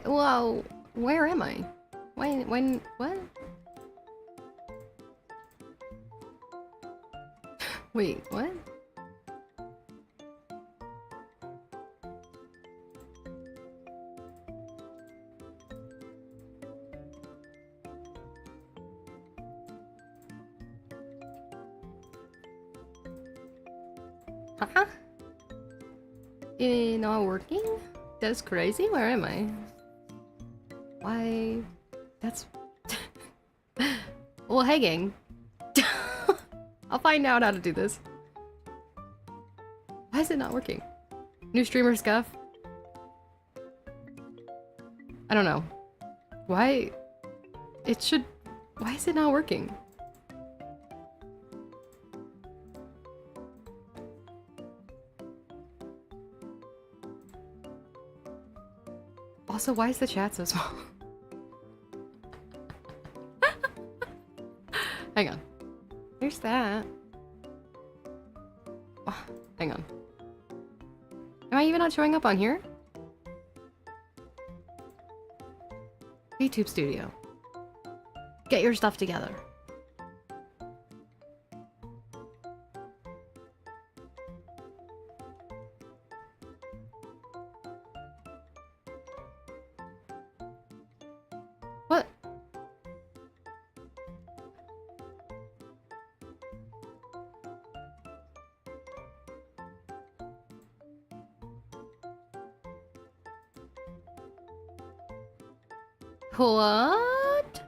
Whoa, where am I? What? Wait, what? Huh? It not working? That's crazy? Where am I? Why? That's... Well, hey gang. I'll find out how to do this. Why is it not working? New streamer scuff? I don't know. Why? It should... Why is it not working? Also, why is the chat so small? Hang on. There's that. Oh, hang on. Am I even not showing up on here? YouTube Studio. Get your stuff together. What? What?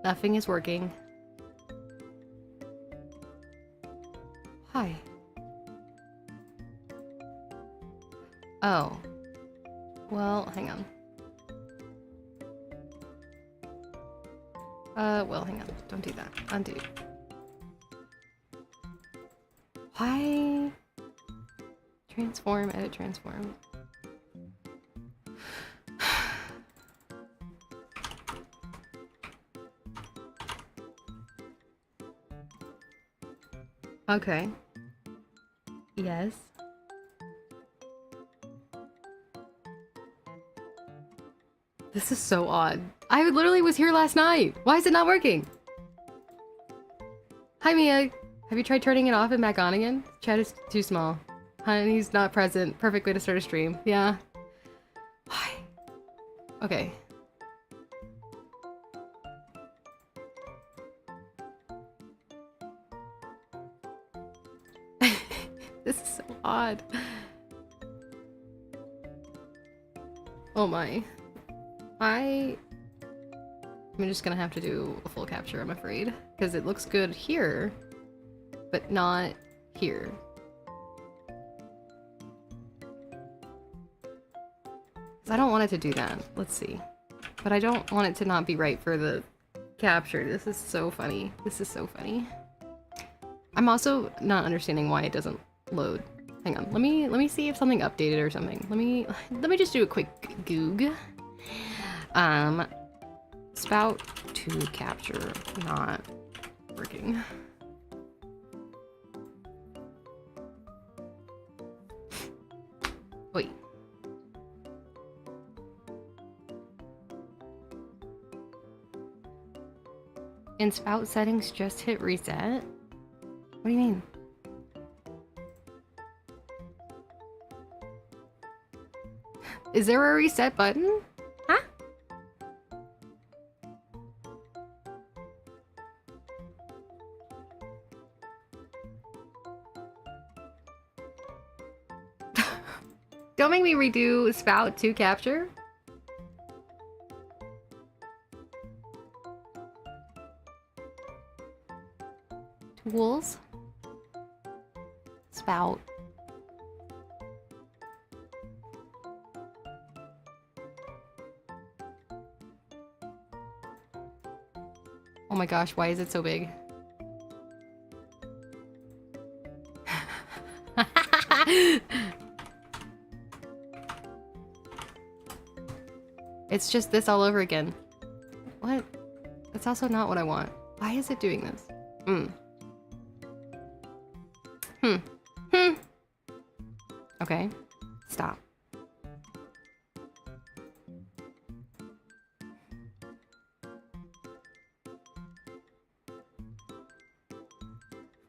Nothing is working. Hi. Oh. Well, hang on. Well, hang on. Don't do that. Undo. Why? Transform, edit, transform. Okay. Yes. This is so odd. I literally was here last night. Why is it not working? Hi, Mia. Have you tried turning it off and back on again? Chat is too small. Honey's not present. Perfect way to start a stream. Yeah. Why? Okay. This is so odd. Oh my. I'm just gonna have to do a full capture, I'm afraid. Because it looks good here, but not here. I don't want it to do that. Let's see. But I don't want it to not be right for the capture. This is so funny. This is so funny. I'm also not understanding why it doesn't load. Hang on. Let me see if something updated or something. Let me just do a quick goog. Spout to capture not working. Wait. In spout settings, just hit reset? What do you mean? Is there a reset button? Huh? Don't make me redo spout to capture. Tools. Spout. Oh my gosh, why is it so big? It's just this all over again. What? That's also not what I want. Why is it doing this? Okay. Stop.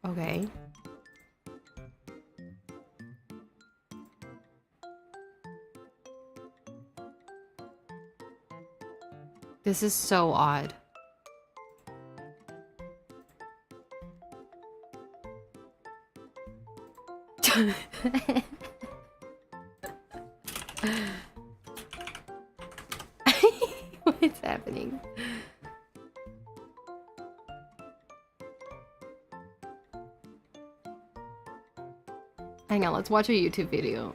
Okay. This is so odd. What's happening? Hang on, let's watch a YouTube video.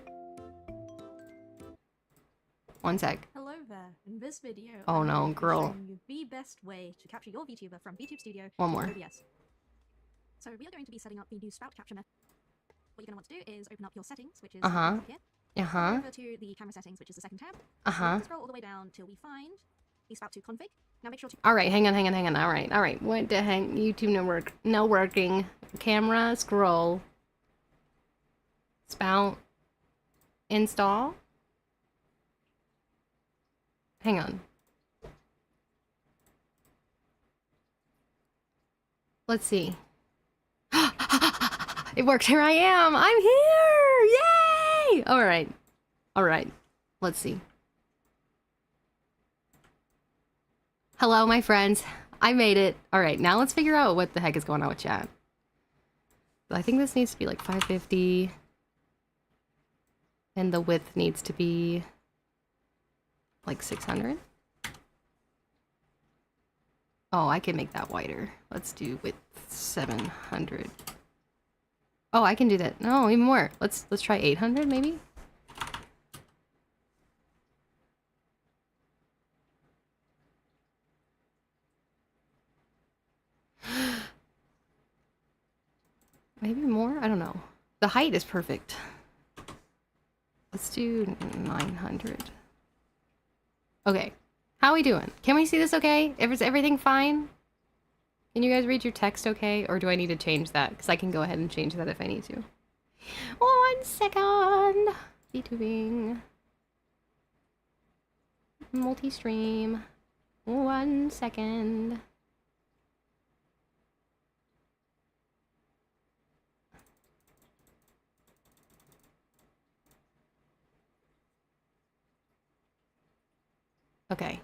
One sec. Hello there. In this video, oh no, girl. showing you the best way to capture your VTuber from VTube Studio One more. in OBS. So we are going to be setting up the new spout capture method. What you're going to want to do is open up your settings, which is up here. Go over to the camera settings, which is the second tab. Scroll all the way down till we find the spout 2 config. Now make sure to... Alright, hang on. Alright. What the heck? YouTube network. No working. Camera, scroll. Spout. Install. Hang on. Let's see. It worked. Here I am. I'm here. Yay! All right. Let's see. Hello, my friends. I made it. All right, now let's figure out what the heck is going on with chat. I think this needs to be like 550. And the width needs to be like 600. Oh, I can make that wider. Let's do width 700. Oh, I can do that. No, even more. Let's try 800 maybe. Maybe more? I don't know. The height is perfect. Let's do 900. Okay. How are we doing? Can we see this okay? Is everything fine? Can you guys read your text okay? Or do I need to change that? Because I can go ahead and change that if I need to. 1 second. VTubing. Multi-stream. 1 second. Okay.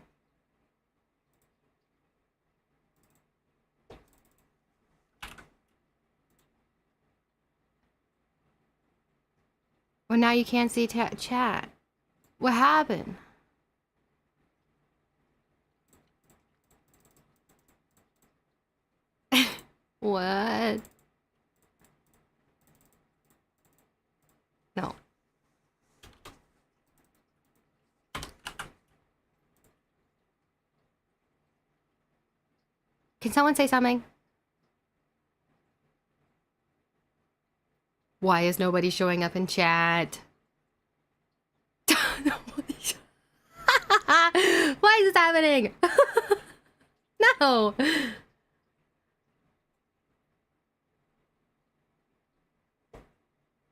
Well, now you can't see chat. What happened? What? No. Can someone say something? Why is nobody showing up in chat? Why is this happening? No.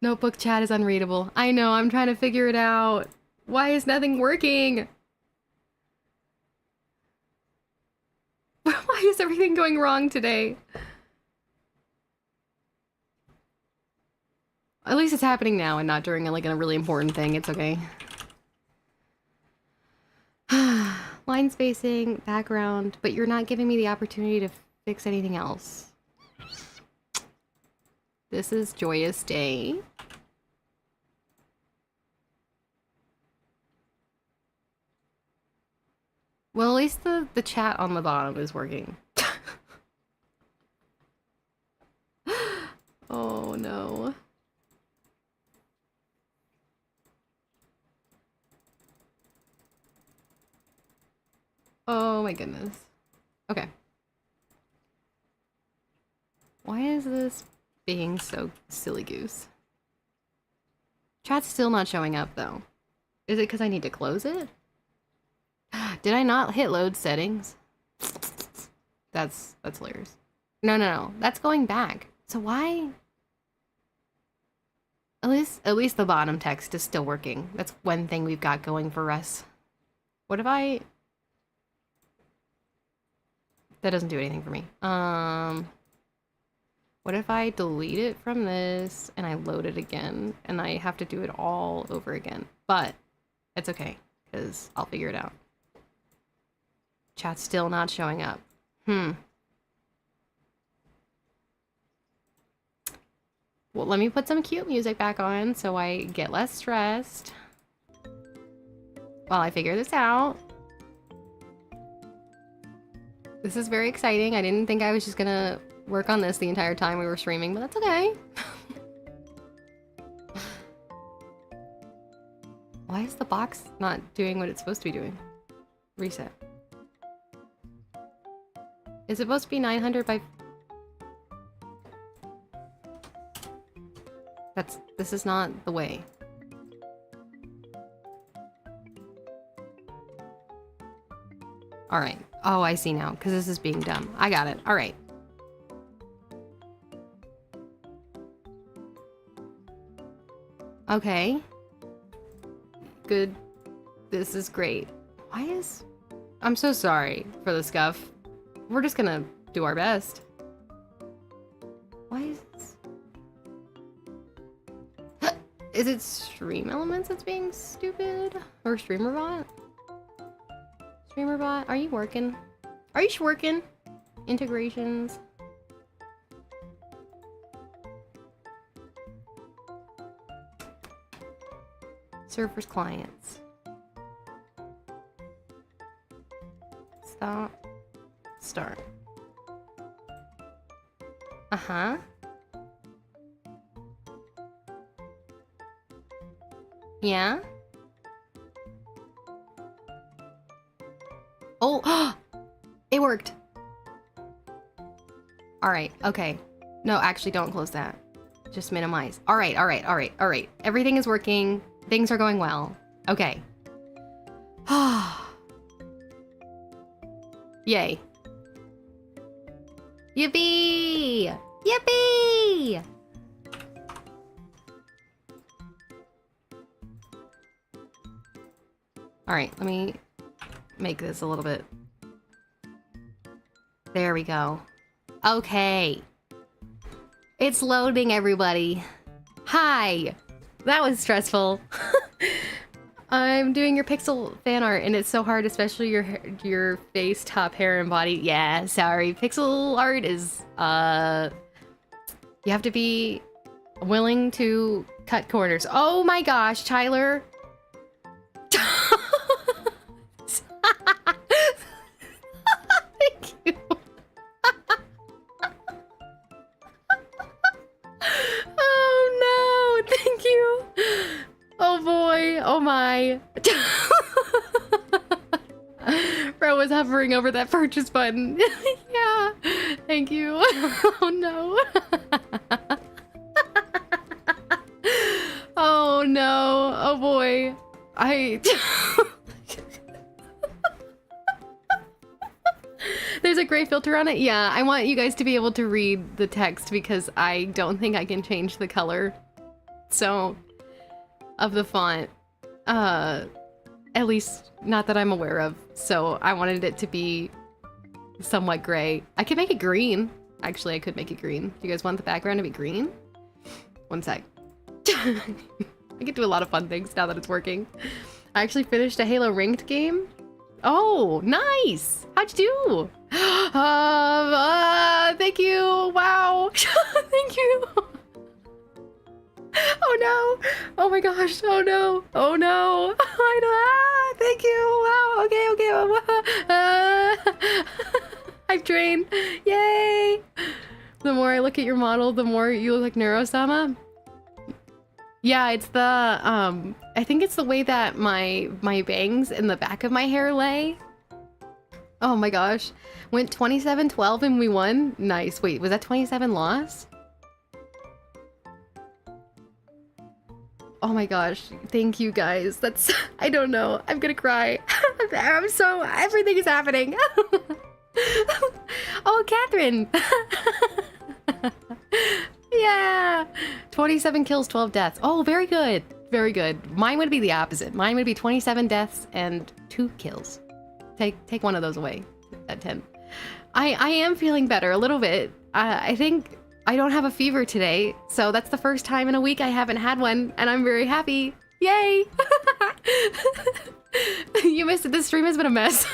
Notebook chat is unreadable. I know, I'm trying to figure it out. Why is nothing working? Why is everything going wrong today? At least it's happening now and not during like a really important thing. It's okay. Line spacing, background, but you're not giving me the opportunity to fix anything else. This is Joyous Day. Well, at least the chat on the bottom is working. Oh no. Oh my goodness. Okay. Why is this being so silly goose? Chat's still not showing up though. Is it because I need to close it? Did I not hit load settings? That's hilarious. No. That's going back. So why? At least the bottom text is still working. That's one thing we've got going for us. What if I... That doesn't do anything for me. What if I delete it from this and I load it again and I have to do it all over again? But it's okay, because I'll figure it out. Chat's still not showing up. Well, let me put some cute music back on so I get less stressed while I figure this out. This is very exciting. I didn't think I was just gonna work on this the entire time we were streaming, but that's okay. Why is the box not doing what it's supposed to be doing? Reset. Is it supposed to be 900 by... This is not the way. Alright. Oh, I see now, because this is being dumb. I got it. Alright. Okay. Good. This is great. Why is... I'm so sorry for the scuff. We're just gonna do our best. Why is this... Is it Stream Elements that's being stupid? Or StreamerBot? StreamerBot, are you working? Are you working? Integrations. Servers, clients. Stop. Start. Uh-huh. Yeah? Oh, it worked. All right, okay. No, actually don't close that. Just minimize. All right. Everything is working. Things are going well. Okay. Yay. Yippee! Yippee! All right, let me make this a little bit. There we go. Okay. It's loading, everybody. Hi. That was stressful. I'm doing your pixel fan art and it's so hard, especially your face, top, hair, and body. Yeah, sorry. Pixel art is, you have to be willing to cut corners. Oh my gosh, Tyler. Thank you. Oh no, thank you. Oh boy, oh my. Bro was hovering over that purchase button. Yeah, thank you. Oh no. no. Oh boy. There's a gray filter on it? Yeah, I want you guys to be able to read the text because I don't think I can change the color. So, of the font. At least, not that I'm aware of. So, I wanted it to be somewhat gray. I could make it green. Actually, I could make it green. Do you guys want the background to be green? One sec. I can do a lot of fun things now that it's working. I actually finished a Halo ranked game. Oh, nice! How'd you do? Thank you! Wow! Thank you! Oh no! Oh my gosh! Oh no! Oh no! I know! Thank you! Wow! Okay, I've trained! Yay! The more I look at your model, the more you look like Neuro-sama. Yeah, it's the, I think it's the way that my bangs in the back of my hair lay. Oh my gosh. Went 27-12 and we won? Nice. Wait, was that 27 loss? Oh my gosh. Thank you guys. That's, I don't know. I'm gonna cry. I'm so, everything is happening. Oh, Catherine. Yeah! 27 kills, 12 deaths. Oh, very good. Very good. Mine would be the opposite. Mine would be 27 deaths and 2 kills. Take one of those away at 10. I am feeling better a little bit. I think I don't have a fever today, so that's the first time in a week I haven't had one, and I'm very happy. Yay! You missed it. This stream has been a mess.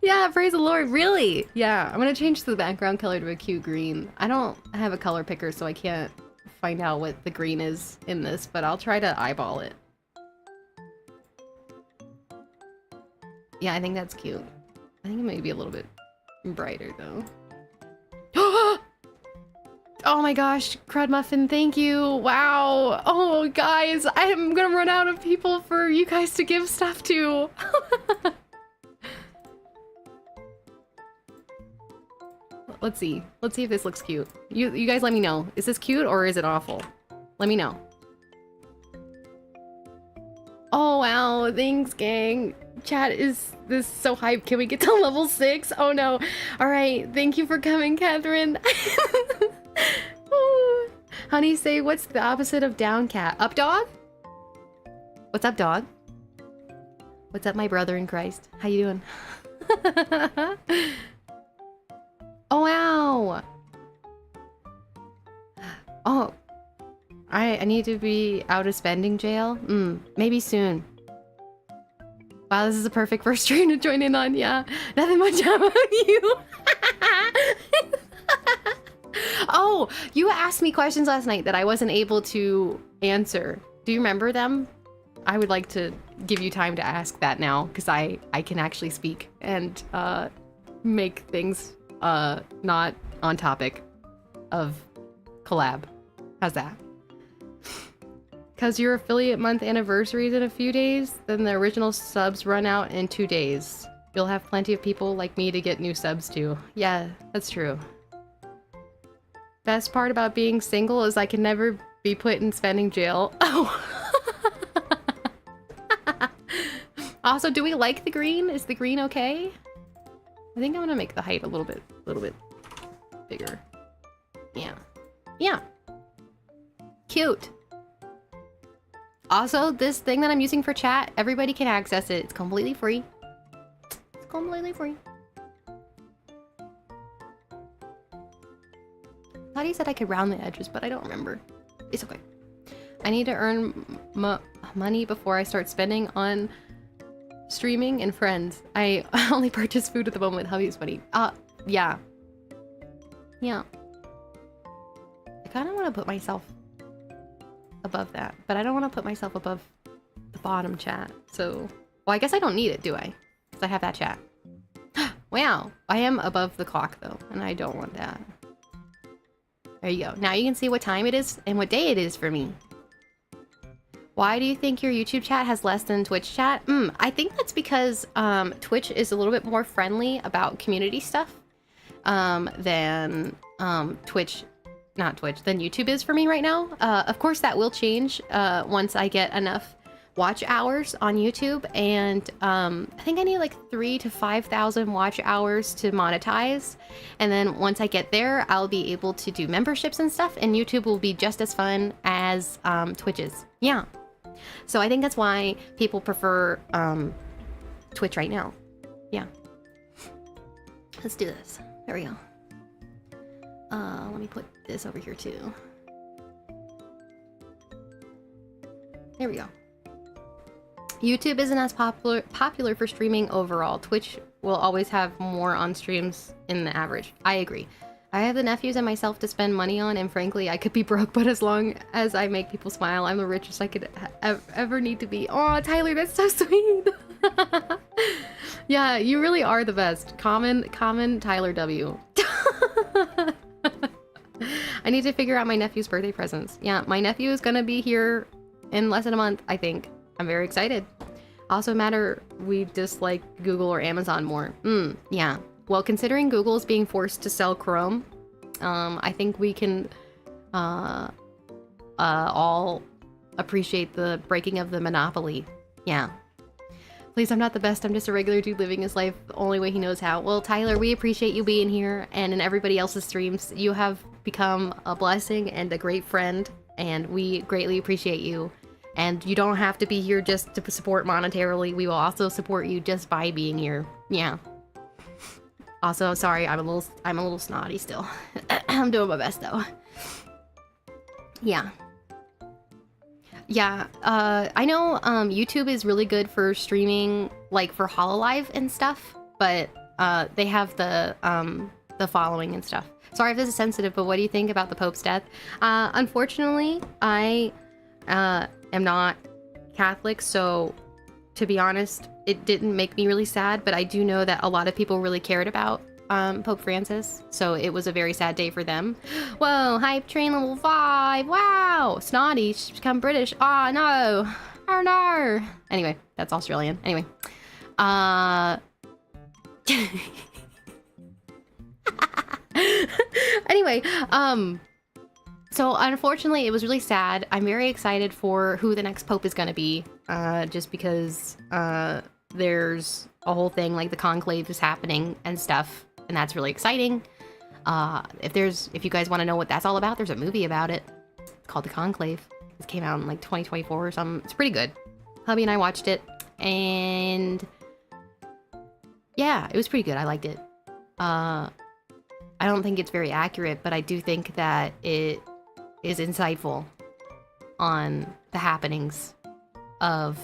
Yeah, praise the Lord. Really? Yeah, I'm gonna change the background color to a cute green. I don't have a color picker, so I can't find out what the green is in this, but I'll try to eyeball it. Yeah, I think that's cute. I think it may be a little bit brighter, though. Oh my gosh, Crud Muffin, thank you. Wow. Oh, guys, I'm gonna run out of people for you guys to give stuff to. Let's see. Let's see if this looks cute. You guys let me know. Is this cute or is it awful? Let me know. Oh, wow. Thanks, gang. Chat is this so hyped. Can we get to level 6? Oh, no. All right. Thank you for coming, Catherine. Honey, say what's the opposite of down cat? Up dog? What's up, dog? What's up, my brother in Christ? How you doing? Oh, wow. Oh, I need to be out of spending jail? Maybe soon. Wow, this is a perfect first stream to join in on. Yeah, nothing much about you. Oh, you asked me questions last night that I wasn't able to answer. Do you remember them? I would like to give you time to ask that now, because I can actually speak and make things not on topic of collab. How's that? Because your affiliate month anniversary is in a few days, then the original subs run out in 2 days. You'll have plenty of people like me to get new subs to. Yeah, that's true. Best part about being single is I can never be put in spending jail. Oh. Also, do we like the green? Is the green okay? I think I'm gonna make the height a little bit bigger. Yeah. Yeah. Cute. Also, this thing that I'm using for chat, everybody can access it. It's completely free. It's completely free. I thought he said I could round the edges, but I don't remember. It's okay. I need to earn money before I start spending on streaming and friends. I only purchase food at the moment. How is funny. Yeah. Yeah. I kind of want to put myself above that, but I don't want to put myself above the bottom chat. So, well, I guess I don't need it, do I? Because I have that chat. Wow. I am above the clock, though, and I don't want that. There you go. Now you can see what time it is and what day it is for me. Why do you think your YouTube chat has less than Twitch chat? I think that's because Twitch is a little bit more friendly about community stuff than Twitch not Twitch, than YouTube is for me right now. Of course, that will change once I get enough watch hours on YouTube, and I think I need like 3,000 to 5,000 watch hours to monetize, and then once I get there, I'll be able to do memberships and stuff, and YouTube will be just as fun as Twitch is. Yeah. So I think that's why people prefer Twitch right now. Yeah. Let's do this. There we go. Let me put this over here too. There we go. YouTube isn't as popular for streaming overall. Twitch will always have more on streams in the average. I agree. I have the nephews and myself to spend money on, and frankly, I could be broke, but as long as I make people smile, I'm the richest I could ever need to be. Oh, Tyler, that's so sweet. Yeah, you really are the best. Common Tyler W. I need to figure out my nephew's birthday presents. Yeah, my nephew is gonna be here in less than a month, I think. I'm very excited. Also matter we dislike Google or Amazon more. Yeah. Well, considering Google is being forced to sell Chrome, I think we can all appreciate the breaking of the monopoly. Yeah. Please, I'm not the best. I'm just a regular dude living his life the only way he knows how. Well, Tyler, we appreciate you being here, and in everybody else's streams. You have become a blessing and a great friend, and we greatly appreciate you. And you don't have to be here just to support monetarily. We will also support you just by being here. Yeah. Also, sorry, I'm a little snotty still. I'm doing my best though. Yeah. Yeah, I know YouTube is really good for streaming, like for HoloLive and stuff, but they have the following and stuff. Sorry if this is sensitive, but what do you think about the Pope's death? Unfortunately, I am not Catholic, so to be honest, it didn't make me really sad, but I do know that a lot of people really cared about Pope Francis, so it was a very sad day for them. Whoa, hype train level 5, wow! Snotty, she's become British, oh no! Oh no! Anyway, that's Australian. Anyway. Anyway, so unfortunately it was really sad. I'm very excited for who the next Pope is gonna be, just because there's a whole thing, like the conclave is happening and stuff, and that's really exciting. If you guys want to know what that's all about, there's a movie about it called The Conclave. It came out in like 2024 or something. It's pretty good. Hubby and I watched it, and yeah, it was pretty good. I liked it. I don't think it's very accurate, but I do think that it is insightful on the happenings of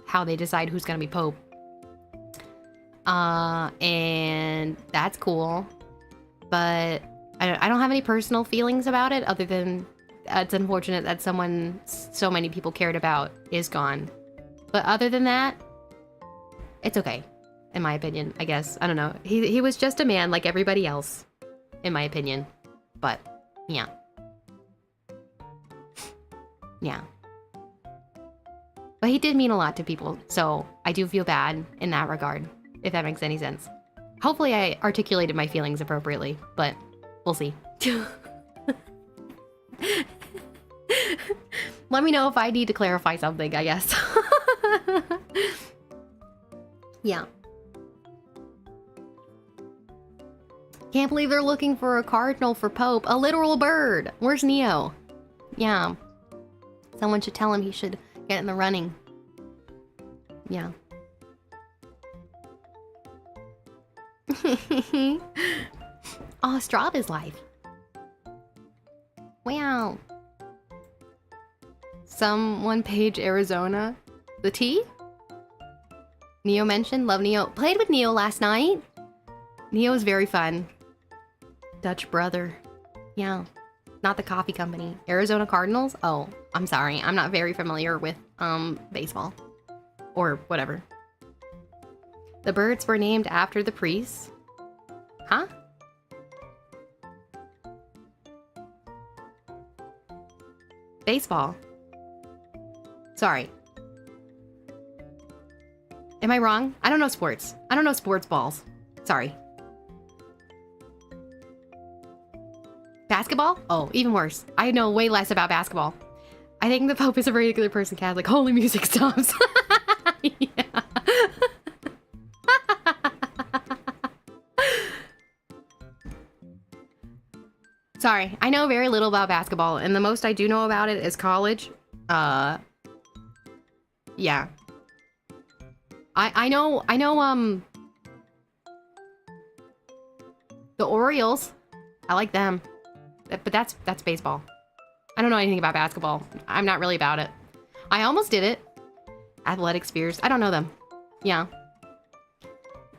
how they decide who's gonna be Pope. And that's cool, but I don't have any personal feelings about it other than it's unfortunate that someone so many people cared about is gone. But other than that, it's okay, in my opinion, I guess. I don't know. He was just a man like everybody else, in my opinion. But, yeah. Yeah. But he did mean a lot to people, so I do feel bad in that regard, if that makes any sense. Hopefully I articulated my feelings appropriately, but we'll see. Let me know if I need to clarify something, I guess. Yeah. Can't believe they're looking for a cardinal for Pope. A literal bird. Where's Neo? Yeah. Someone should tell him he should get in the running. Yeah. Oh, Strava's life. Wow. Someone page Arizona. The tea? Neo mentioned. Love Neo. Played with Neo last night. Neo's very fun. Dutch brother. Yeah. Not the coffee company. Arizona Cardinals? Oh, I'm sorry. I'm not very familiar with baseball. Or whatever. The birds were named after the priests. Huh? Baseball. Sorry. Am I wrong? I don't know sports. I don't know sports balls. Sorry. Basketball? Basketball? Oh, even worse. I know way less about basketball. I think the Pope is a regular person Catholic. Holy music stops. Yeah. Sorry, I know very little about basketball, and the most I do know about it is college. Yeah. I know, the Orioles. I like them. But that's baseball. I don't know anything about basketball. I'm not really about it. I almost did it. Athletic Spheres. I don't know them. Yeah.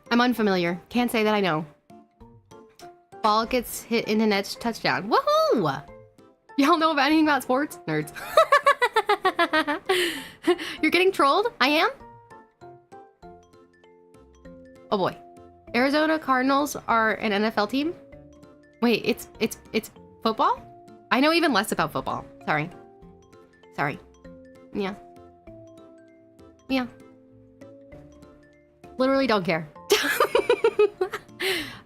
I'm unfamiliar. Can't say that I know. Ball gets hit into net, touchdown. Woohoo! Y'all know about anything about sports? Nerds. You're getting trolled? I am? Oh boy. Arizona Cardinals are an NFL team? Wait, it's football? I know even less about football. Sorry. Yeah. Literally don't care.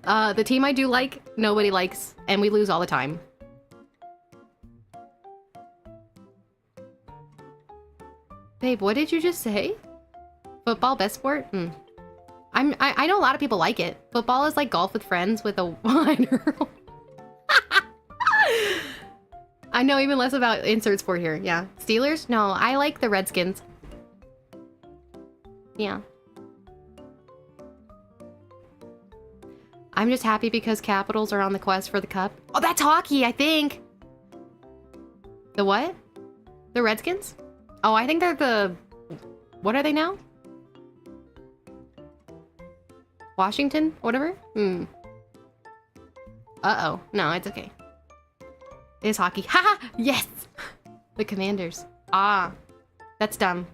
The team I do like, nobody likes, and we lose all the time. Babe, what did you just say? Football, best sport? I know a lot of people like it. Football is like golf with friends with a wider. I know even less about insert sport here. Yeah. Steelers? No, I like the Redskins. Yeah. I'm just happy because Capitals are on the quest for the cup. Oh, that's hockey, I think. The what? The Redskins? Oh, I think they're the... What are they now? Washington? Whatever? Uh-oh. No, it's okay. It is hockey. Haha! Yes! The Commanders. Ah. That's dumb.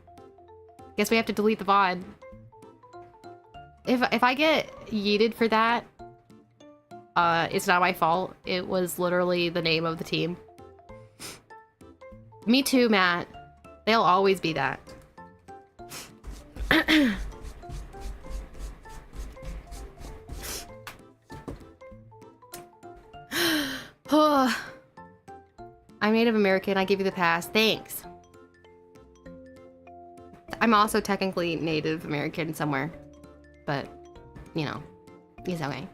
Guess we have to delete the VOD. If I get yeeted for that, it's not my fault. It was literally the name of the team. Me too, Matt. They'll always be that. I'm Native American. I give you the pass. Thanks. I'm also technically Native American somewhere. But, you know, it's okay.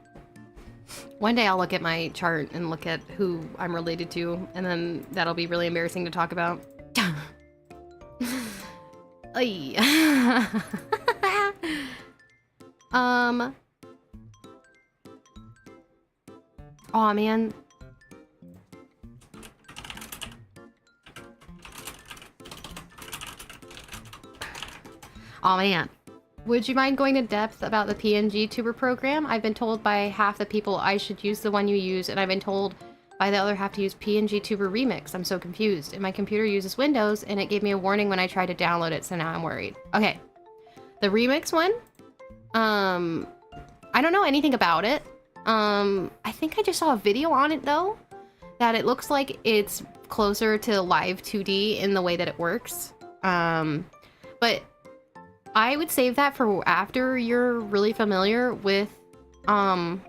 One day I'll look at my chart and look at who I'm related to, and then that'll be really embarrassing to talk about. Aw, man. Aw, man. Would you mind going to depth about the PNG tuber program? I've been told by half the people I should use the one you use, and I've been told by the other half to use PNG tuber remix. I'm so confused. And my computer uses Windows, and it gave me a warning when I tried to download it, so now I'm worried. Okay. The remix one? I don't know anything about it. I think I just saw a video on it, though, that it looks like it's closer to live 2D in the way that it works. But I would save that for after you're really familiar with how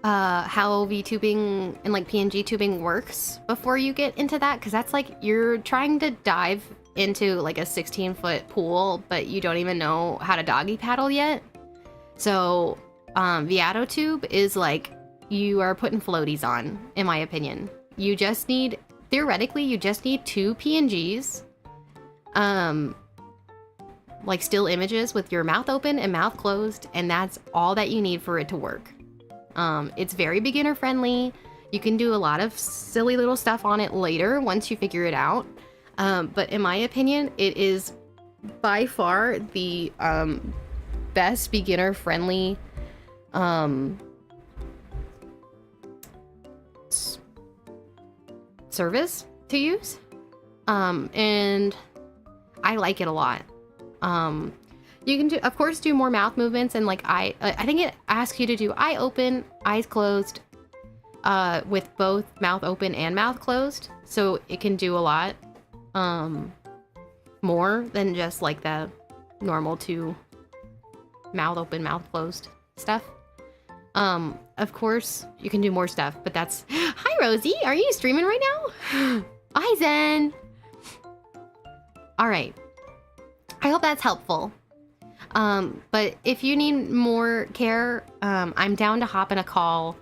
VTubing and like PNG tubing works before you get into that, because that's like you're trying to dive into like a 16-foot pool, but you don't even know how to doggy paddle yet. So ViatoTube is like you are putting floaties on, in my opinion. You just need, theoretically, you just need 2 PNGs. Like still images with your mouth open and mouth closed, and that's all that you need for it to work. It's very beginner friendly. You can do a lot of silly little stuff on it later once you figure it out. But in my opinion, it is by far the best beginner friendly service to use. And I like it a lot. You can do, of course, do more mouth movements, and like I think it asks you to do eye open, eyes closed, with both mouth open and mouth closed. So it can do a lot, more than just like the normal 2 mouth open, mouth closed stuff. Of course, you can do more stuff, but that's... Hi, Rosie! Are you streaming right now? Hi, Zen! Alright. I hope that's helpful. But if you need more care, I'm down to hop in a call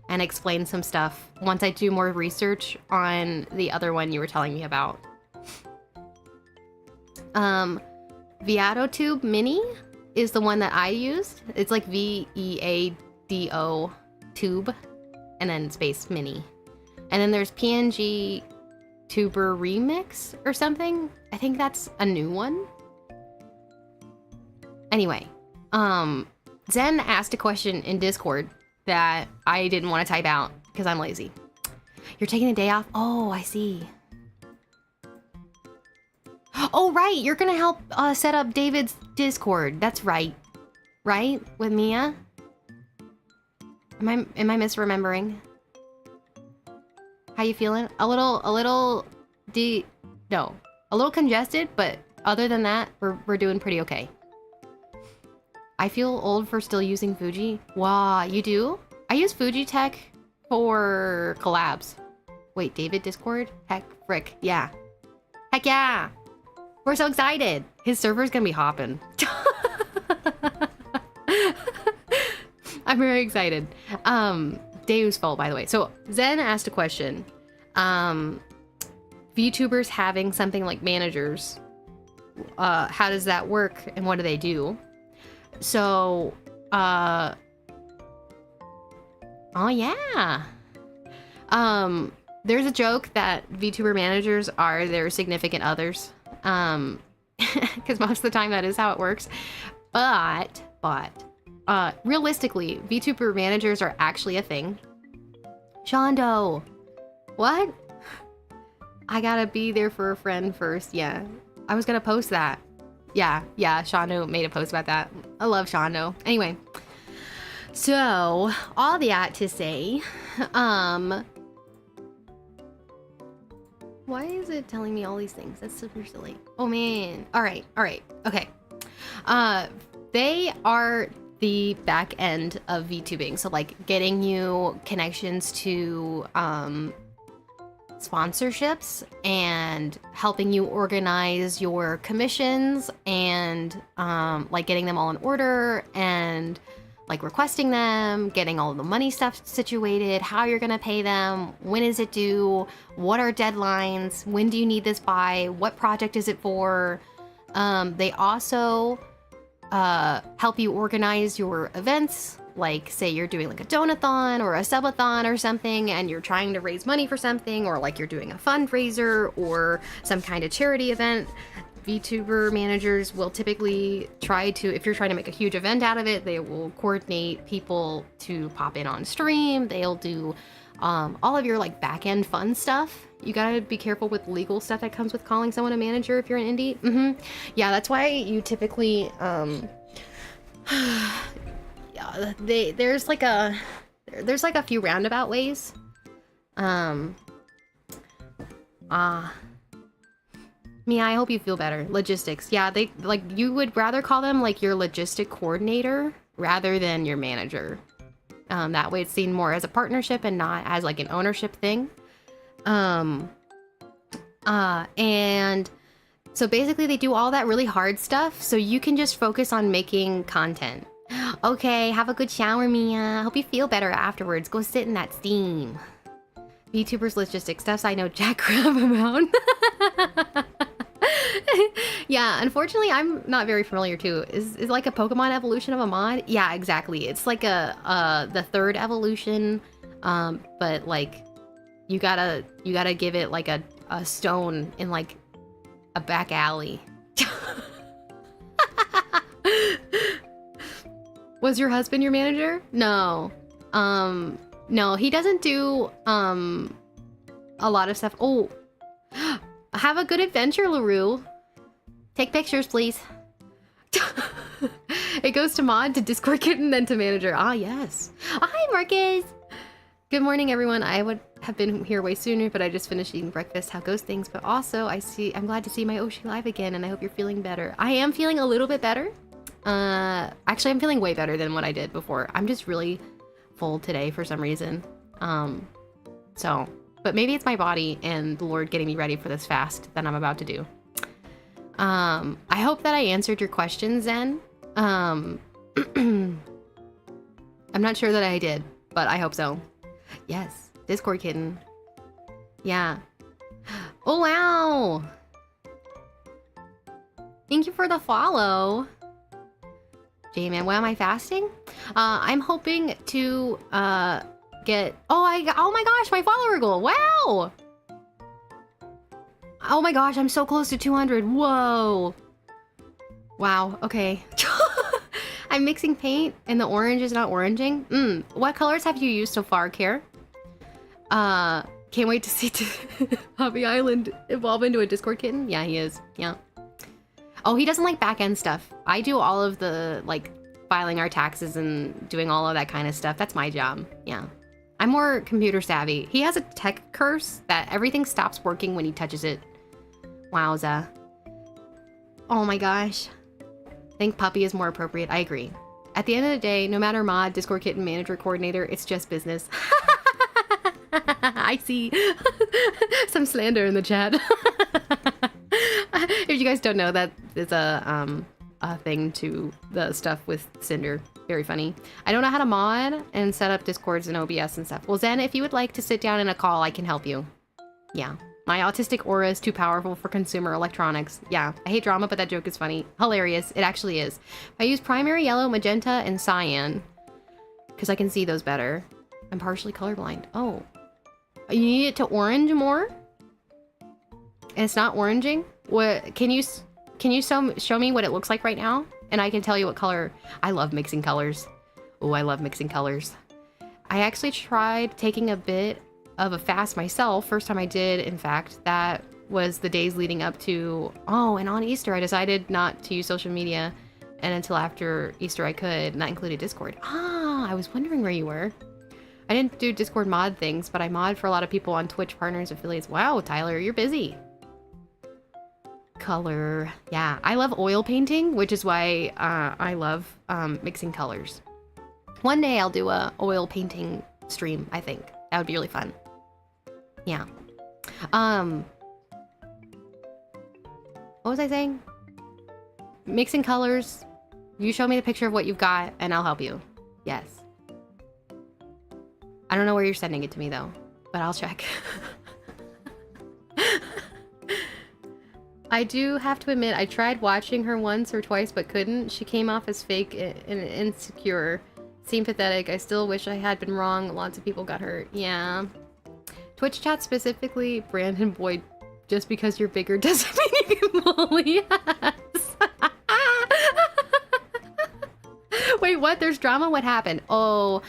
and explain some stuff once I do more research on the other one you were telling me about. Viado Mini is the one that I used. It's like VEADO tube and then space mini. And then there's PNG Tuber Remix or something. I think that's a new one. Anyway, Zen asked a question in Discord that I didn't want to type out because I'm lazy. You're taking a day off? Oh, I see. Oh, right. You're going to help set up David's Discord. That's right. Right? With Mia? Am I misremembering? How you feeling? A little congested, but other than that, we're doing pretty okay. I feel old for still using Fuji. Wow, you do? I use Fuji Tech for collabs. Wait, David Discord? Heck, frick, yeah. Heck yeah! We're so excited! His server's gonna be hopping. I'm very excited. Deu's fault, by the way. So, Zen asked a question. VTubers having something like managers, how does that work and what do they do? So, oh yeah. There's a joke that VTuber managers are their significant others. Because most of the time that is how it works. But, realistically, VTuber managers are actually a thing. Shondo! What? I gotta be there for a friend first, yeah. I was gonna post that. Yeah, Shondo made a post about that. I love Shondo. Anyway, so all that to say, why is it telling me all these things? That's super silly. Oh man. All right, okay. They are the back end of VTubing, so like getting you connections to sponsorships and helping you organize your commissions and like getting them all in order and like requesting them, getting all the money stuff situated, how you're gonna pay them, when is it due, what are deadlines, when do you need this by, what project is it for. They also help you organize your events. Like, say you're doing like a donathon or a subathon or something and you're trying to raise money for something, or like you're doing a fundraiser or some kind of charity event. VTuber managers will typically try to, if you're trying to make a huge event out of it, they will coordinate people to pop in on stream. They'll do all of your like back-end fun stuff. You gotta be careful with legal stuff that comes with calling someone a manager if you're an indie. Yeah, that's why you typically yeah, there's like a few roundabout ways. Mia, I hope you feel better. Logistics. Yeah, they like, you would rather call them like your logistic coordinator rather than your manager. That way it's seen more as a partnership and not as like an ownership thing. And so basically they do all that really hard stuff so you can just focus on making content. Okay, have a good shower, Mia. Hope you feel better afterwards. Go sit in that steam. VTubers logistics stuffs I know jack crap about. Yeah, unfortunately, I'm not very familiar too. Is like a Pokemon evolution of a mod? Yeah, exactly. It's like the third evolution, but like you gotta give it like a stone in like a back alley. Was your husband your manager? No. No, he doesn't do a lot of stuff. Oh, have a good adventure, LaRue. Take pictures, please. It goes to mod, to Discord kitten, then to manager. Ah, yes. Oh, hi, Marcus. Good morning, everyone. I would have been here way sooner, but I just finished eating breakfast. How goes things? But also, I'm glad to see my Oshi live again, and I hope you're feeling better. I am feeling a little bit better. Actually, I'm feeling way better than what I did before. I'm just really full today for some reason. So, but maybe it's my body and the Lord getting me ready for this fast that I'm about to do. I hope that I answered your question, Zen. I'm not sure that I did, but I hope so. Yes, Discord kitten. Yeah. Oh, wow. Thank you for the follow. J-Man, why am I fasting? I'm hoping to get... Oh my gosh, my follower goal. Wow. Oh my gosh, I'm so close to 200. Whoa. Wow, okay. I'm mixing paint and the orange is not oranging. What colors have you used so far, Care? Can't wait to see Hobby Island evolve into a Discord kitten. Yeah, he is. Yeah. Oh, he doesn't like back-end stuff. I do all of the, like, filing our taxes and doing all of that kind of stuff. That's my job. Yeah. I'm more computer savvy. He has a tech curse that everything stops working when he touches it. Wowza. Oh my gosh. I think puppy is more appropriate. I agree. At the end of the day, no matter mod, Discord kitten, manager, coordinator, it's just business. I see some slander in the chat. If you guys don't know, that is a thing to the stuff with Cinder. Very funny. I don't know how to mod and set up Discords and OBS and stuff. Well, Zen, if you would like to sit down in a call, I can help you. Yeah. My autistic aura is too powerful for consumer electronics. Yeah. I hate drama, but that joke is funny. Hilarious. It actually is. I use primary yellow, magenta, and cyan because I can see those better. I'm partially colorblind. Oh. You need it to orange more? And it's not oranging? What can you show me what it looks like right now? And I can tell you what color. I love mixing colors. Oh, I love mixing colors. I actually tried taking a bit of a fast myself. First time I did, in fact, that was the days leading up to, oh, and on Easter I decided not to use social media, and until after Easter I could, and that included Discord. Ah, I was wondering where you were. I didn't do Discord mod things, but I mod for a lot of people on Twitch partners, affiliates. Wow, Tyler, you're busy. Color. Yeah, I love oil painting, which is why I love mixing colors. One day I'll do a oil painting stream, I think. That would be really fun. Yeah. What was I saying? Mixing colors. You show me the picture of what you've got and I'll help you. Yes. I don't know where you're sending it to me though, but I'll check. I do have to admit, I tried watching her once or twice, but couldn't. She came off as fake and insecure. Seemed pathetic. I still wish I had been wrong. Lots of people got hurt. Yeah. Twitch chat specifically, Brandon Boyd, just because you're bigger doesn't mean you can bully us. Wait, what? There's drama? What happened? Oh,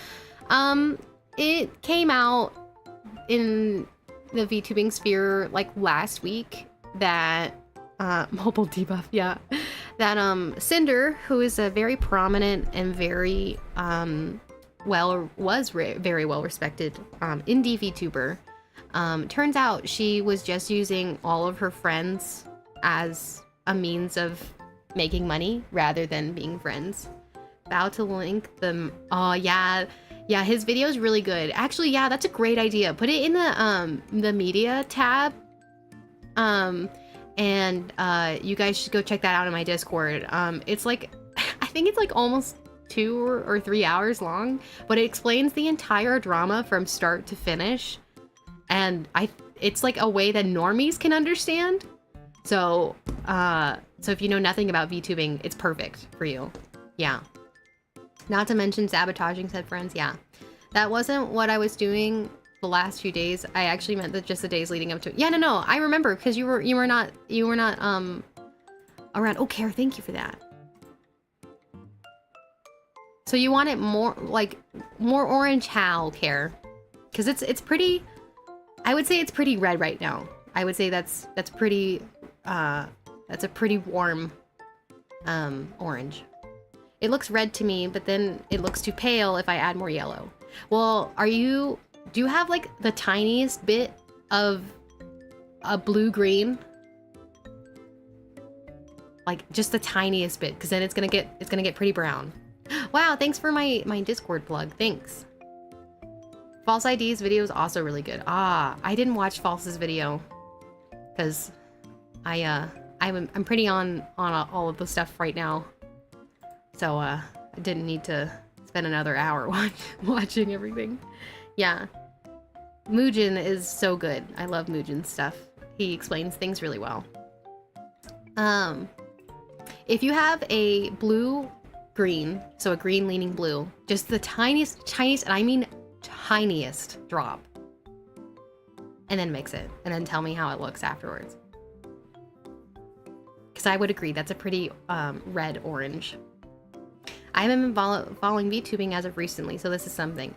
it came out in the VTubing sphere like last week that mobile debuff, yeah, that Cinder, who is a very prominent and very very well respected indie VTuber, turns out she was just using all of her friends as a means of making money rather than being friends. About to link them. Oh yeah, his video is really good. Actually, yeah, that's a great idea. Put it in the media tab. And you guys should go check that out in my Discord. It's like, I think it's like almost 2 or 3 hours long, but it explains the entire drama from start to finish. And it's like a way that normies can understand. So if you know nothing about VTubing, it's perfect for you. Yeah. Not to mention sabotaging said friends. Yeah. That wasn't what I was doing the last few days. I actually meant that just the days leading up to it. Yeah, no, I remember because you were not around. Oh, Care, thank you for that. So you want it more orange how, Care? Because it's pretty. I would say it's pretty red right now. I would say that's pretty. That's a pretty warm orange. It looks red to me, but then it looks too pale if I add more yellow. Well, do you have like the tiniest bit of a blue-green? Like just the tiniest bit, because then it's gonna get pretty brown. Wow, thanks for my Discord plug. Thanks. False ID's video is also really good. Ah, I didn't watch False's video because I'm pretty on all of the stuff right now, so I didn't need to spend another hour watching everything. Yeah, Mugen is so good. I love Mugen's stuff. He explains things really well. If you have a blue green, so a green leaning blue, just the tiniest, and I mean tiniest drop, and then mix it, and then tell me how it looks afterwards. Because I would agree, that's a pretty red orange. I haven't been following VTubing as of recently, so this is something.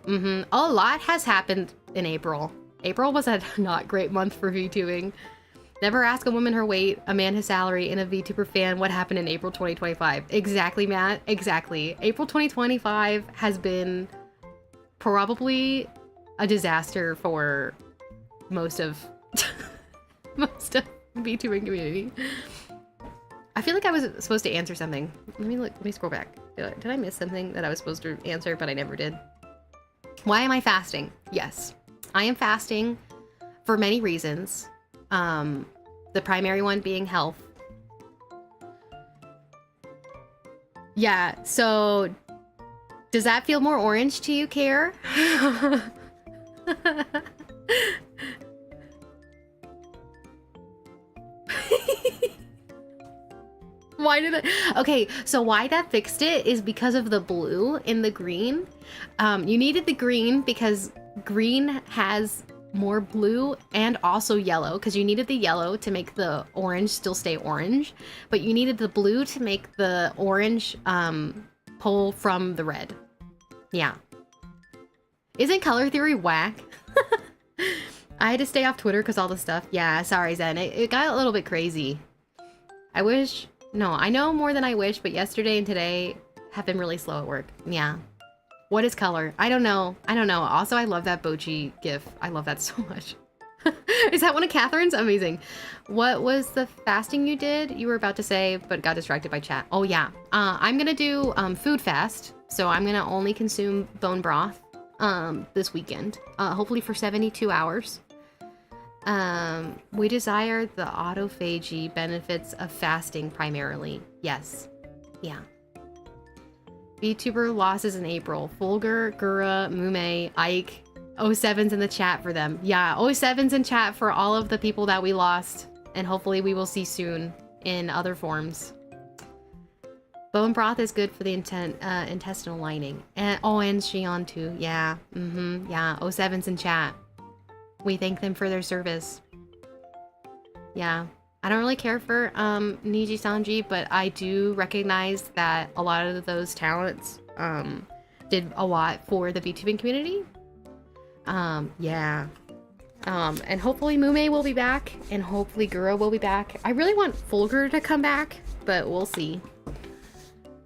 A lot has happened in April. April was a not great month for VTubing. Never ask a woman her weight, a man his salary, and a VTuber fan what happened in April 2025. Exactly, Matt. Exactly. April 2025 has been probably a disaster for most of VTubing community. I feel like I was supposed to answer something. Let me scroll back. Did I miss something that I was supposed to answer, but I never did? Why am I fasting? Yes, I am fasting for many reasons. The primary one being health. Yeah, so does that feel more orange to you, Care? Why did it? Okay, so why that fixed it is because of the blue in the green. You needed the green because green has more blue and also yellow, because you needed the yellow to make the orange still stay orange, but you needed the blue to make the orange pull from the red. Yeah. Isn't color theory whack? I had to stay off Twitter because all the stuff. Yeah, sorry, Zen. It got a little bit crazy. I wish... No, I know more than I wish, but yesterday and today have been really slow at work. Yeah. What is color? I don't know. I don't know. Also, I love that Bochi gif. I love that so much. Is that one of Catherine's? Amazing. What was the fasting you did? You were about to say, but got distracted by chat. Oh, yeah. I'm gonna do food fast. So I'm gonna only consume bone broth this weekend. Hopefully for 72 hours. We desire the autophagy benefits of fasting primarily. Yes. Yeah. VTuber losses in April. Fulgur, Gura, Mume, Ike. 07's in the chat for them. Yeah, 07's in chat for all of the people that we lost. And hopefully we will see soon in other forms. Bone broth is good for the intestinal lining. And Xion too. Yeah. Yeah, 07's in chat. We thank them for their service. Yeah. I don't really care for Niji Sanji, but I do recognize that a lot of those talents did a lot for the VTubing community. Yeah. And hopefully Mume will be back, and hopefully Guro will be back. I really want Fulgur to come back, but we'll see.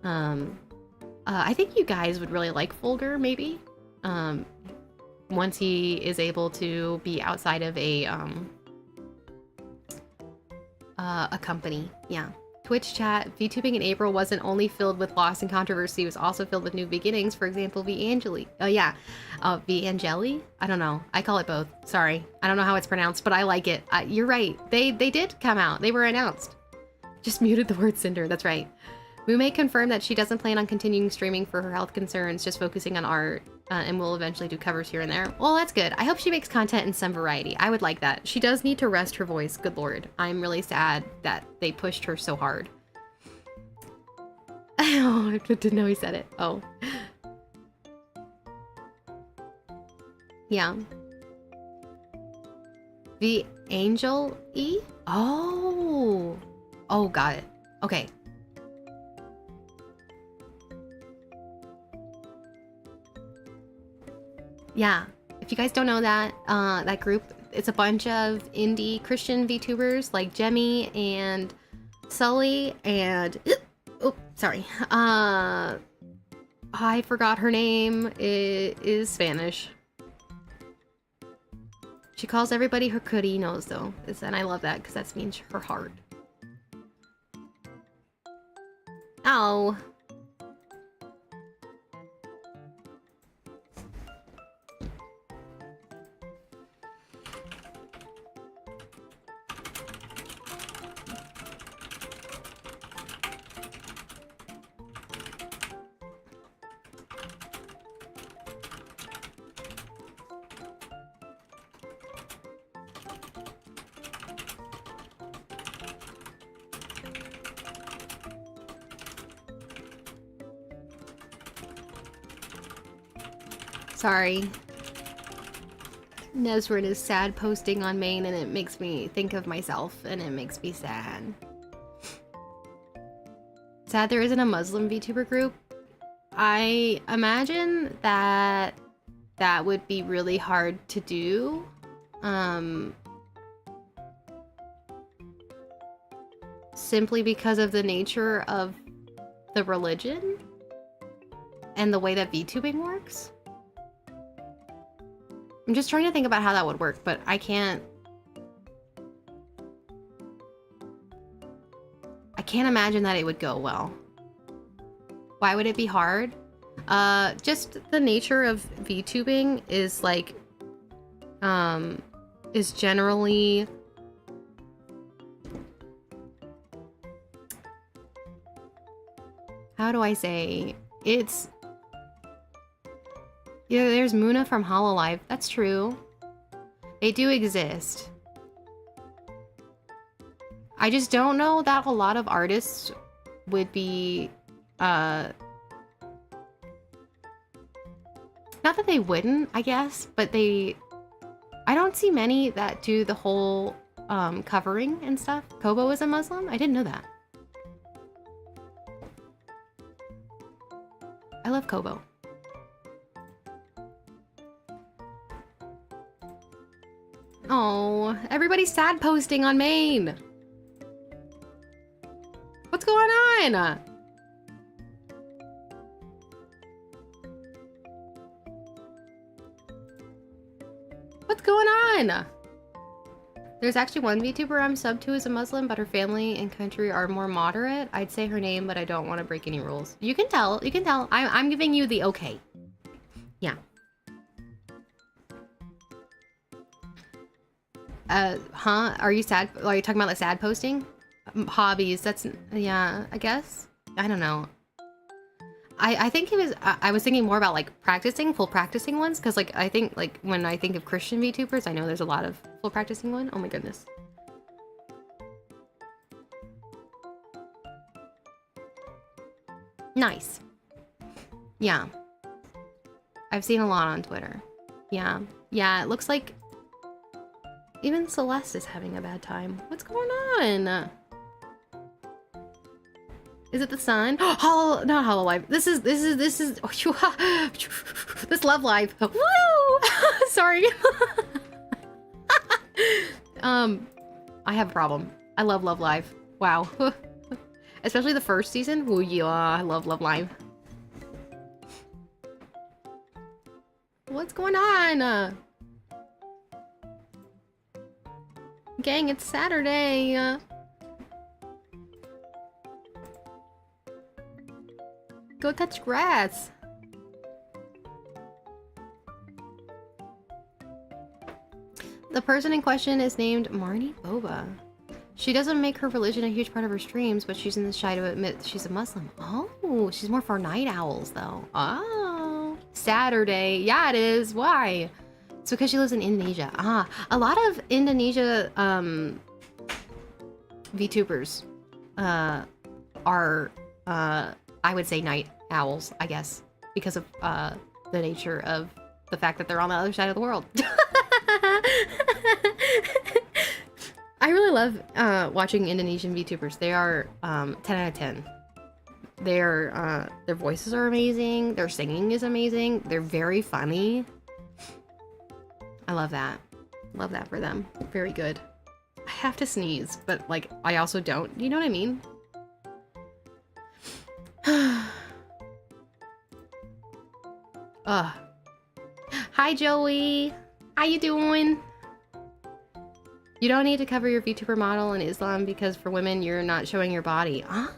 I think you guys would really like Fulgur, maybe. Once he is able to be outside of a company. Yeah. Twitch chat, VTubing in April wasn't only filled with loss and controversy, it was also filled with new beginnings. For example, Vangeli. Oh yeah. Vangeli? I don't know. I call it both. Sorry. I don't know how it's pronounced, but I like it. You're right. They did come out. They were announced. Just muted the word Cinder. That's right. Mume confirmed that she doesn't plan on continuing streaming for her health concerns, just focusing on art, and will eventually do covers here and there. Well, that's good. I hope she makes content in some variety. I would like that. She does need to rest her voice. Good lord. I'm really sad that they pushed her so hard. Oh, I didn't know he said it. Oh. Yeah. The Angel E? Oh. Oh, got it. Okay. Yeah, if you guys don't know that, that group, it's a bunch of indie Christian VTubers like Jemmy and Sully and... Oh, sorry. I forgot her name. It is Spanish. She calls everybody her carinos, though. And I love that, because that means her heart. Oh. Sorry. Nesrin is sad posting on main and it makes me think of myself and it makes me sad. Sad there isn't a Muslim VTuber group. I imagine that that would be really hard to do. Simply because of the nature of the religion and the way that VTubing works. I'm just trying to think about how that would work, but I can't imagine that it would go well. Why would it be hard? Just the nature of VTubing is like, is generally how do I say? It's... Yeah, there's Muna from Hololive. That's true. They do exist. I just don't know that a lot of artists would be... Not that they wouldn't, I guess, but they... I don't see many that do the whole covering and stuff. Kobo is a Muslim? I didn't know that. I love Kobo. Oh, everybody's sad posting on main. What's going on? What's going on? There's actually one VTuber I'm sub to as a Muslim, but her family and country are more moderate. I'd say her name, but I don't want to break any rules. You can tell. You can tell. I'm giving you the okay. Yeah. Huh? Are you sad? Are you talking about like sad posting? Hobbies. That's, yeah, I guess. I don't know. I think it was, I was thinking more about like practicing, full practicing ones. Cause like, I think like when I think of Christian VTubers, I know there's a lot of full practicing one. Oh my goodness. Nice. Yeah. I've seen a lot on Twitter. Yeah. Yeah, it looks like even Celeste is having a bad time. What's going on? Is it the sun? Hollow, not Hololive. This is this Love Live. Woo! Sorry. I have a problem. I love Love Live. Wow. Especially the first season. Oh yeah, I love Love Live. What's going on? Gang, it's Saturday. Go touch grass. The person in question is named Marnie Boba. She doesn't make her religion a huge part of her streams, but she's in the shy to admit she's a Muslim. Oh, she's more for night owls though. Oh, Saturday. Yeah, it is. Why? It's because she lives in Indonesia. Ah, a lot of Indonesia VTubers are I would say night owls, I guess, because of the nature of the fact that they're on the other side of the world. I really love watching Indonesian VTubers. They are 10 out of 10. Their voices are amazing. Their singing is amazing. They're very funny. I love that. Love that for them. Very good. I have to sneeze, but like I also don't. You know what I mean? Hi Joey, how you doing? You don't need to cover your VTuber model in Islam because for women you're not showing your body. Oh,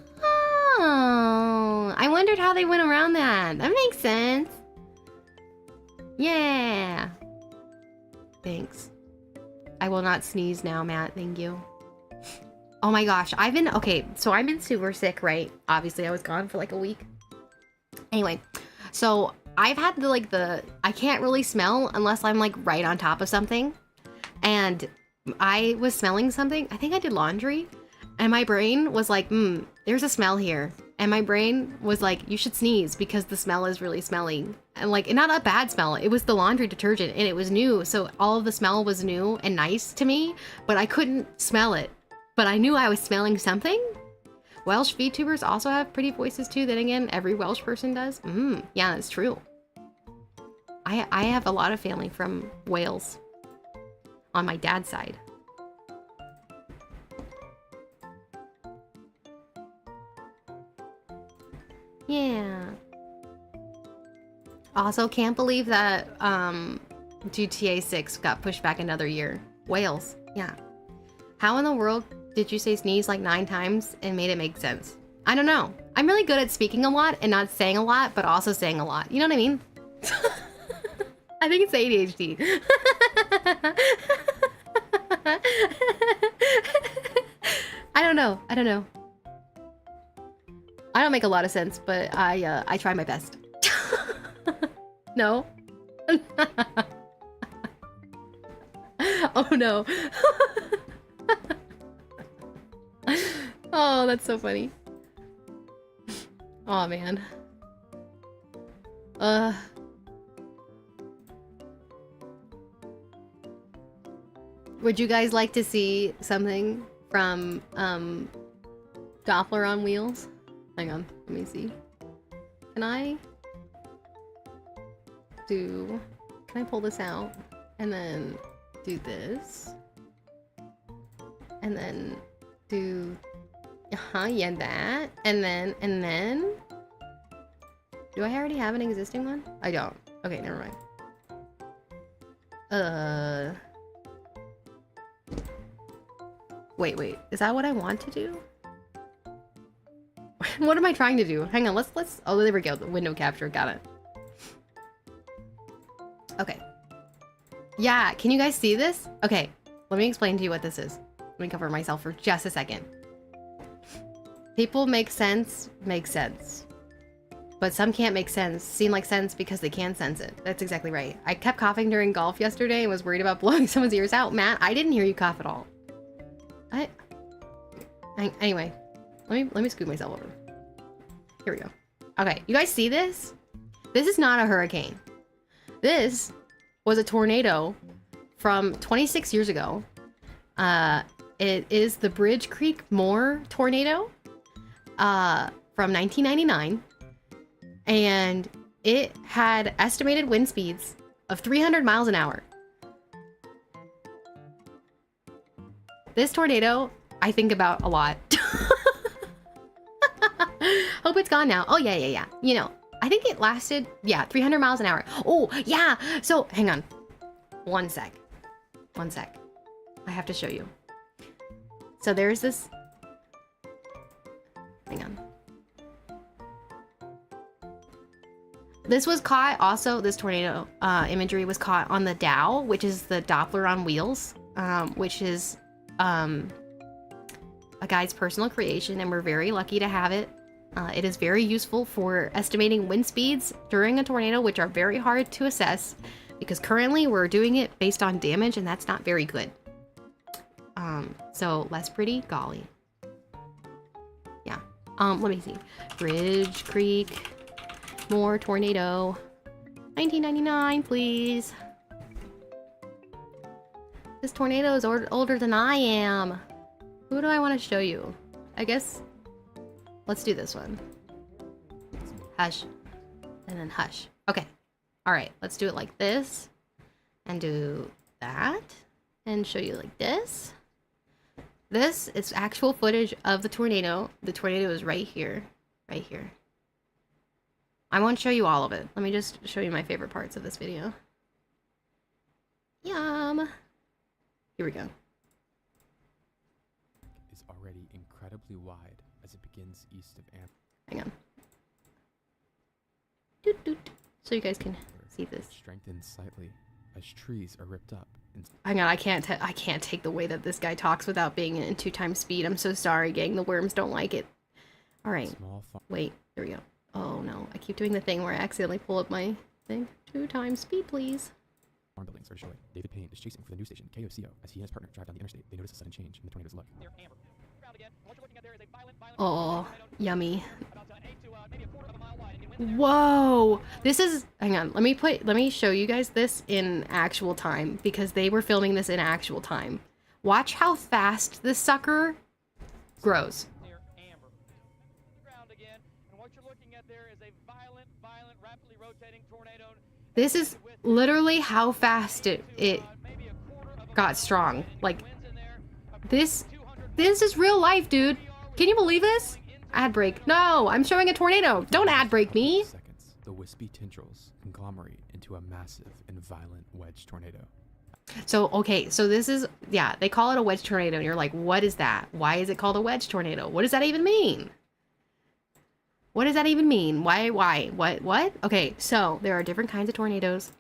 I wondered how they went around that. That makes sense. Yeah. Thanks. I will not sneeze now, Matt. Thank you. Oh my gosh, okay, so I've been super sick, right? Obviously, I was gone for like a week. Anyway, so I've had I can't really smell unless I'm like right on top of something. And I was smelling something. I think I did laundry. And my brain was like, there's a smell here. and my brain was like, you should sneeze because the smell is really smelly. And like, not a bad smell. It was the laundry detergent and it was new. So all of the smell was new and nice to me, but I couldn't smell it. But I knew I was smelling something. Welsh VTubers also have pretty voices too. Then again, every Welsh person does. Yeah, that's true. I have a lot of family from Wales on my dad's side. Yeah. Also, can't believe that GTA 6 got pushed back another year. Wales. Yeah. How in the world did you say sneeze like 9 times and made it make sense? I don't know. I'm really good at speaking a lot and not saying a lot, but also saying a lot. You know what I mean? I think it's ADHD. I don't know. I don't know. I don't make a lot of sense, but I try my best. No? Oh no. Oh, that's so funny. Oh man. Would you guys like to see something from Doppler on Wheels? Hang on, let me see. Can I pull this out and then do this? And then do yeah, that. And then do I already have an existing one? I don't. Okay, never mind. Wait, is that what I want to do? What am I trying to do? Hang on, let's, oh, there we go, the window capture, got it. Okay. Yeah, can you guys see this? Okay, let me explain to you what this is. Let me cover myself for just a second. People make sense. But some can't make sense, seem like sense because they can sense it. That's exactly right. I kept coughing during golf yesterday and was worried about blowing someone's ears out. Matt, I didn't hear you cough at all. Anyway, let me scoot myself over. Here we go. Okay, you guys see this? This is not a hurricane. This was a tornado from 26 years ago. It is the Bridge Creek Moor tornado from 1999. And it had estimated wind speeds of 300 miles an hour. This tornado, I think about a lot. Hope it's gone now. Oh, yeah. You know, I think it lasted, yeah, 300 miles an hour. Oh, yeah. So, hang on. One sec. I have to show you. So there's this... Hang on. This was caught also, this tornado imagery was caught on the Dow, which is the Doppler on Wheels, which is a guy's personal creation, and we're very lucky to have it. It is very useful for estimating wind speeds during a tornado, which are very hard to assess because currently we're doing it based on damage, and that's not very good. So less pretty, golly. Yeah. Let me see. Bridge Creek. More tornado. 1999, please. This tornado is older than I am. Who do I want to show you? I guess... Let's do this one. Hush. And then hush. Okay. Alright, let's do it like this. And do that. And show you like this. This is actual footage of the tornado. The tornado is right here. Right here. I won't show you all of it. Let me just show you my favorite parts of this video. Yum! Here we go. Is already incredibly wide as it begins east of Am. Hang on. Doot doot. So you guys can see this. Strengthens slightly as trees are ripped up. Hang on, I can't take the way that this guy talks without being in 2x speed. I'm so sorry, gang. The worms don't like it. All right. Wait. There we go. Oh no, I keep doing the thing where I accidentally pull up my thing. 2x speed, please. Farm buildings are destroyed. David Payne is chasing for the news station KOCO as he and his partner drive down the interstate. They notice a sudden change in the tornado's look. Oh, yummy. Whoa! This is, hang on, let me show you guys this in actual time, because they were filming this in actual time. Watch how fast this sucker grows. This is literally how fast it got strong. Like, this is real life, dude. Can you believe this? Ad break. No, I'm showing a tornado. Don't ad break me. Seconds, the wispy tendrils conglomerate into a massive and violent wedge tornado. So, okay, so this is, yeah, they call it a wedge tornado, and you're like, what is that? Why is it called a wedge tornado? What does that even mean? What does that even mean? Why? What? Okay, so there are different kinds of tornadoes.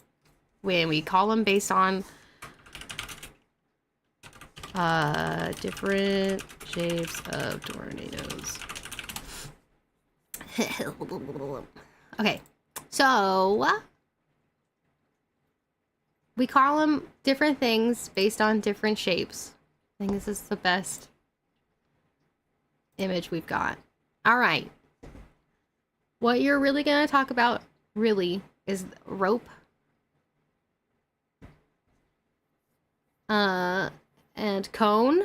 When we call them based on different shapes of tornadoes. Okay, so we call them different things based on different shapes. I think this is the best image we've got. All right. What you're really going to talk about, really, is rope. And cone.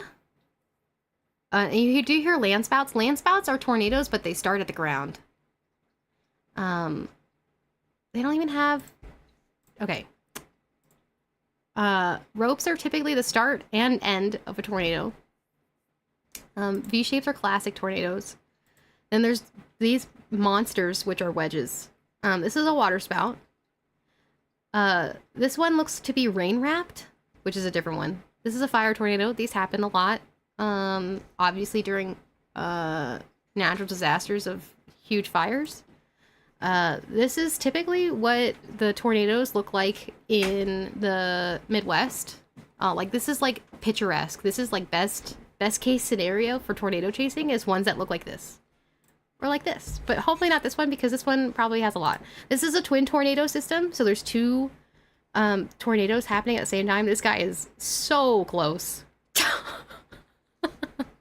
And you do hear landspouts. Landspouts are tornadoes, but they start at the ground. They don't even have... Okay. Ropes are typically the start and end of a tornado. V-shapes are classic tornadoes. Then there's these monsters, which are wedges. This is a water spout. This one looks to be rain-wrapped, which is a different one. This is a fire tornado. These happen a lot. Obviously during natural disasters of huge fires. This is typically what the tornadoes look like in the Midwest. Like, this is like picturesque. This is like best case scenario for tornado chasing is ones that look like this. Or like this. But hopefully not this one, because this one probably has a lot. This is a twin tornado system, so there's two tornadoes happening at the same time. This guy is so close.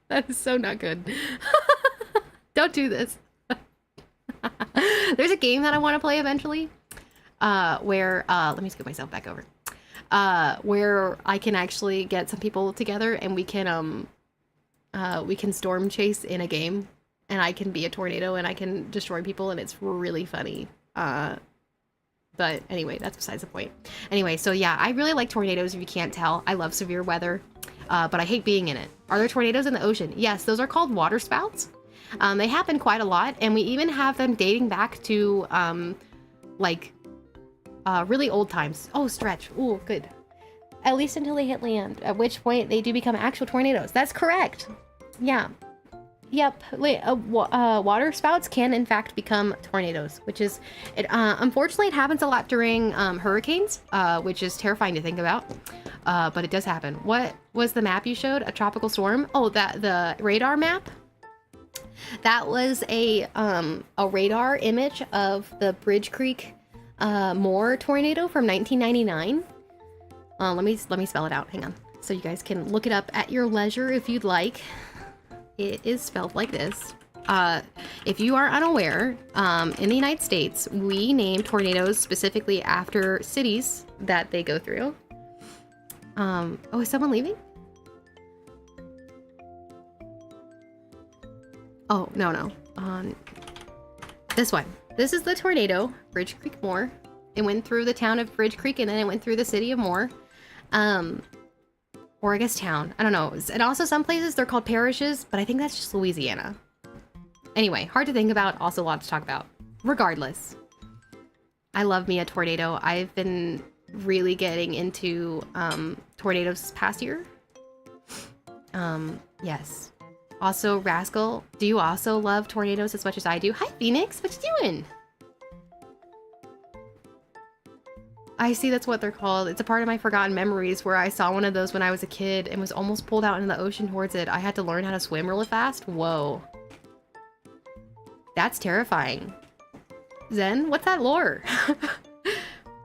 That is so not good. Don't do this. There's a game that I want to play eventually, where let me scoot myself back over. Where I can actually get some people together and we can storm chase in a game, and I can be a tornado and I can destroy people, and it's really funny. But anyway, that's besides the point. Anyway, so yeah, I really like tornadoes, if you can't tell. I love severe weather, but I hate being in it. Are there tornadoes in the ocean? Yes, those are called water spouts. They happen quite a lot, and we even have them dating back to, really old times. Oh, stretch. Ooh, good. At least until they hit land, at which point they do become actual tornadoes. That's correct. Yeah. Yep. Water spouts can, in fact, become tornadoes, which is... unfortunately, it happens a lot during hurricanes, which is terrifying to think about. But it does happen. What was the map you showed? A tropical storm? Oh, the radar map? That was a radar image of the Bridge Creek Moore tornado from 1999. Let me spell it out. Hang on. So you guys can look it up at your leisure if you'd like. It is spelled like this. If you are unaware, in the United States, we name tornadoes specifically after cities that they go through. Oh, is someone leaving? Oh, no. This one. This is the tornado, Bridge Creek Moore. It went through the town of Bridge Creek, and then it went through the city of Moore. Or I guess town. I don't know. And also some places they're called parishes, but I think that's just Louisiana. Anyway, hard to think about, also a lot to talk about. Regardless, I love me a tornado. I've been really getting into tornadoes this past year. Yes. Also, Rascal, do you also love tornadoes as much as I do? Hi, Phoenix. What you doing? I see, that's what they're called. It's a part of my forgotten memories where I saw one of those when I was a kid and was almost pulled out into the ocean towards it. I had to learn how to swim really fast. Whoa. That's terrifying. Zen, what's that lore?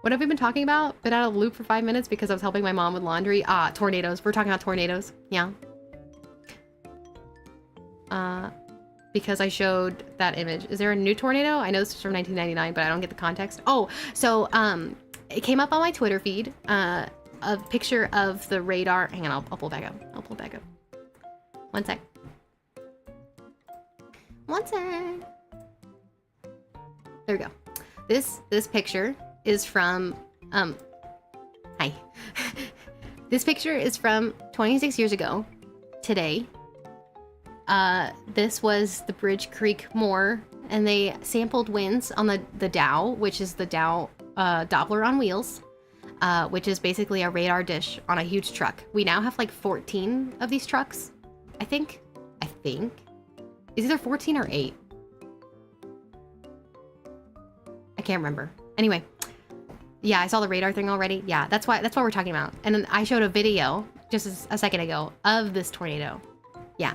What have we been talking about? Been out of the loop for 5 minutes because I was helping my mom with laundry. Ah, tornadoes. We're talking about tornadoes. Yeah. because I showed that image. Is there a new tornado? I know this is from 1999, but I don't get the context. Oh, so it came up on my Twitter feed, a picture of the radar. Hang on, I'll pull back up. I'll pull back up. One sec. One sec. There we go. This picture is from hi. This picture is from 26 years ago today. This was the Bridge Creek Moor, and they sampled winds on the Dow, which is the Dow Doppler on wheels, which is basically a radar dish on a huge truck. We now have like 14 of these trucks, I think. It's either 14 or 8. I can't remember. Anyway, yeah, I saw the radar thing already. Yeah, that's what we're talking about. And then I showed a video just a second ago of this tornado. Yeah.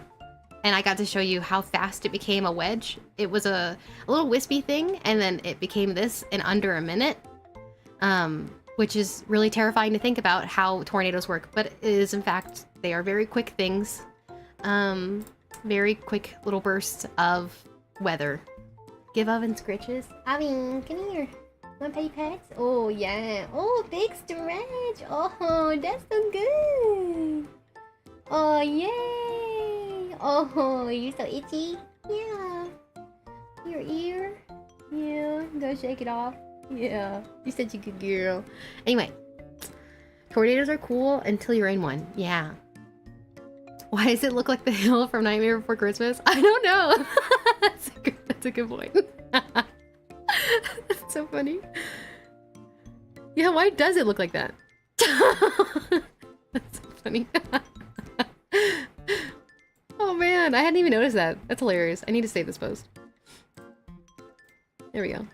And I got to show you how fast it became a wedge. It was a little wispy thing, and then it became this in under a minute, which is really terrifying to think about how tornadoes work. But it is, in fact, they are very quick things. Very quick little bursts of weather. Give oven scritches. Oven, come here. Want petty pets? Oh, yeah. Oh, big stretch. Oh, that's so good. Oh, yay. Oh, you're so itchy. Yeah. Your ear. Yeah. Go shake it off. Yeah. You're such a good girl. Anyway. Tornadoes are cool until you're in one. Yeah. Why does it look like the hill from Nightmare Before Christmas? I don't know. That's a good point. That's so funny. Yeah, why does it look like that? That's so funny. Oh man, I hadn't even noticed that. That's hilarious. I need to save this post. There we go.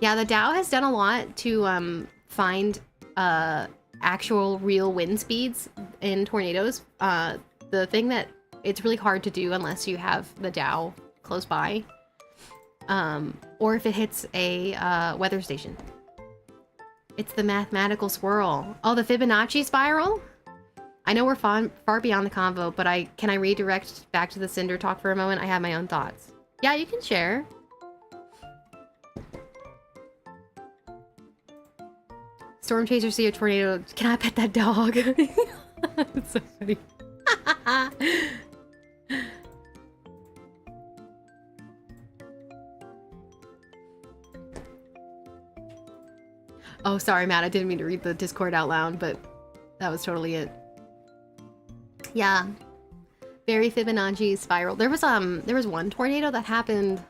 Yeah, the Dow has done a lot to find actual real wind speeds in tornadoes. The thing that it's really hard to do unless you have the Dow close by, or if it hits a weather station. It's the mathematical swirl. Oh, the Fibonacci spiral? I know we're far beyond the convo, but can I redirect back to the Cinder talk for a moment? I have my own thoughts. Yeah, you can share. Storm chaser see a tornado. Can I pet that dog? It's so funny. Oh, sorry, Matt. I didn't mean to read the Discord out loud, but that was totally it. Yeah. Very Fibonacci spiral. There was one tornado that happened,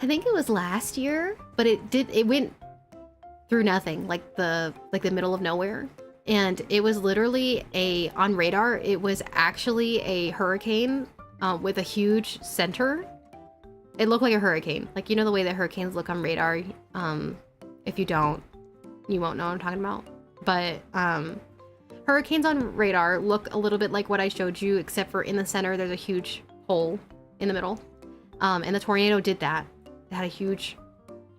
I think it was last year, but it went through nothing, like the middle of nowhere. And it was literally on radar, it was actually a hurricane with a huge center. It looked like a hurricane. Like, you know the way that hurricanes look on radar? If you don't, you won't know what I'm talking about. But hurricanes on radar look a little bit like what I showed you, except for in the center there's a huge hole in the middle. And the tornado did that. It had a huge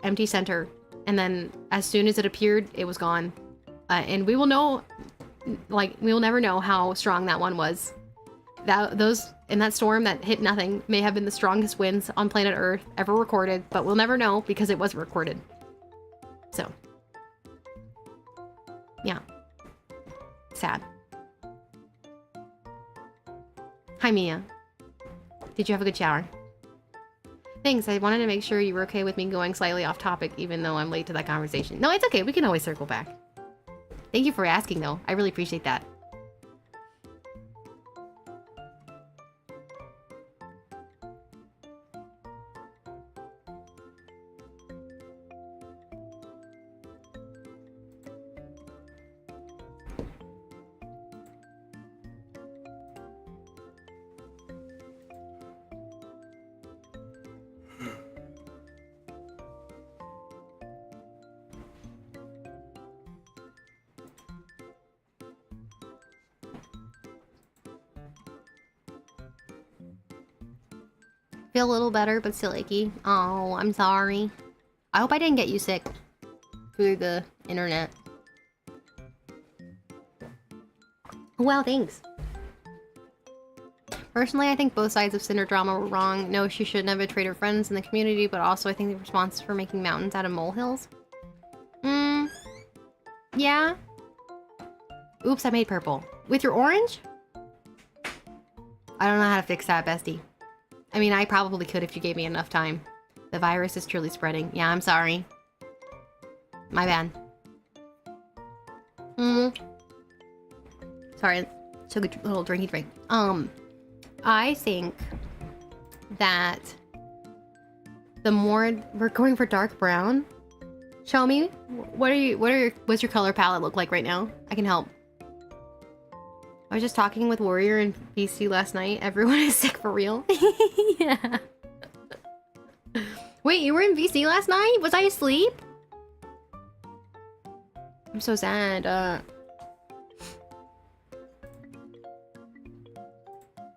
empty center. And then as soon as it appeared, it was gone. And we will know, like, we will never know how strong that one was. That storm that hit nothing may have been the strongest winds on planet Earth ever recorded, but we'll never know because it wasn't recorded. So, yeah. Sad. Hi, Mia. Did you have a good shower? Thanks, I wanted to make sure you were okay with me going slightly off topic, even though I'm late to that conversation. No, it's okay, we can always circle back. Thank you for asking, though. I really appreciate that. Feel a little better, but still achy. Oh, I'm sorry. I hope I didn't get you sick through the internet. Well, thanks. Personally, I think both sides of Cinder drama were wrong. No, she shouldn't have betrayed her friends in the community, but also I think the response for making mountains out of molehills. Yeah. Oops, I made purple. With your orange? I don't know how to fix that, bestie. I mean, I probably could if you gave me enough time. The virus is truly spreading. Yeah, I'm sorry. My bad. Sorry, took a little drinky drink. I think that the more we're going for dark brown. Show me. What's your color palette look like right now? I can help. I was just talking with Warrior in BC last night. Everyone is sick for real. Yeah. Wait, you were in VC last night? Was I asleep? I'm so sad.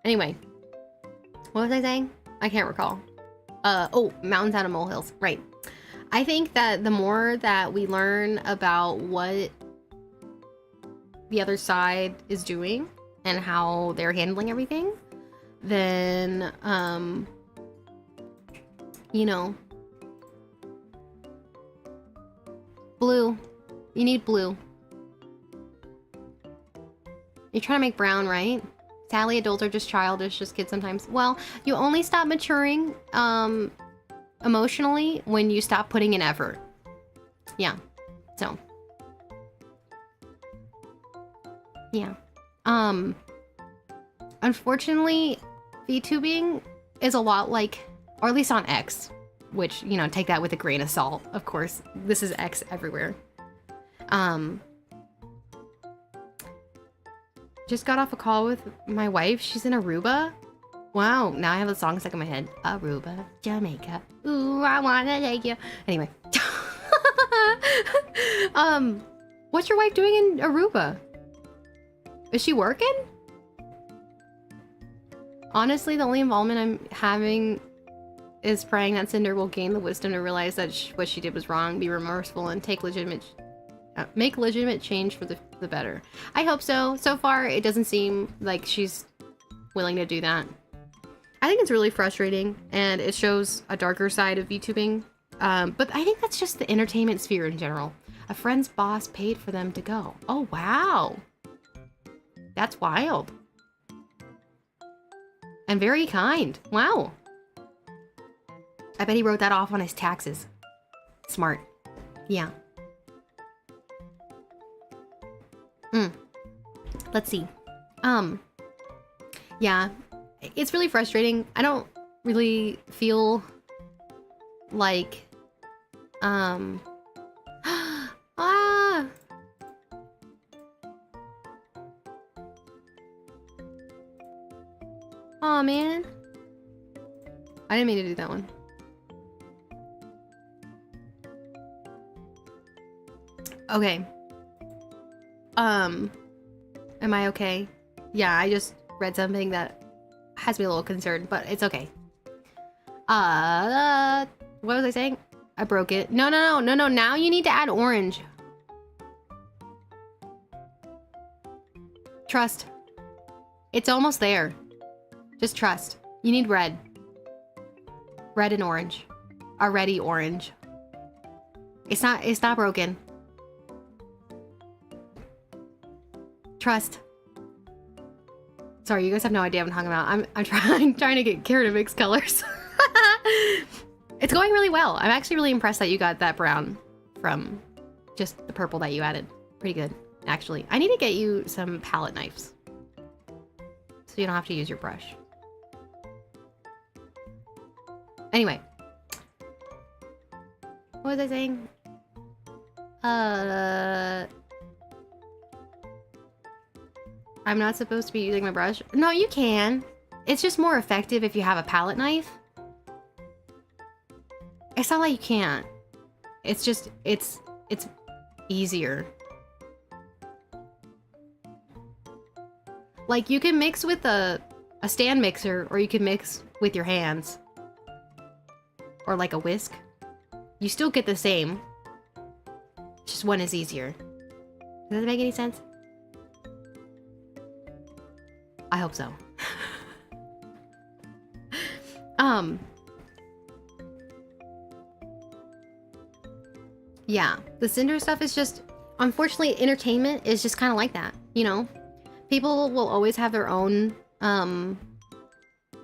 Anyway. What was I saying? I can't recall. Oh, mountains out of molehills. Right. I think that the more that we learn about what the other side is doing and how they're handling everything, then, you know, blue. You need blue. You're trying to make brown, right? Sadly, adults are just childish, just kids sometimes. Well, you only stop maturing, emotionally when you stop putting in effort. Yeah. So. Yeah. Unfortunately, VTubing is a lot like, or at least on X, which, you know, take that with a grain of salt, of course. This is X everywhere. Just got off a call with my wife. She's in Aruba. Wow, now I have a song stuck in my head. Aruba, Jamaica. Ooh, I wanna take you. Anyway. What's your wife doing in Aruba? Is she working? Honestly, the only involvement I'm having is praying that Cinder will gain the wisdom to realize that what she did was wrong, be remorseful, and make legitimate change for the better. I hope so. So far, it doesn't seem like she's willing to do that. I think it's really frustrating, and it shows a darker side of VTubing. But I think that's just the entertainment sphere in general. A friend's boss paid for them to go. Oh, wow. That's wild. And very kind. Wow. I bet he wrote that off on his taxes. Smart. Yeah. Let's see. Yeah. It's really frustrating. I don't really feel like, ah! Aw, man. I didn't mean to do that one. Okay. Am I okay? Yeah, I just read something that has me a little concerned, but it's okay. What was I saying? I broke it. No. Now you need to add orange. Trust. It's almost there. Just trust. You need red. Red and orange. Already orange. It's not broken. Trust. Sorry, you guys have no idea what I'm talking about. I'm trying to get Kara to mix colors. It's going really well. I'm actually really impressed that you got that brown from just the purple that you added. Pretty good, actually. I need to get you some palette knives so you don't have to use your brush. Anyway. What was I saying? I'm not supposed to be using my brush. No, you can. It's just more effective if you have a palette knife. It's not like you can't. It's just, it's easier. Like, you can mix with a stand mixer, or you can mix with your hands. Or like a whisk. You still get the same. Just one is easier. Does that make any sense? I hope so. Yeah, the Cinder stuff is just, unfortunately, entertainment is just kind of like that, you know? People will always have their own,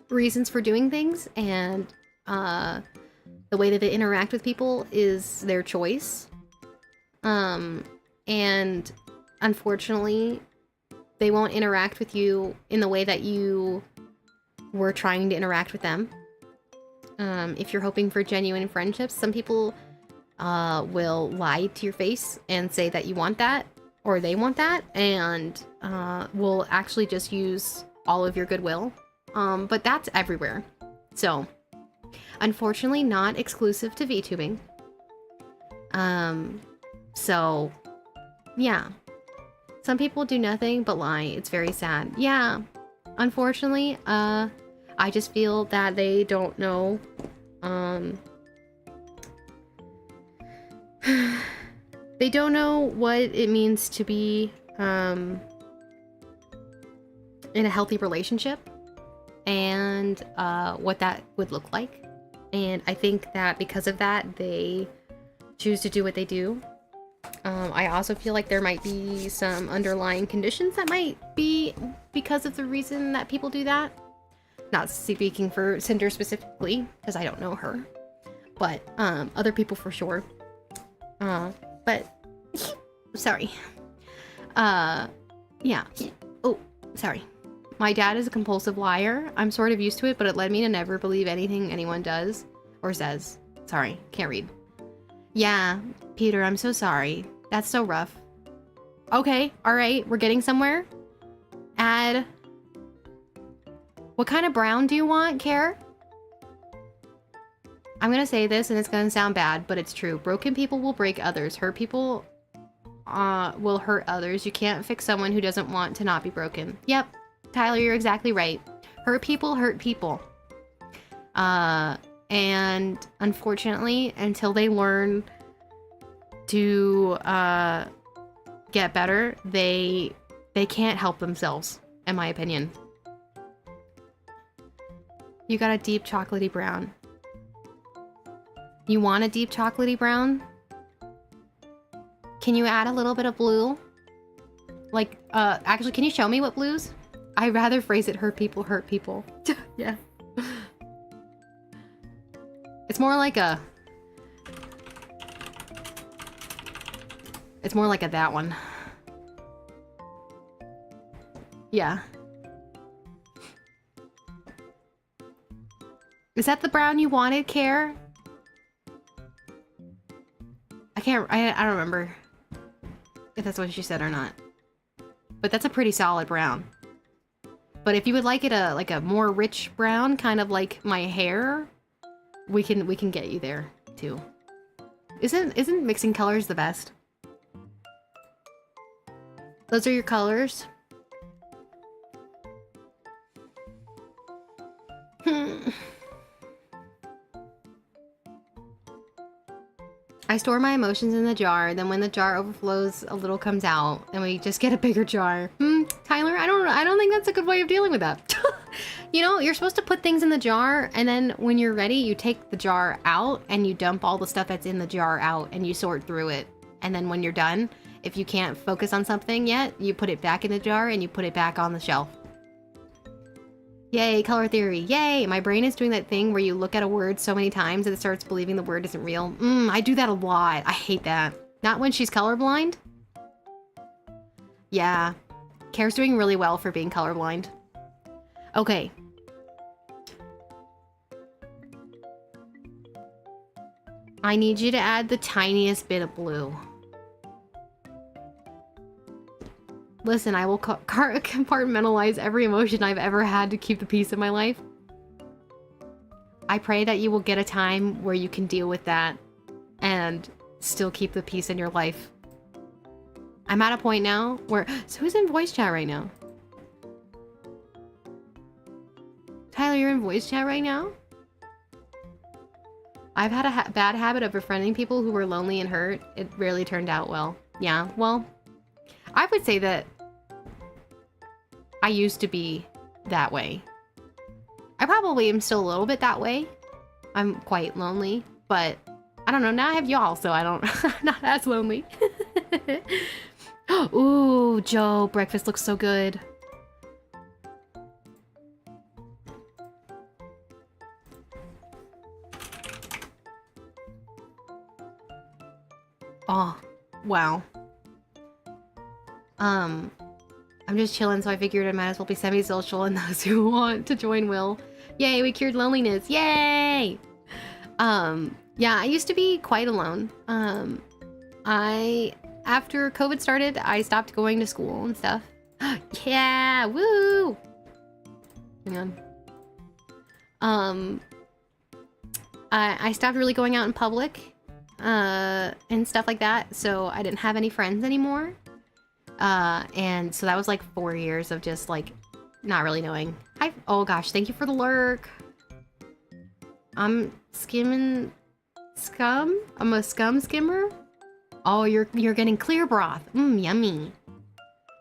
reasons for doing things, and, the way that they interact with people is their choice. And unfortunately, they won't interact with you in the way that you were trying to interact with them. If you're hoping for genuine friendships, some people will lie to your face and say that you want that, or they want that, and will actually just use all of your goodwill. But that's everywhere. So, unfortunately not exclusive to VTubing. So, yeah. Some people do nothing but lie. It's very sad. Yeah. Unfortunately, I just feel that they don't know, they don't know what it means to be, in a healthy relationship, and, what that would look like. And I think that because of that, they choose to do what they do. I also feel like there might be some underlying conditions that might be because of the reason that people do that. Not speaking for Cinder specifically, because I don't know her. But, other people for sure. But, sorry. Yeah. Oh, sorry. My dad is a compulsive liar. I'm sort of used to it, but it led me to never believe anything anyone does or says. Sorry, can't read. Yeah, Peter, I'm so sorry. That's so rough. Okay, alright, we're getting somewhere. Add... What kind of brown do you want, Care? I'm gonna say this and it's gonna sound bad, but it's true. Broken people will break others. Hurt people will hurt others. You can't fix someone who doesn't want to not be broken. Yep, Tyler, you're exactly right. Hurt people hurt people. And unfortunately, until they learn to get better, they can't help themselves, in my opinion. You got a deep chocolatey brown. You want a deep chocolatey brown? Can you add a little bit of blue? Like, actually, can you show me what blues? I'd rather phrase it hurt people hurt people. Yeah. It's more like a... It's more like a that one. Yeah. Is that the brown you wanted, Care? I don't remember if that's what she said or not. But that's a pretty solid brown. But if you would like it like a more rich brown, kind of like my hair, we can get you there too. Isn't mixing colors the best? Those are your colors. I store my emotions in the jar, then when the jar overflows, a little comes out, and we just get a bigger jar. Tyler, I don't think that's a good way of dealing with that. You know, you're supposed to put things in the jar, and then when you're ready, you take the jar out, and you dump all the stuff that's in the jar out, and you sort through it. And then when you're done, if you can't focus on something yet, you put it back in the jar, and you put it back on the shelf. Yay, color theory. Yay! My brain is doing that thing where you look at a word so many times that it starts believing the word isn't real. I do that a lot. I hate that. Not when she's colorblind. Yeah. Care's doing really well for being colorblind. Okay. I need you to add the tiniest bit of blue. Listen, I will compartmentalize every emotion I've ever had to keep the peace in my life. I pray that you will get a time where you can deal with that and still keep the peace in your life. I'm at a point now where... So who's in voice chat right now? Tyler, you're in voice chat right now? I've had a bad habit of befriending people who were lonely and hurt. It rarely turned out well. Yeah, well... I would say that I used to be that way. I probably am still a little bit that way. I'm quite lonely, but I don't know. Now I have y'all, so I don't, I'm not as lonely. Ooh, Joe, breakfast looks so good. Oh, wow. I'm just chilling, so I figured I might as well be semi-social, and those who want to join will. Yay, we cured loneliness. Yay! Yeah, I used to be quite alone. After COVID started, I stopped going to school and stuff. Yeah, woo! Hang on. I stopped really going out in public, and stuff like that, so I didn't have any friends anymore. And so that was like 4 years of just like not really knowing. Oh gosh, thank you for the lurk. I'm skimming scum? I'm a scum skimmer? Oh, you're getting clear broth. Yummy.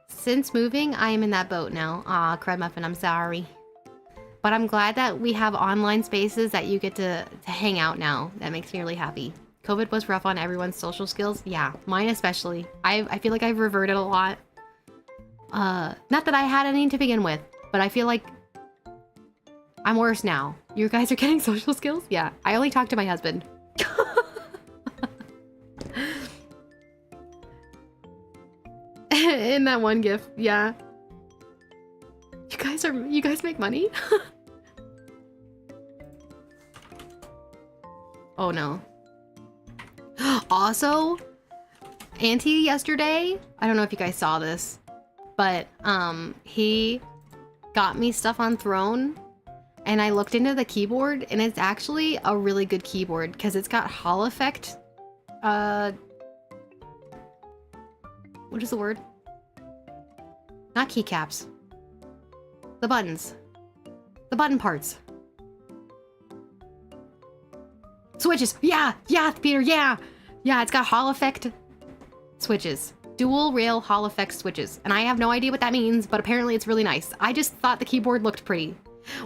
Since moving, I am in that boat now. Aw, Crud Muffin, I'm sorry. But I'm glad that we have online spaces that you get to hang out now. That makes me really happy. COVID was rough on everyone's social skills. Yeah, mine especially. I feel like I've reverted a lot. Not that I had any to begin with, but I feel like I'm worse now. You guys are getting social skills? Yeah, I only talk to my husband. In that one gif, yeah. You guys make money? Oh no. Also, Auntie yesterday, I don't know if you guys saw this, but he got me stuff on Throne, and I looked into the keyboard, and it's actually a really good keyboard because it's got Hall effect. What is the word? Not keycaps. The buttons. The button parts. Switches. Yeah, Peter, yeah. Yeah, it's got Hall effect switches. Dual rail Hall effect switches. And I have no idea what that means, but apparently it's really nice. I just thought the keyboard looked pretty.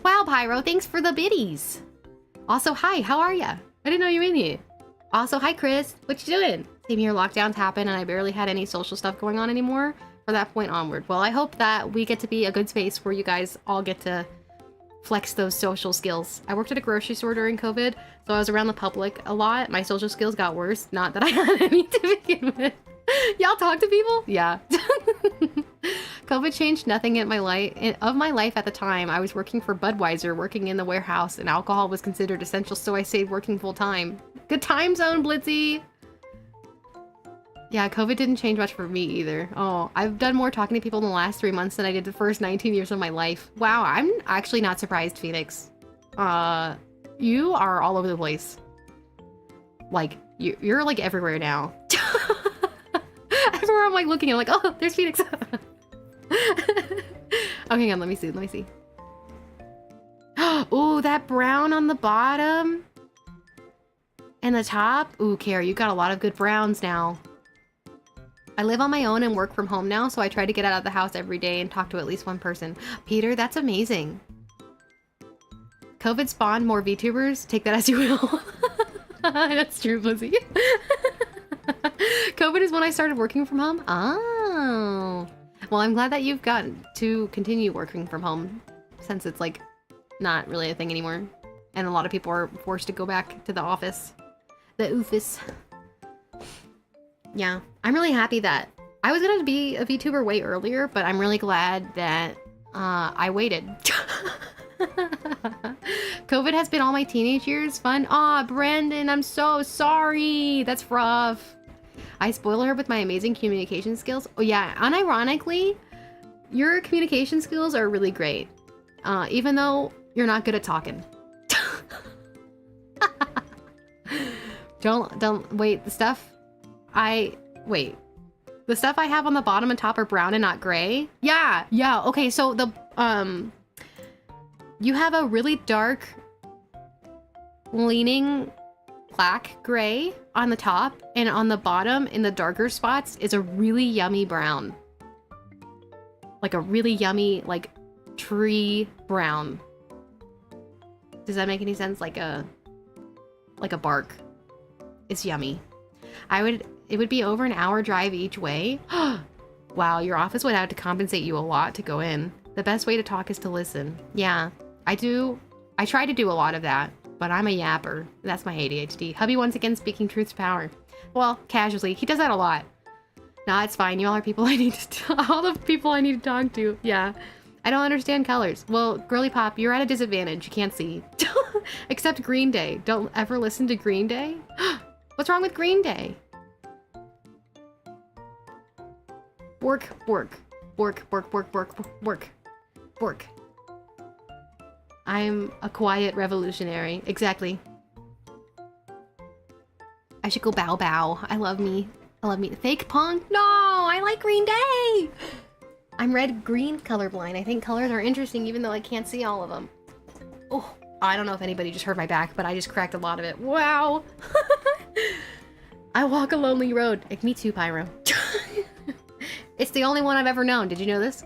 Wow, Pyro, thanks for the biddies. Also, hi, how are ya? I didn't know you were in here. Also, hi, Chris. What you doing? Same here, lockdowns happen, and I barely had any social stuff going on anymore from that point onward. Well, I hope that we get to be a good space where you guys all get to flex those social skills. I worked at a grocery store during COVID, so I was around the public a lot. My social skills got worse. Not that I had any to begin with. Y'all talk to people? Yeah. COVID changed nothing in my life at the time. I was working for Budweiser, working in the warehouse, and alcohol was considered essential, so I stayed working full time. Good time zone, Blitzy! Yeah, COVID didn't change much for me either. Oh, I've done more talking to people in the last 3 months than I did the first 19 years of my life. Wow, I'm actually not surprised, Phoenix. You are all over the place. Like, you're like everywhere now. Everywhere I'm like looking, I'm like, oh, there's Phoenix. Oh, hang on, let me see. Ooh, that brown on the bottom. And the top. Ooh, Kara, you got a lot of good browns now. I live on my own and work from home now, so I try to get out of the house every day and talk to at least one person. Peter, that's amazing. COVID spawned more VTubers. Take that as you will. That's true, Blizzy. COVID is when I started working from home. Oh. Well, I'm glad that you've gotten to continue working from home since it's like not really a thing anymore. And a lot of people are forced to go back to the office. The oofus. Yeah, I'm really happy that I was gonna be a VTuber way earlier, but I'm really glad that I waited. COVID has been all my teenage years fun. Aw, Brandon, I'm so sorry. That's rough. I spoil her with my amazing communication skills. Oh yeah, unironically, your communication skills are really great. Even though you're not good at talking. Don't wait, the stuff the stuff I have on the bottom and top are brown and not gray. Yeah, okay, so the you have a really dark leaning black gray on the top, and on the bottom in the darker spots is a really yummy brown. Like a really yummy, like, tree brown. Does that make any sense? Like a bark. It's yummy. It would be over an hour drive each way. Wow, your office would have to compensate you a lot to go in. The best way to talk is to listen. Yeah, I do. I try to do a lot of that, but I'm a yapper. That's my ADHD. Hubby once again speaking truth to power. Well, casually. He does that a lot. Nah, it's fine. You all are people I need to all the people I need to talk to. Yeah. I don't understand colors. Well, girly pop, you're at a disadvantage. You can't see. Except Green Day. Don't ever listen to Green Day. What's wrong with Green Day? Work. I'm a quiet revolutionary. Exactly. I should go bow bow. I love me. Fake punk? No, I like Green Day. I'm red-green colorblind. I think colors are interesting even though I can't see all of them. Oh, I don't know if anybody just heard my back, but I just cracked a lot of it. Wow. I walk a lonely road. Like, me too, Pyro. It's the only one I've ever known. Did you know this?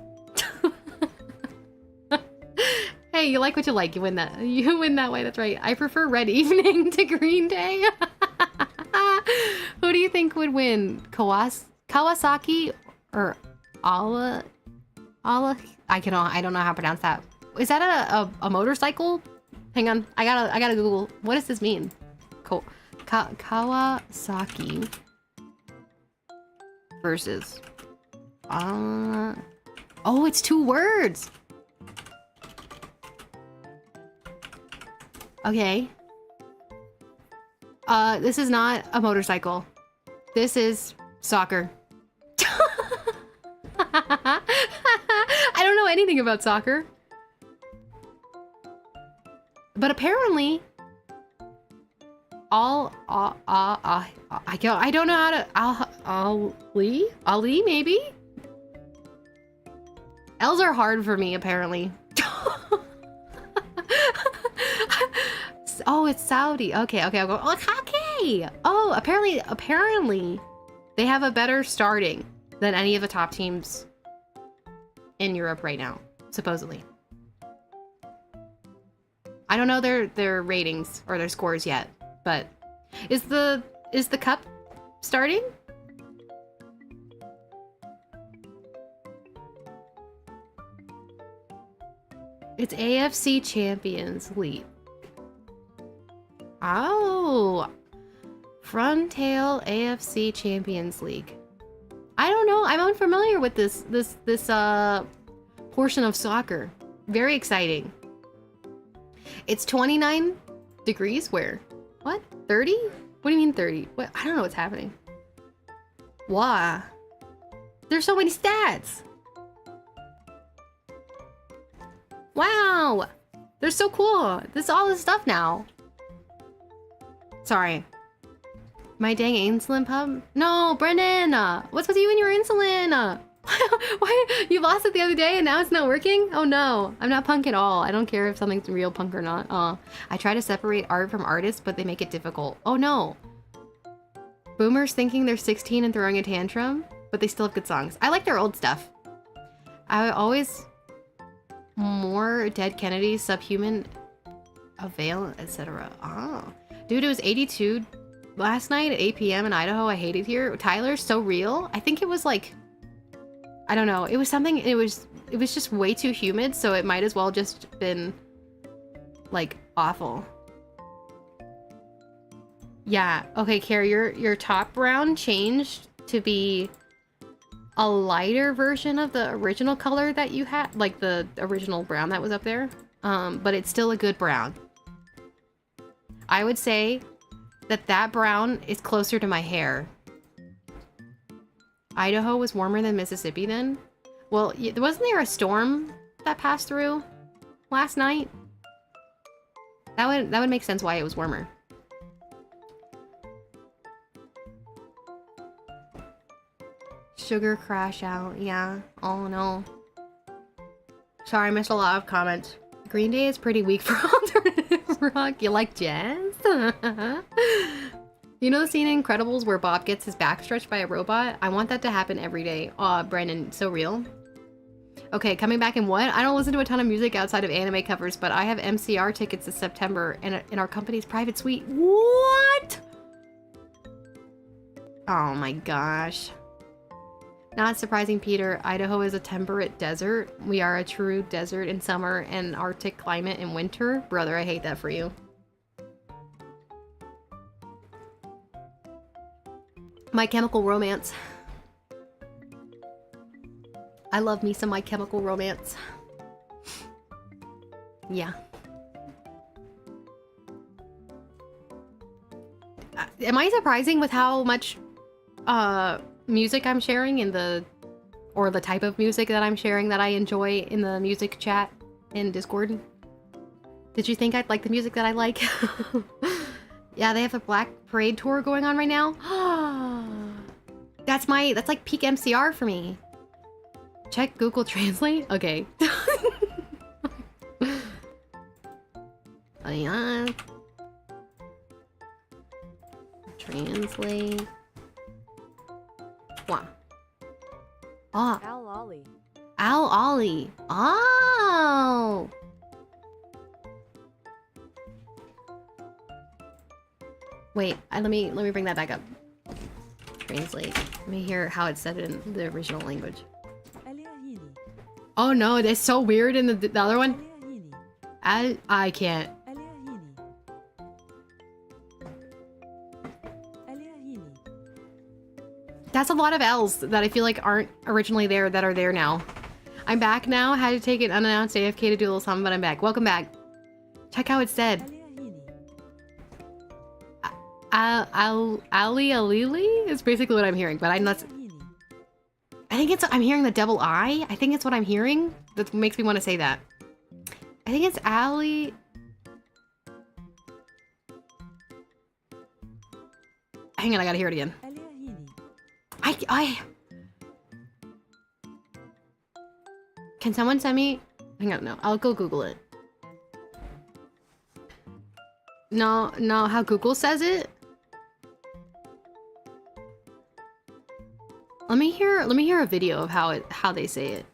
Hey, you like what you like. You win that. You win that way. That's right. I prefer Red Evening to Green Day. Who do you think would win? Kawasaki or Ala? I don't know how to pronounce that. Is that a motorcycle? Hang on. I gotta Google. What does this mean? Kawasaki versus oh, it's 2 words. Okay. This is not a motorcycle. This is soccer. I don't know anything about soccer. But apparently I don't know how to Ali maybe? L's are hard for me apparently. Oh, it's Saudi. Okay. I'll go. Okay. Oh, apparently they have a better starting than any of the top teams in Europe right now, supposedly. I don't know their ratings or their scores yet, but is the cup starting? It's AFC Champions League. Oh, Frontail AFC Champions League. I don't know. I'm unfamiliar with this portion of soccer. Very exciting. It's 29 degrees where? What? 30? What do you mean 30? What? I don't know what's happening. Wow. There's so many stats. Wow. They're so cool. This is all this stuff now. Sorry. My dang insulin pump? No, Brennan! What's with you and your insulin? Why? You lost it the other day and now it's not working? Oh no, I'm not punk at all. I don't care if something's real punk or not. I try to separate art from artists, but they make it difficult. Oh no. Boomers thinking they're 16 and throwing a tantrum, but they still have good songs. I like their old stuff. I always... More Dead Kennedys, Subhuman, Avail, etc. Oh. Dude, it was 82 last night at 8 p.m. in Idaho. I hate it here. Tyler's so real. I think it was like... I don't know. It was something... It was just way too humid, so it might as well just been... like, awful. Yeah. Okay, Carrie, your top brown changed to be... a lighter version of the original color that you had, like the original brown that was up there. But it's still a good brown. I would say that brown is closer to my hair. Idaho was warmer than Mississippi then? Well, wasn't there a storm that passed through last night? That would make sense why it was warmer. Sugar crash out, yeah. Oh no. Sorry, I missed a lot of comments. Green Day is pretty weak for alternative rock. You like jazz? You know the scene in Incredibles where Bob gets his back stretched by a robot? I want that to happen every day. Aw, Brennan, so real. Okay, coming back in what? I don't listen to a ton of music outside of anime covers, but I have MCR tickets this September in our company's private suite. What? Oh my gosh. Not surprising, Peter. Idaho is a temperate desert. We are a true desert in summer and Arctic climate in winter. Brother, I hate that for you. My Chemical Romance. I love me some My Chemical Romance. Yeah. Am I surprising with how much music I'm sharing in the, or the type of music that I'm sharing that I enjoy in the music chat in Discord? Did you think I'd like the music that I like? Yeah, they have a Black Parade tour going on right now. That's like peak MCR for me. Check Google Translate? Okay. Oh, yeah. Translate. Wow. Ah. Al Ollie. Al Ollie. Oh. Wait, let me bring that back up. Translate. Let me hear how it's said in the original language. Oh no, that's so weird in the other one. I can't. That's a lot of L's that I feel like aren't originally there that are there now. I'm back now. Had to take an unannounced AFK to do a little something, but I'm back. Welcome back. Check how it's said. Ali Alili is basically what I'm hearing, but I'm not. I think I'm hearing the double I. I think it's what I'm hearing that makes me want to say that. I think it's Ali. Hang on, I gotta hear it again. Can someone send me? Hang on, no, I'll go Google it. No, how Google says it? Let me hear a video of how they say it.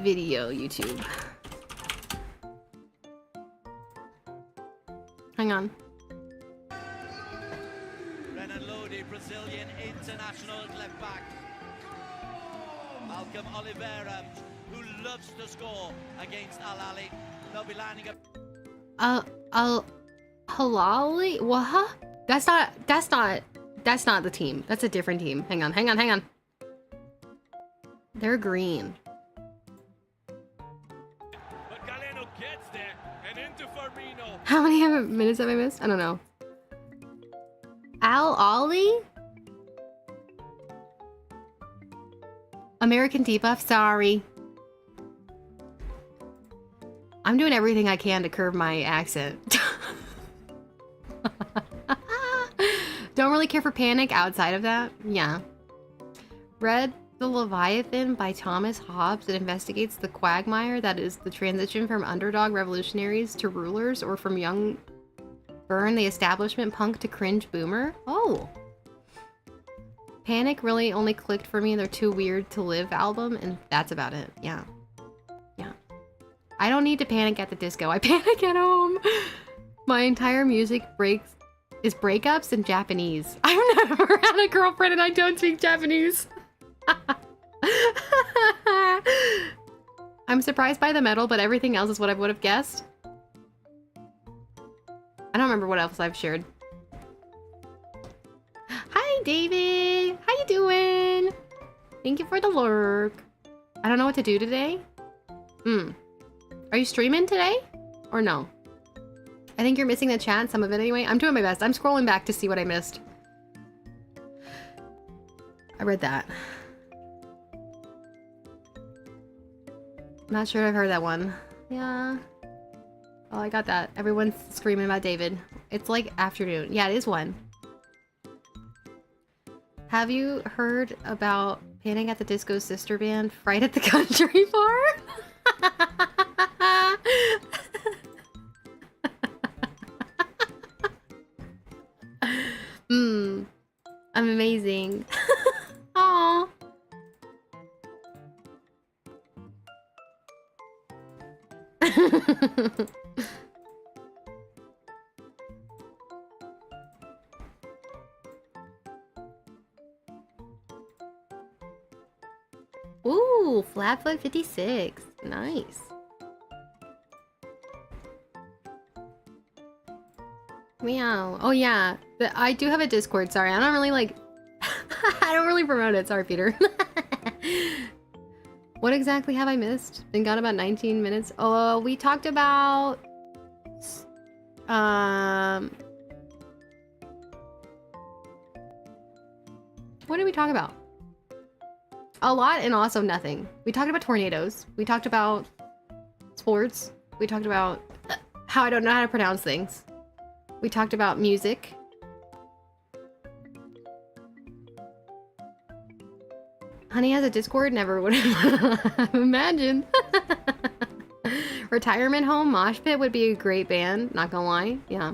Video YouTube. Hang on. Brazilian international left back. Malcolm Oliveira, who loves to score against Al Ahly. They'll be lining up. Halali? What? That's not the team. That's a different team. Hang on. They're green. But Galeno gets there and into Firmino. How many minutes have I missed? I don't know. Al Ollie? American debuff? Sorry. I'm doing everything I can to curb my accent. Don't really care for Panic outside of that. Yeah. Read The Leviathan by Thomas Hobbes. It investigates the quagmire that is the transition from underdog revolutionaries to rulers, or from young burn the establishment punk to cringe boomer. Oh. Panic really only clicked for me in their Too Weird to Live album, and that's about it. Yeah. I don't need to panic at the disco. I panic at home. My entire music is breakups in Japanese. I've never had a girlfriend and I don't speak Japanese. I'm surprised by the metal, but everything else is what I would have guessed. I don't remember what else I've shared. Hi, David. How you doing? Thank you for the lurk. I don't know what to do today. Are you streaming today? Or no? I think you're missing the chat, some of it anyway. I'm doing my best. I'm scrolling back to see what I missed. I read that. I'm not sure I've heard that one. Yeah. Oh, I got that. Everyone's screaming about David. It's like afternoon. Yeah, it is 1. Have you heard about Panic at the Disco's sister band, Fright at the Country Farm? amazing. Aww. Ooh, Flatfoot 56. Nice. Meow. Oh yeah, I do have a Discord. Sorry, I don't really like. I don't really promote it. Sorry, Peter. What exactly have I missed? Been gone about 19 minutes. Oh, we talked about. What did we talk about? A lot and also nothing. We talked about tornadoes. We talked about sports. We talked about how I don't know how to pronounce things. We talked about music. Honey has a Discord? Never would have imagined. Retirement Home Mosh Pit would be a great band. Not gonna lie. Yeah.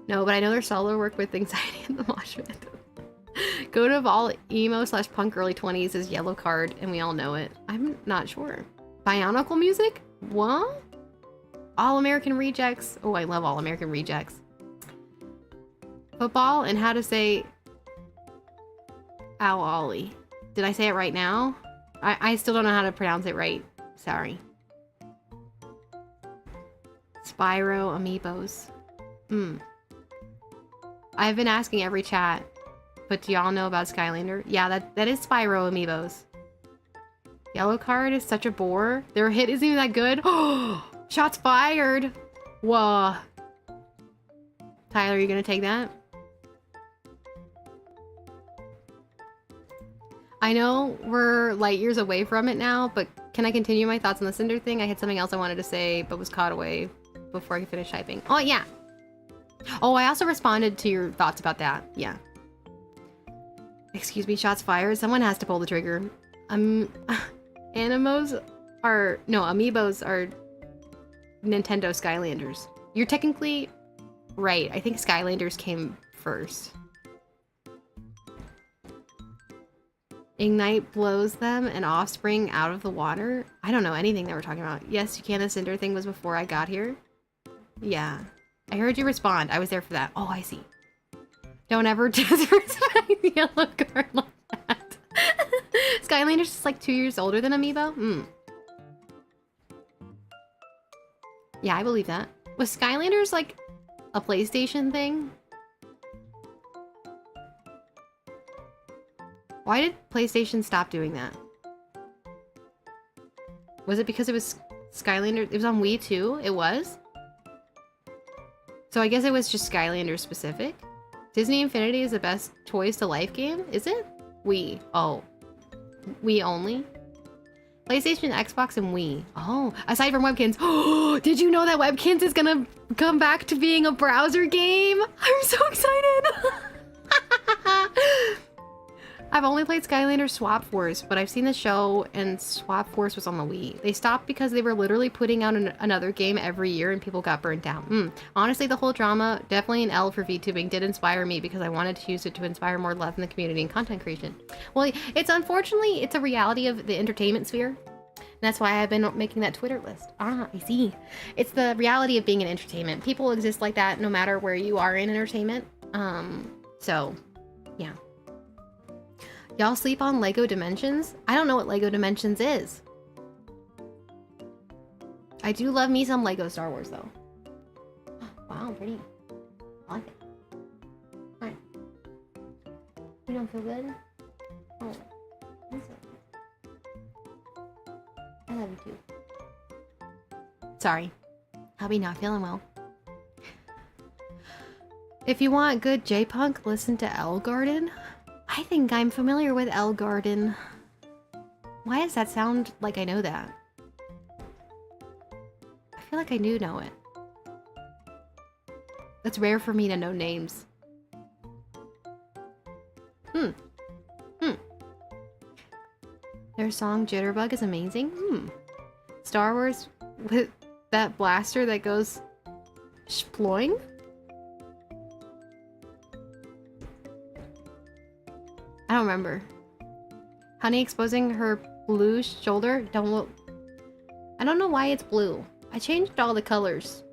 No, but I know their solo work with anxiety in the mosh pit. Go to all emo/punk early 20s is Yellow Card, and we all know it. I'm not sure. Bionicle music? What? All American Rejects. Oh, I love All American Rejects. Football and how to say Ow Ollie. Did I say it right now? I still don't know how to pronounce it right. Sorry. Spyro Amiibos. I've been asking every chat, but do y'all know about Skylander? Yeah, that is Spyro Amiibos. Yellow Card is such a bore. Their hit isn't even that good. Oh, shots fired. Whoa. Tyler, are you gonna take that? I know we're light years away from it now, but can I continue my thoughts on the Cinder thing? I had something else I wanted to say, but was caught away before I could finish typing. Oh, yeah. Oh, I also responded to your thoughts about that. Yeah. Excuse me, shots fired. Someone has to pull the trigger. Amiibos are Nintendo Skylanders. You're technically right. I think Skylanders came first. Ignite blows them and Offspring out of the water. I don't know anything that we're talking about. Yes, you can. The Cinder thing was before I got here. Yeah. I heard you respond. I was there for that. Oh, I see. Don't ever disrespect the Yellow Card like that. Skylander's just like 2 years older than Amiibo? Yeah, I believe that. Was Skylanders like a PlayStation thing? Why did PlayStation stop doing that? Was it because it was Skylanders? It was on Wii too? It was? So I guess it was just Skylanders specific? Disney Infinity is the best Toys to Life game? Is it? Wii. Oh. Wii only? PlayStation, Xbox, and Wii. Oh, aside from Webkins. Oh, did you know that Webkins is gonna come back to being a browser game? I'm so excited! I've only played Skylanders Swap Force, but I've seen the show and Swap Force was on the Wii. They stopped because they were literally putting out another game every year and people got burnt out. Honestly, the whole drama, definitely an L for VTubing, did inspire me because I wanted to use it to inspire more love in the community and content creation. Well, it's unfortunately, it's a reality of the entertainment sphere. That's why I've been making that Twitter list. Ah, I see. It's the reality of being in entertainment. People exist like that no matter where you are in entertainment. So, yeah. Y'all sleep on Lego Dimensions? I don't know what Lego Dimensions is. I do love me some Lego Star Wars though. Wow, pretty. I like it. Alright. You don't feel good? Oh. I love you too. Sorry. I'll be not feeling well. If you want good J-Punk, listen to L Garden. I think I'm familiar with L Garden. Why does that sound like I know that? I feel like I do know it. It's rare for me to know names. Their song Jitterbug is amazing. Star Wars with that blaster that goes sploing? I don't remember. Honey exposing her blue shoulder. I don't know why it's blue. I changed all the colors.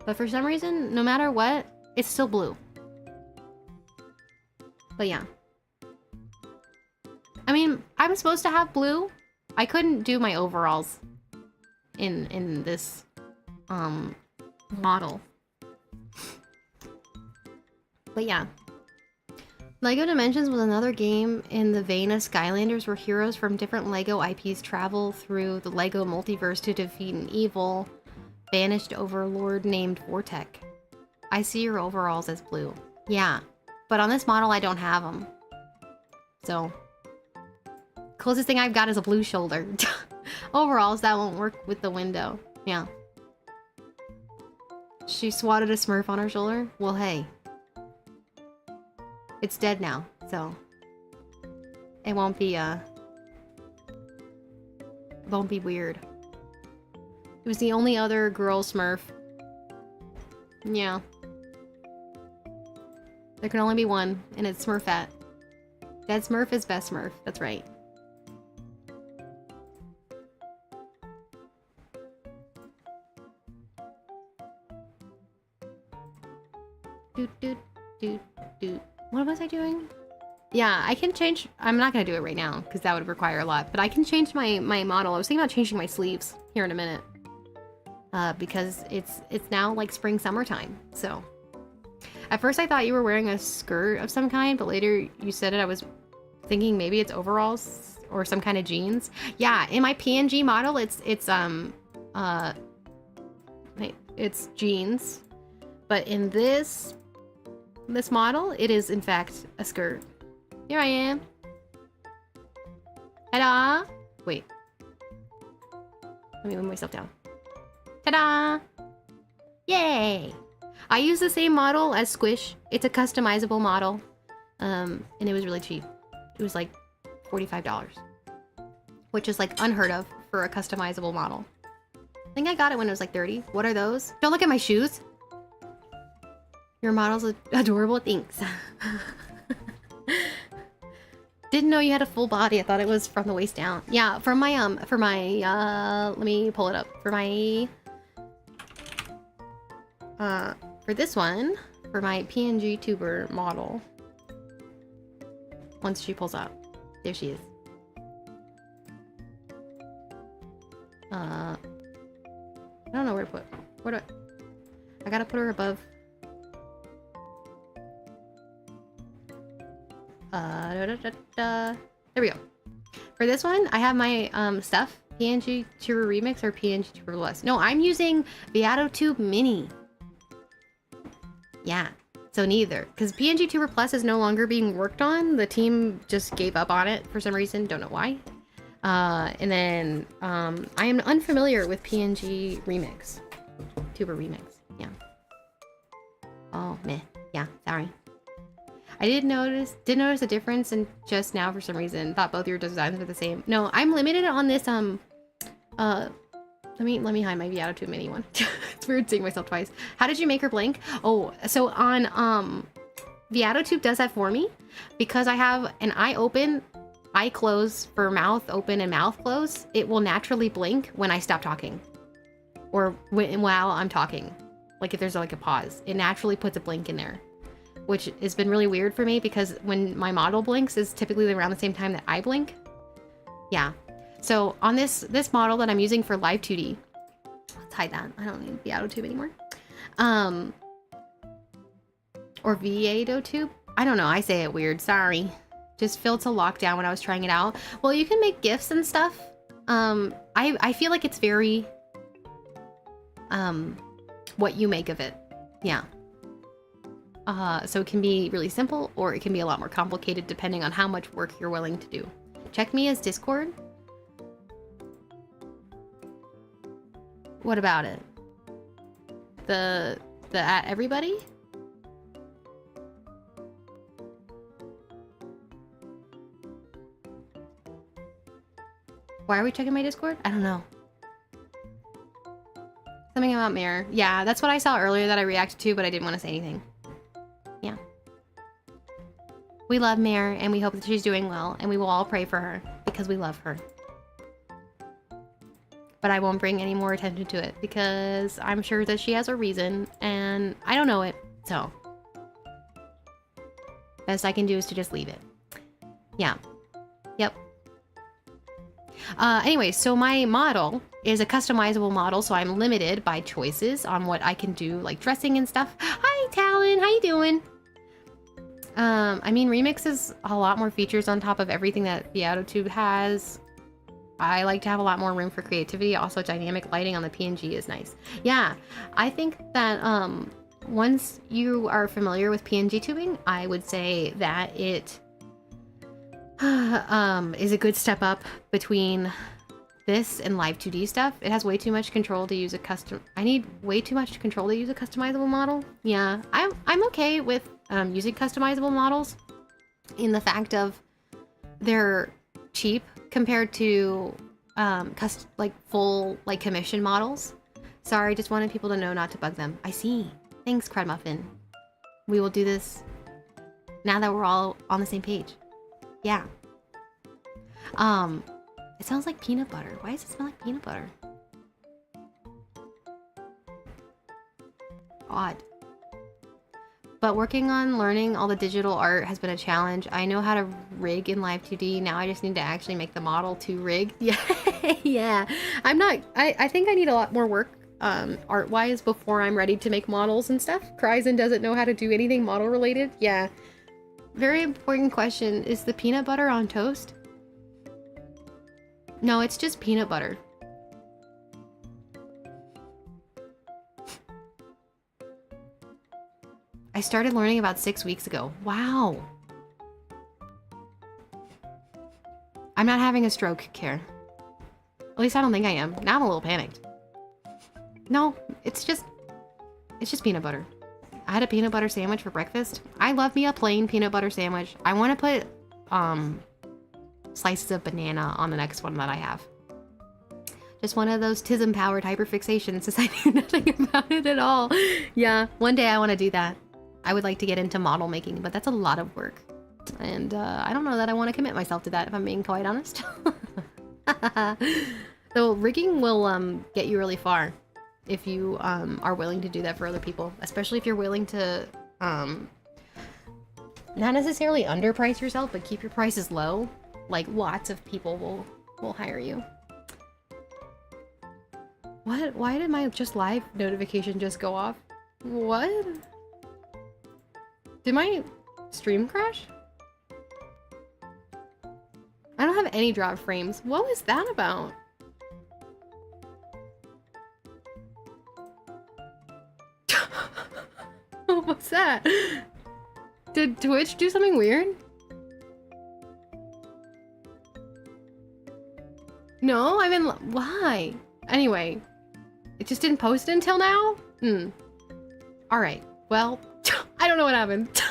But for some reason, no matter what, it's still blue. But yeah. I mean, I'm supposed to have blue. I couldn't do my overalls in this model. But yeah. LEGO Dimensions was another game in the vein of Skylanders where heroes from different LEGO IPs travel through the LEGO multiverse to defeat an evil, banished overlord named Vortek. I see your overalls as blue. Yeah, but on this model I don't have them. So, closest thing I've got is a blue shoulder. Overalls, that won't work with the window. Yeah. She swatted a Smurf on her shoulder? Well, hey. It's dead now, so it won't be weird. It was the only other girl Smurf. Yeah. There can only be one, and it's Smurfette. Dead Smurf is best Smurf, that's right. Doot doot doot doot. What was I doing? Yeah, I can change. I'm not gonna do it right now because that would require a lot. But I can change my model. I was thinking about changing my sleeves here in a minute, because it's now like spring summertime. So at first I thought you were wearing a skirt of some kind, but later you said it. I was thinking maybe it's overalls or some kind of jeans. Yeah, in my PNG model, it's jeans, but in this model, it is in fact a skirt. Here I am. Ta-da! Wait. Let me move myself down. Ta-da! Yay! I use the same model as Squish. It's a customizable model. And it was really cheap. It was like $45. Which is like unheard of for a customizable model. I think I got it when it was like 30. What are those? Don't look at my shoes! Your model's adorable, thanks. Didn't know you had a full body. I thought it was from the waist down. Yeah, for my let me pull it up. For my for this one, for my PNG tuber model. Once she pulls up. There she is. I don't know where to put. I gotta put her above. There we go. For this one, I have my stuff. PNG Tuber Remix or PNG Tuber Plus. No, I'm using Viatotube Mini. Yeah, so neither. Because PNG Tuber Plus is no longer being worked on. The team just gave up on it for some reason. Don't know why. And then I am unfamiliar with PNG Remix. Tuber Remix. Yeah. Oh, meh. Yeah, sorry. I did notice a difference in just now for some reason. Thought both your designs were the same. No, I'm limited on this let me hide my Viatotube Mini one. It's weird seeing myself twice. How did you make her blink? Oh, so on Viatotube does that for me because I have an eye open, eye close for mouth open and mouth close. It will naturally blink when I stop talking or while I'm talking. Like if there's like a pause, it naturally puts a blink in there. Which has been really weird for me because when my model blinks is typically around the same time that I blink. Yeah. So on this model that I'm using for Live 2D, let's hide that. I don't need Viatotube anymore. Or Viatotube. I don't know. I say it weird. Sorry. Just failed to lock down when I was trying it out. Well, you can make GIFs and stuff. I feel like it's very what you make of it. Yeah. So it can be really simple or it can be a lot more complicated depending on how much work you're willing to do. Check me as Discord. What about it? The at everybody? Why are we checking my Discord? I don't know. Something about Mirror. Yeah, that's what I saw earlier that I reacted to, but I didn't want to say anything. Yeah. We love Mare, and we hope that she's doing well, and we will all pray for her, because we love her. But I won't bring any more attention to it, because I'm sure that she has a reason, and I don't know it, so. Best I can do is to just leave it. Yeah. Yep. Anyway, so my model is a customizable model, so I'm limited by choices on what I can do, like dressing and stuff. Hi, Talon! How you doing? I mean, Remix is a lot more features on top of everything that the AutoTube has. I like to have a lot more room for creativity. Also, dynamic lighting on the PNG is nice. Yeah, I think that once you are familiar with PNG tubing, I would say that it is a good step up between this and Live 2D stuff. It has way too much control to use a custom. I need way too much control to use a customizable model. Yeah, I'm okay with using customizable models in the fact of they're cheap compared to like full like commission models. Sorry, just wanted people to know not to bug them. I see. Thanks, Crud Muffin. We will do this now that we're all on the same page. Yeah. It smells like peanut butter. Why does it smell like peanut butter? Odd. But working on learning all the digital art has been a challenge. I know how to rig in Live 2D. Now I just need to actually make the model to rig. Yeah, yeah. I think I need a lot more work art-wise before I'm ready to make models and stuff. Kryzen doesn't know how to do anything model-related. Yeah. Very important question. Is the peanut butter on toast? No, it's just peanut butter. I started learning about 6 weeks ago. Wow. I'm not having a stroke, Care. At least I don't think I am. Now I'm a little panicked. No, it's just peanut butter. I had a peanut butter sandwich for breakfast. I love me a plain peanut butter sandwich. I want to put slices of banana on the next one that I have. Just one of those TISM-powered hyperfixations since I knew nothing about it at all. Yeah, one day I want to do that. I would like to get into model making, but that's a lot of work. And I don't know that I want to commit myself to that, if I'm being quite honest. Though rigging will get you really far if you are willing to do that for other people. Especially if you're willing to not necessarily underprice yourself, but keep your prices low. Like, lots of people will hire you. What? Why did my just live notification just go off? What? Did my stream crash? I don't have any drop frames. What was that about? What's that? Did Twitch do something weird? No, I mean, why? Anyway, it just didn't post until now? Alright, well, I don't know what happened.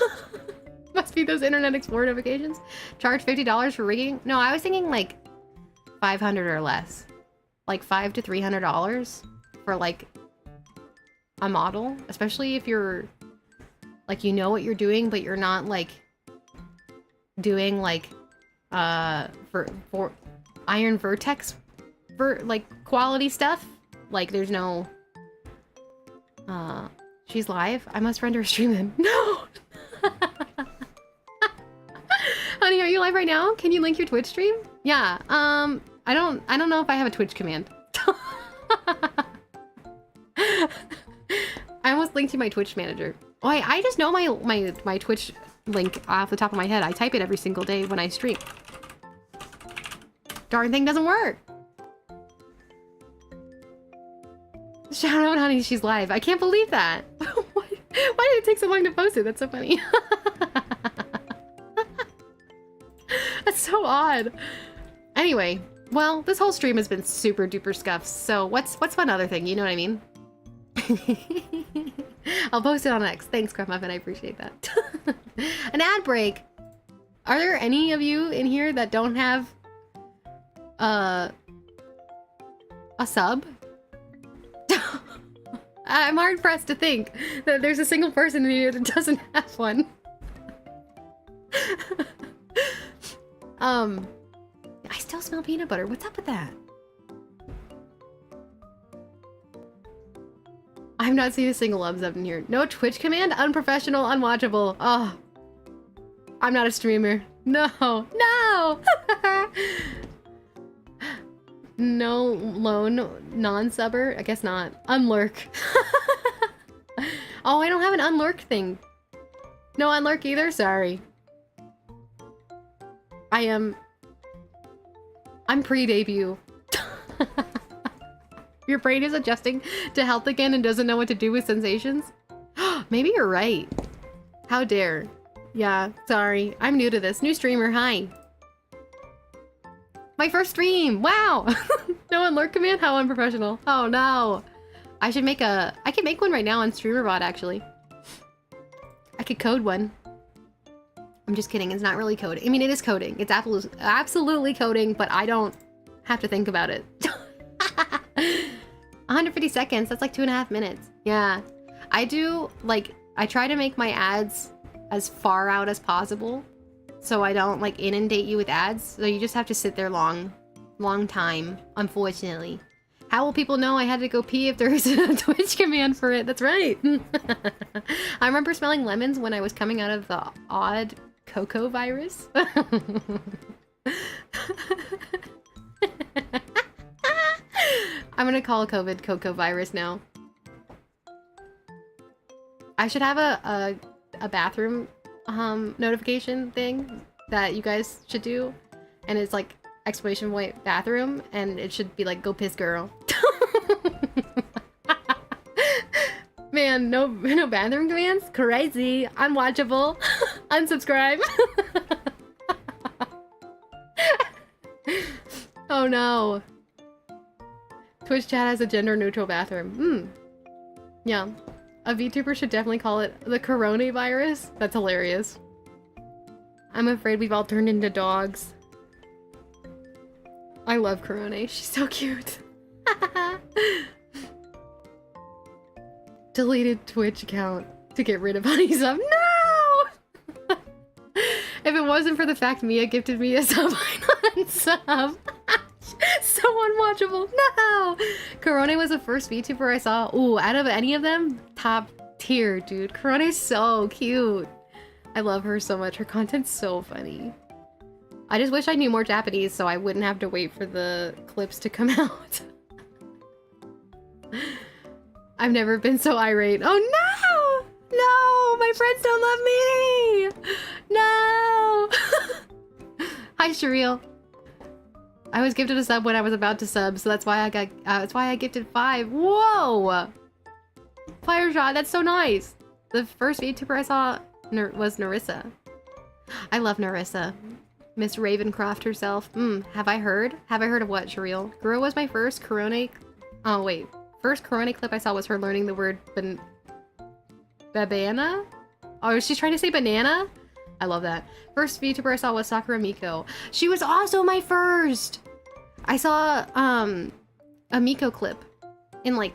Must be those Internet Explorer notifications. Charge $50 for rigging? No, I was thinking like $500 or less. Like $500 to $300 for like a model. Especially if you're like, you know what you're doing, but you're not like doing like for Iron Vertex like quality stuff. Like there's no she's live. I must render a stream then. No. Honey, are you live right now? Can you link your Twitch stream? Yeah. I don't know if I have a Twitch command. I almost linked to my Twitch manager. Oh, I just know my Twitch link off the top of my head. I type it every single day when I stream. Darn thing doesn't work. Shout out, honey, she's live. I can't believe that. Why did it take so long to post it? That's so funny. That's so odd. Anyway, well, this whole stream has been super duper scuffed. So what's one other thing? You know what I mean? I'll post it on X. Thanks, Craft Muffin. I appreciate that. An ad break. Are there any of you in here that don't have a sub? I'm hard pressed to think that there's a single person in here that doesn't have one. I still smell peanut butter. What's up with that? I've not seen a single Ubs up in here. No Twitch command? Unprofessional, unwatchable. Oh. I'm not a streamer. No. No! No lone non-subber? I guess not. Unlurk. Oh, I don't have an unlurk thing. No unlurk either? Sorry. I'm pre-debut. Your brain is adjusting to health again and doesn't know what to do with sensations? Maybe you're right. How dare. Yeah, sorry. I'm new to this. New streamer, hi. My first stream! Wow! No unlurk command? How unprofessional. Oh no. I should make a... I can make one right now on StreamerBot, actually. I could code one. I'm just kidding. It's not really coding. I mean, it is coding. It's absolutely coding, but I don't have to think about it. 150 seconds. That's like 2.5 minutes. Yeah. I do, like, I try to make my ads as far out as possible so I don't, like, inundate you with ads. So you just have to sit there long time, unfortunately. How will people know I had to go pee if there is a Twitch command for it? That's right. I remember smelling lemons when I was coming out of the odd cocoa virus. I'm gonna call COVID cocoa virus now. I should have a bathroom notification thing that you guys should do, and it's like exclamation point bathroom, and it should be like go piss girl. Man, no bathroom commands? Crazy. Unwatchable. Unsubscribe. Oh no. Twitch chat has a gender neutral bathroom. Yeah. A VTuber should definitely call it the coronavirus. That's hilarious. I'm afraid we've all turned into dogs. I love Corona. She's so cute. Deleted Twitch account to get rid of Honey Sub. No! If it wasn't for the fact Mia gifted me a sub, I'd unsub. So unwatchable. No! Corona was the first VTuber I saw. Ooh, out of any of them, top tier, dude. Corona's so cute. I love her so much. Her content's so funny. I just wish I knew more Japanese so I wouldn't have to wait for the clips to come out. I've never been so irate. Oh no! No! My friends don't love me! No! Hi, Shariel. I was gifted a sub when I was about to sub, so that's why I gifted 5. Whoa! Fire shot, that's so nice. The first VTuber I saw was Narissa. I love Narissa. Miss Ravencroft herself. Have I heard? Have I heard of what, Shariel? Guro was my first Corona... Oh, wait. First Corona clip I saw was her learning the word babana? Oh, she's trying to say banana? I love that. First VTuber I saw was Sakura Miko. She was also my first! I saw, a Miko clip in, like,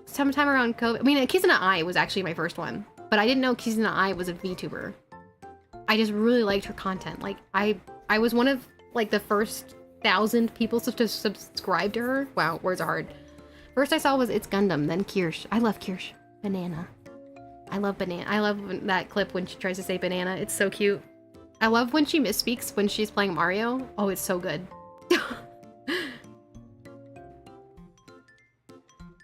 sometime around COVID. I mean, Kizuna Ai was actually my first one, but I didn't know Kizuna Ai was a VTuber. I just really liked her content. Like, I was one of, like, the first 1,000 people to subscribe to her. Wow, words are hard. First I saw was It's Gundam, then Kirsch. I love Kirsch. Banana. I love banana. I love that clip when she tries to say banana. It's so cute. I love when she misspeaks when she's playing Mario. Oh, it's so good.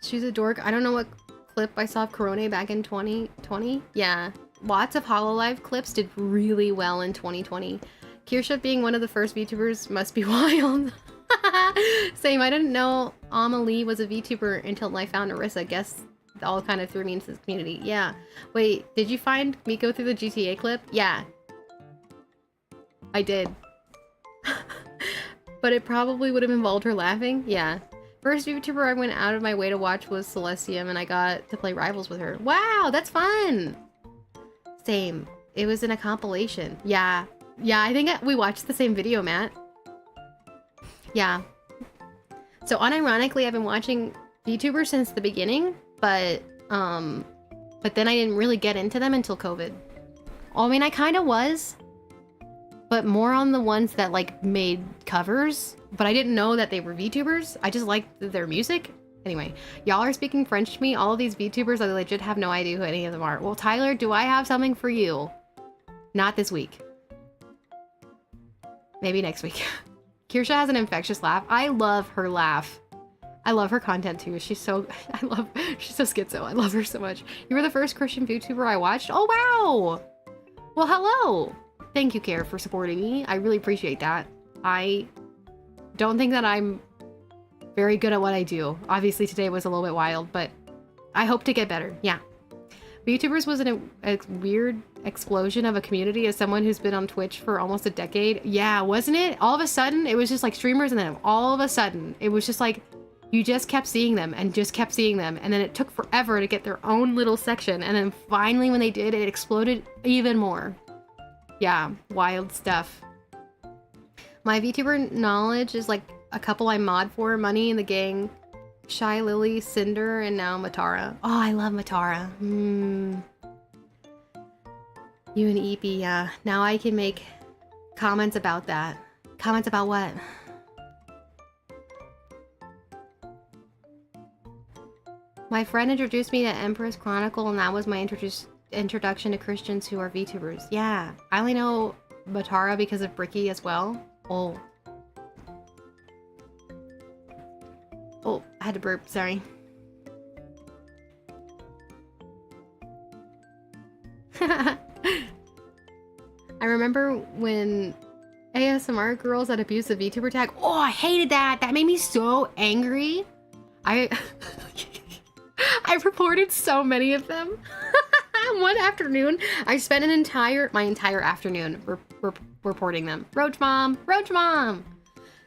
She's a dork. I don't know what clip I saw of Corona back in 2020. Yeah. Lots of Hololive clips did really well in 2020. Kirsha being one of the first VTubers must be wild. Same, I didn't know Amelie was a VTuber until I found Narissa. Guess all kind of threw me into this community. Yeah. Wait, did you find Miko through the GTA clip? Yeah. I did. But it probably would have involved her laughing. Yeah. First VTuber I went out of my way to watch was Celestium, and I got to play Rivals with her. Wow, that's fun! Same. It was in a compilation. Yeah. Yeah, I think we watched the same video, Matt. Yeah. So unironically, I've been watching VTubers since the beginning, but then I didn't really get into them until COVID. I mean, I kind of was, but more on the ones that like made covers, but I didn't know that they were VTubers. I just liked their music. Anyway, y'all are speaking French to me. All of these VTubers, I legit have no idea who any of them are. Well, Tyler, do I have something for you? Not this week. Maybe next week. Kirsha has an infectious laugh. I love her laugh. I love her content too. She's so schizo. I love her so much. You were the first Christian VTuber I watched. Oh, wow. Well, hello. Thank you, Care, for supporting me. I really appreciate that. I don't think that I'm very good at what I do. Obviously, today was a little bit wild, but I hope to get better. Yeah. VTubers was a weird explosion of a community as someone who's been on Twitch for almost a decade. Yeah, wasn't it? All of a sudden, it was just like streamers, and then all of a sudden, it was just like you just kept seeing them and just kept seeing them, and then it took forever to get their own little section, and then finally when they did, it exploded even more. Yeah, wild stuff. My VTuber knowledge is like a couple I mod for, Money in the Gang, Shy Lily, Cinder, and now Matara. Oh, I love Matara. You and Eepy, yeah. Now I can make comments about that. Comments about what? My friend introduced me to Empress Chronicle, and that was my introduction to Christians who are VTubers. Yeah, I only know Matara because of Bricky as well. Oh. Oh, I had to burp, sorry. I remember when ASMR girls had abused the VTuber tag. Oh, I hated that. That made me so angry. I reported so many of them. One afternoon, I spent my entire afternoon reporting them. Roach Mom! Roach Mom!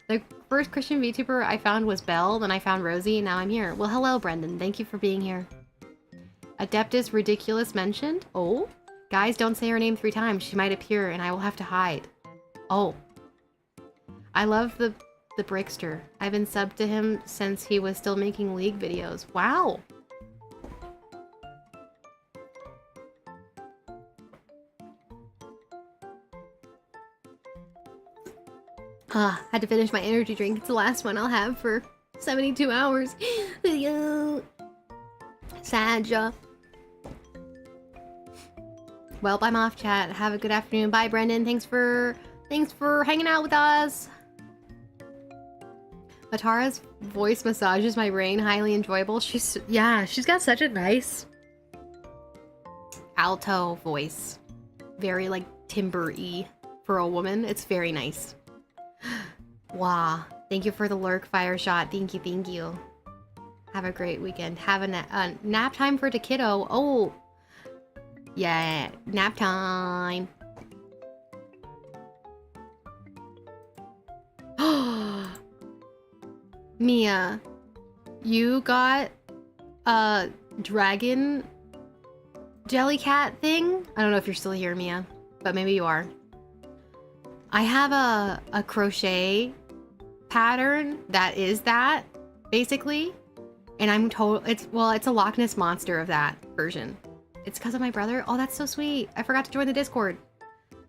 The first Christian VTuber I found was Belle, then I found Rosie, and now I'm here. Well, hello, Brendan. Thank you for being here. Adeptus Ridiculous mentioned? Oh? Guys, don't say her name 3 times. She might appear, and I will have to hide. Oh. I love the Brickster. I've been subbed to him since he was still making League videos. Wow! Had to finish my energy drink. It's the last one I'll have for 72 hours. Sadja. Well, I'm off, chat. Have a good afternoon. Bye, Brendan. Thanks for hanging out with us. Matara's voice massages my brain. Highly enjoyable. She's got such a nice alto voice. Very like timber-y for a woman. It's very nice. Wow. Thank you for the lurk fire shot. Thank you. Have a great weekend. Have a nap time for the kiddo. Oh. Yeah. Nap time. Mia. You got a dragon jellycat thing? I don't know if you're still here, Mia. But maybe you are. I have a crochet pattern that is that, basically. And I'm it's a Loch Ness Monster of that version. It's because of my brother? Oh, that's so sweet. I forgot to join the Discord.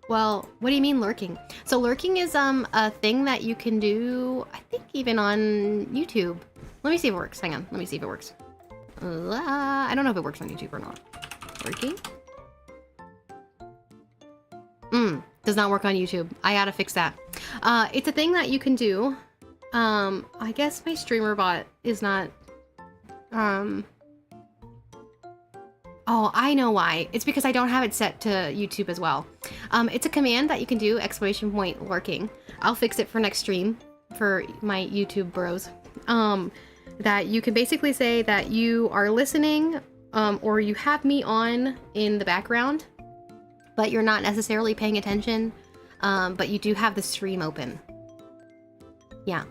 Well, what do you mean lurking? So lurking is a thing that you can do, I think even on YouTube. Let me see if it works. Hang on. Let me see if it works. I don't know if it works on YouTube or not. Lurking? Does not work on YouTube. I gotta fix that. It's a thing that you can do. I guess my streamer bot is not... Oh, I know why. It's because I don't have it set to YouTube as well. It's a command that you can do, ! lurking. I'll fix it for next stream for my YouTube bros. That you can basically say that you are listening, or you have me on in the background, but you're not necessarily paying attention, but you do have the stream open. Yeah.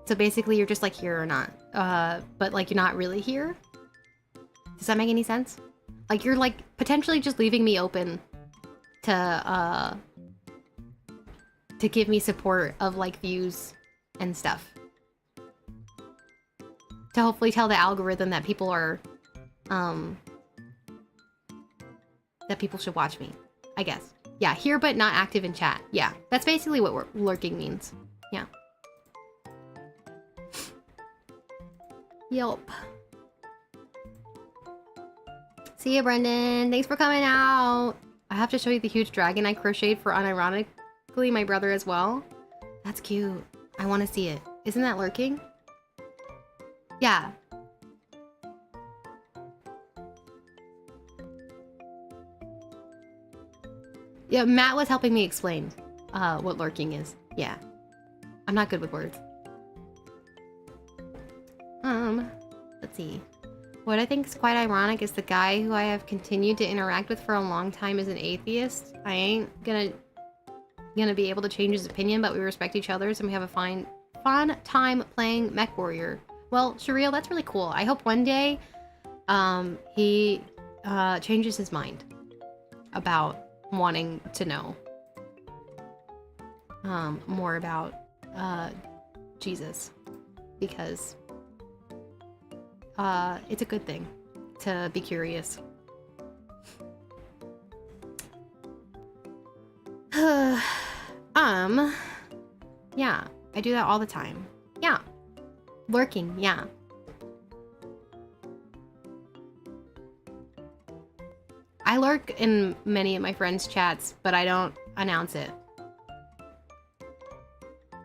So basically you're just like here or not, but like you're not really here. Does that make any sense? Like you're like potentially just leaving me open to give me support of like views and stuff. To hopefully tell the algorithm that people are that people should watch me, I guess. Yeah, here but not active in chat. Yeah, that's basically what lurking means. Yeah. Yelp. See ya, Brendan. Thanks for coming out. I have to show you the huge dragon I crocheted for unironically my brother as well. That's cute. I want to see it. Isn't that lurking? Yeah. Yeah, Matt was helping me explain what lurking is. Yeah. I'm not good with words. Let's see. What I think is quite ironic is the guy who I have continued to interact with for a long time is an atheist. I ain't gonna be able to change his opinion, but we respect each other's and we have a fun time playing Mech Warrior. Well, Shariel, that's really cool. I hope one day he changes his mind about wanting to know more about Jesus, because it's a good thing to be curious. Yeah, I do that all the time. Yeah. Lurking, yeah. I lurk in many of my friends' chats, but I don't announce it.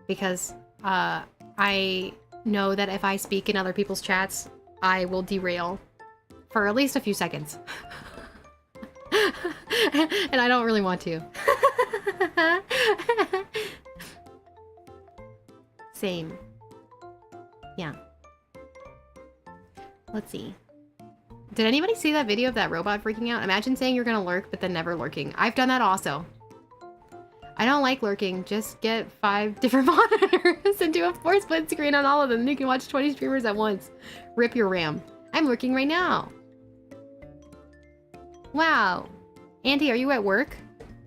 Because I know that if I speak in other people's chats, I will derail for at least a few seconds. And I don't really want to. Same. Yeah. Let's see. Did anybody see that video of that robot freaking out? Imagine saying you're gonna lurk, but then never lurking. I've done that also. I don't like lurking. Just get 5 different monitors and do a 4 split screen on all of them. Then you can watch 20 streamers at once. Rip your RAM. I'm lurking right now. Wow. Auntie, are you at work?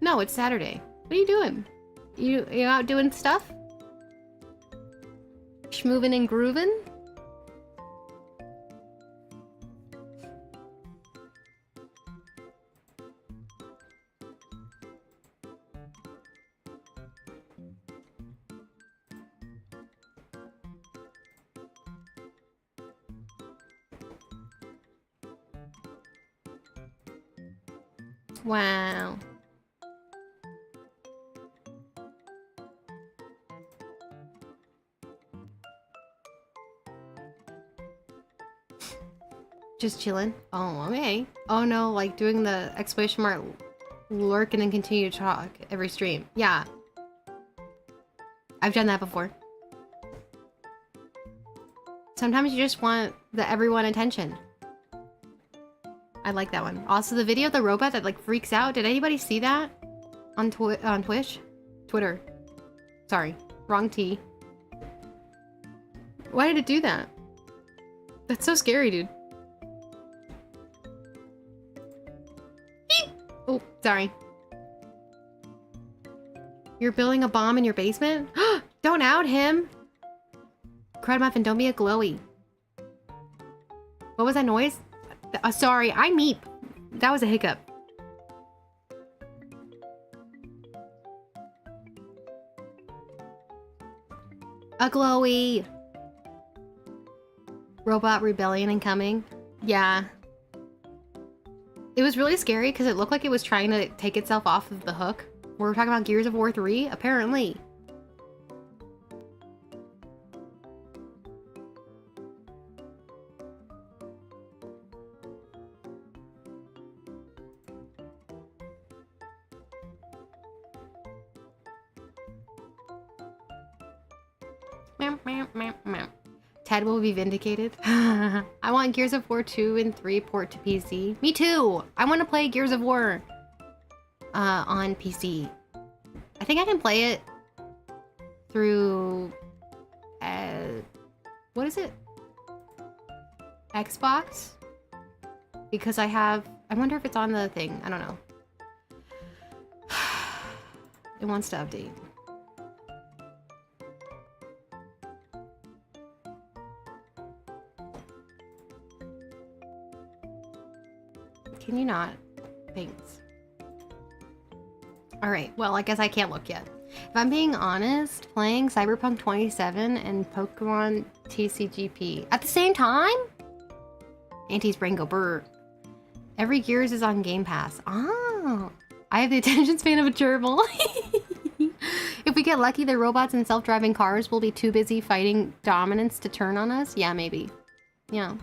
No, it's Saturday. What are you doing? You out doing stuff? Schmoovin' and groovin'? Wow. Just chilling. Oh, okay. Oh no, like doing the exclamation mark lurk and then continue to talk every stream. Yeah. I've done that before. Sometimes you just want the everyone attention. I like that one. Also, the video of the robot that like freaks out. Did anybody see that on Twitch? Twitter. Sorry, wrong T. Why did it do that? That's so scary, dude. Beep. Oh, sorry. You're building a bomb in your basement? Don't out him! Crud Muffin, don't be a glowy. What was that noise? Sorry, I meep. That was a hiccup. A glowy. Robot rebellion incoming. Yeah. It was really scary because it looked like it was trying to take itself off of the hook. We're talking about Gears of War 3? Apparently. Ted will be vindicated. I want Gears of War 2 and 3 port to PC. Me too! I want to play Gears of War on PC. I think I can play it through... what is it? Xbox? Because I have... I wonder if it's on the thing. I don't know. It wants to update. Can you not? Thanks. Alright, well, I guess I can't look yet. If I'm being honest, playing Cyberpunk 27 and Pokemon TCGP at the same time? Auntie's brain go brr. Every Gears is on Game Pass. Ah, I have the attention span of a gerbil. If we get lucky, the robots and self-driving cars will be too busy fighting dominance to turn on us? Yeah, maybe. Yeah.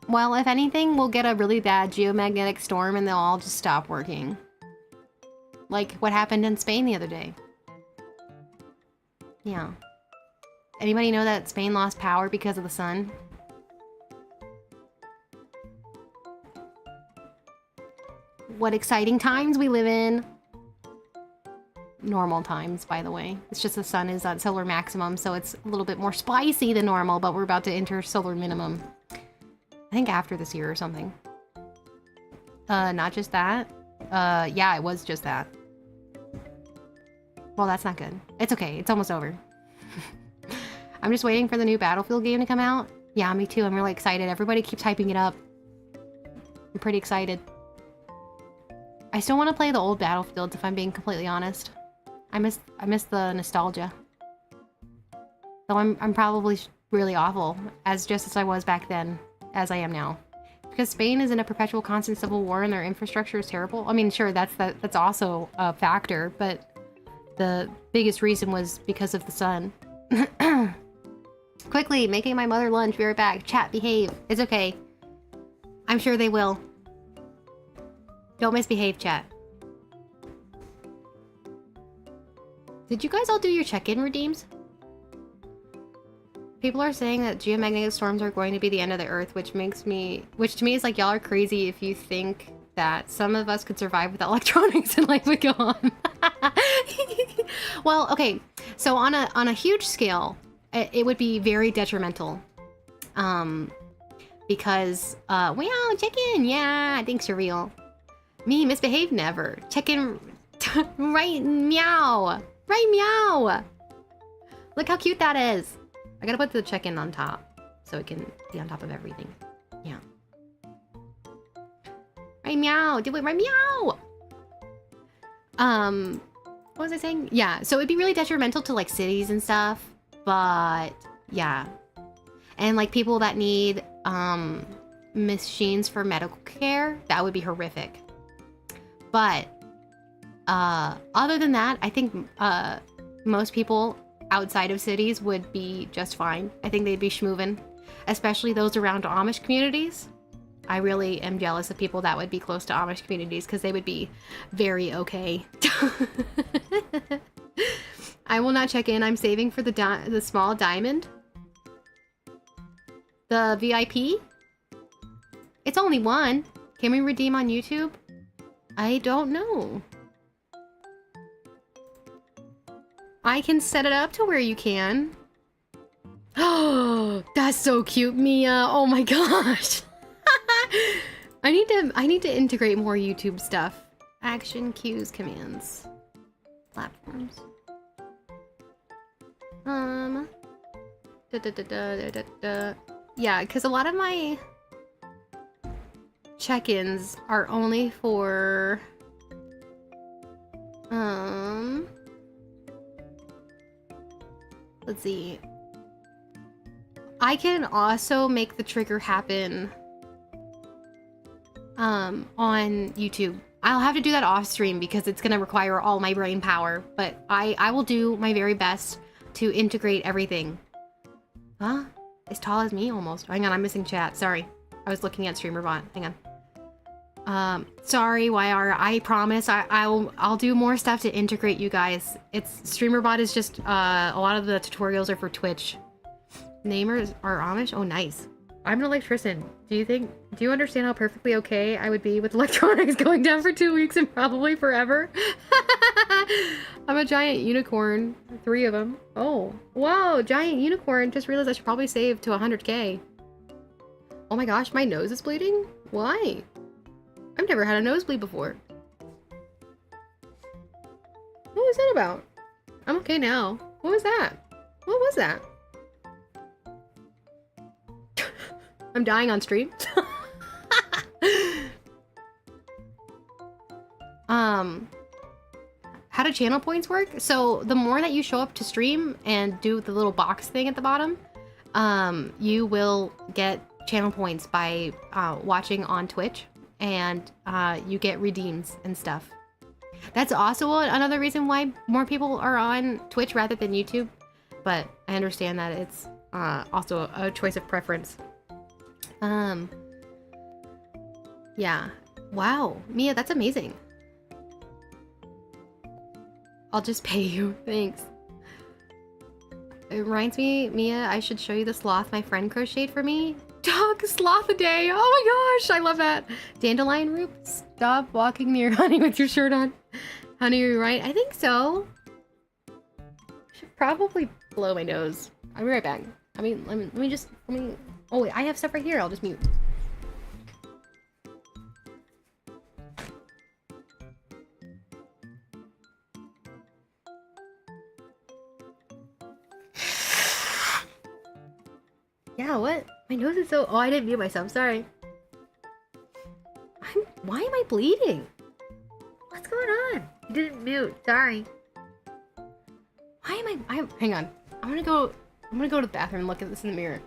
Well, if anything, we'll get a really bad geomagnetic storm and they'll all just stop working. Like what happened in Spain the other day. Yeah. Anybody know that Spain lost power because of the sun? What exciting times we live in. Normal times, by the way. It's just the sun is at solar maximum, so it's a little bit more spicy than normal, but we're about to enter solar minimum. I think after this year or something. Not just that. Yeah, it was just that. Well, that's not good. It's okay. It's almost over. I'm just waiting for the new Battlefield game to come out. Yeah, me too. I'm really excited. Everybody keeps hyping it up. I'm pretty excited. I still want to play the old Battlefields, if I'm being completely honest. I miss the nostalgia. Though I'm probably really awful, just as I was back then, as I am now. Because Spain is in a perpetual constant civil war and their infrastructure is terrible. I mean, sure, that's also a factor, but the biggest reason was because of the sun. Quickly, making my mother lunch. Be right back. Chat, behave. It's okay. I'm sure they will. Don't misbehave, chat. Did you guys all do your check-in redeems? People are saying that geomagnetic storms are going to be the end of the earth, which to me is like, y'all are crazy if you think that some of us could survive without electronics and life would go on. Well, okay, so on a huge scale, it would be very detrimental. Because, wow, check in, yeah, thanks, surreal. Me, misbehave, never. Check in, right, meow, right, meow. Look how cute that is. I gotta put the check-in on top, so it can be on top of everything. Yeah. Right, meow, do it, right, meow. What was I saying? Yeah, so it'd be really detrimental to, like, cities and stuff, but, yeah. And, like, people that need, machines for medical care, that would be horrific. But, other than that, I think, most people outside of cities would be just fine. I think they'd be schmoovin', especially those around Amish communities. I really am jealous of people that would be close to Amish communities because they would be very okay. I will not check in. I'm saving for the small diamond. The VIP? It's only one. Can we redeem on YouTube? I don't know. I can set it up to where you can. Oh, that's so cute, Mia. Oh my gosh. I need to integrate more YouTube stuff. Action, cues, commands. Platforms. Yeah, because a lot of my check-ins are only for let's see. I can also make the trigger happen on YouTube. I'll have to do that off stream because it's gonna require all my brain power, but I will do my very best to integrate everything. Huh? As tall as me almost. Hang on, I'm missing chat. Sorry. I was looking at StreamerBot. Hang on. Sorry, YR. I promise I'll do more stuff to integrate you guys. StreamerBot is just a lot of the tutorials are for Twitch. Namers are Amish? Oh, nice. I'm an electrician. Do you understand how perfectly okay I would be with electronics going down for 2 weeks and probably forever? I'm a giant unicorn. 3 of them. Oh, wow, giant unicorn. Just realized I should probably save to 100K. Oh my gosh, my nose is bleeding? Why? I've never had a nosebleed before. What was that about? I'm okay now. What was that? What was that? I'm dying on stream. how do channel points work? So the more that you show up to stream and do the little box thing at the bottom, you will get channel points by watching on Twitch, and you get redeems and stuff. That's also another reason why more people are on Twitch rather than YouTube, but I understand that it's also a choice of preference. Yeah. Wow, Mia, that's amazing. I'll just pay you. Thanks. It reminds me, Mia, I should show you the sloth my friend crocheted for me. Dog sloth a day. Oh my gosh, I love that. Dandelion root. Stop walking near Honey with your shirt on. Honey, are you right? I think so. Should probably blow my nose. I'll be right back. I mean, let me. Oh wait, I have stuff right here. I'll just mute. Yeah, what? My nose is so... Oh, I didn't mute myself. Sorry. Why am I bleeding? What's going on? You didn't mute. Sorry. Why am I... Hang on. I'm gonna go to the bathroom and look at this in the mirror.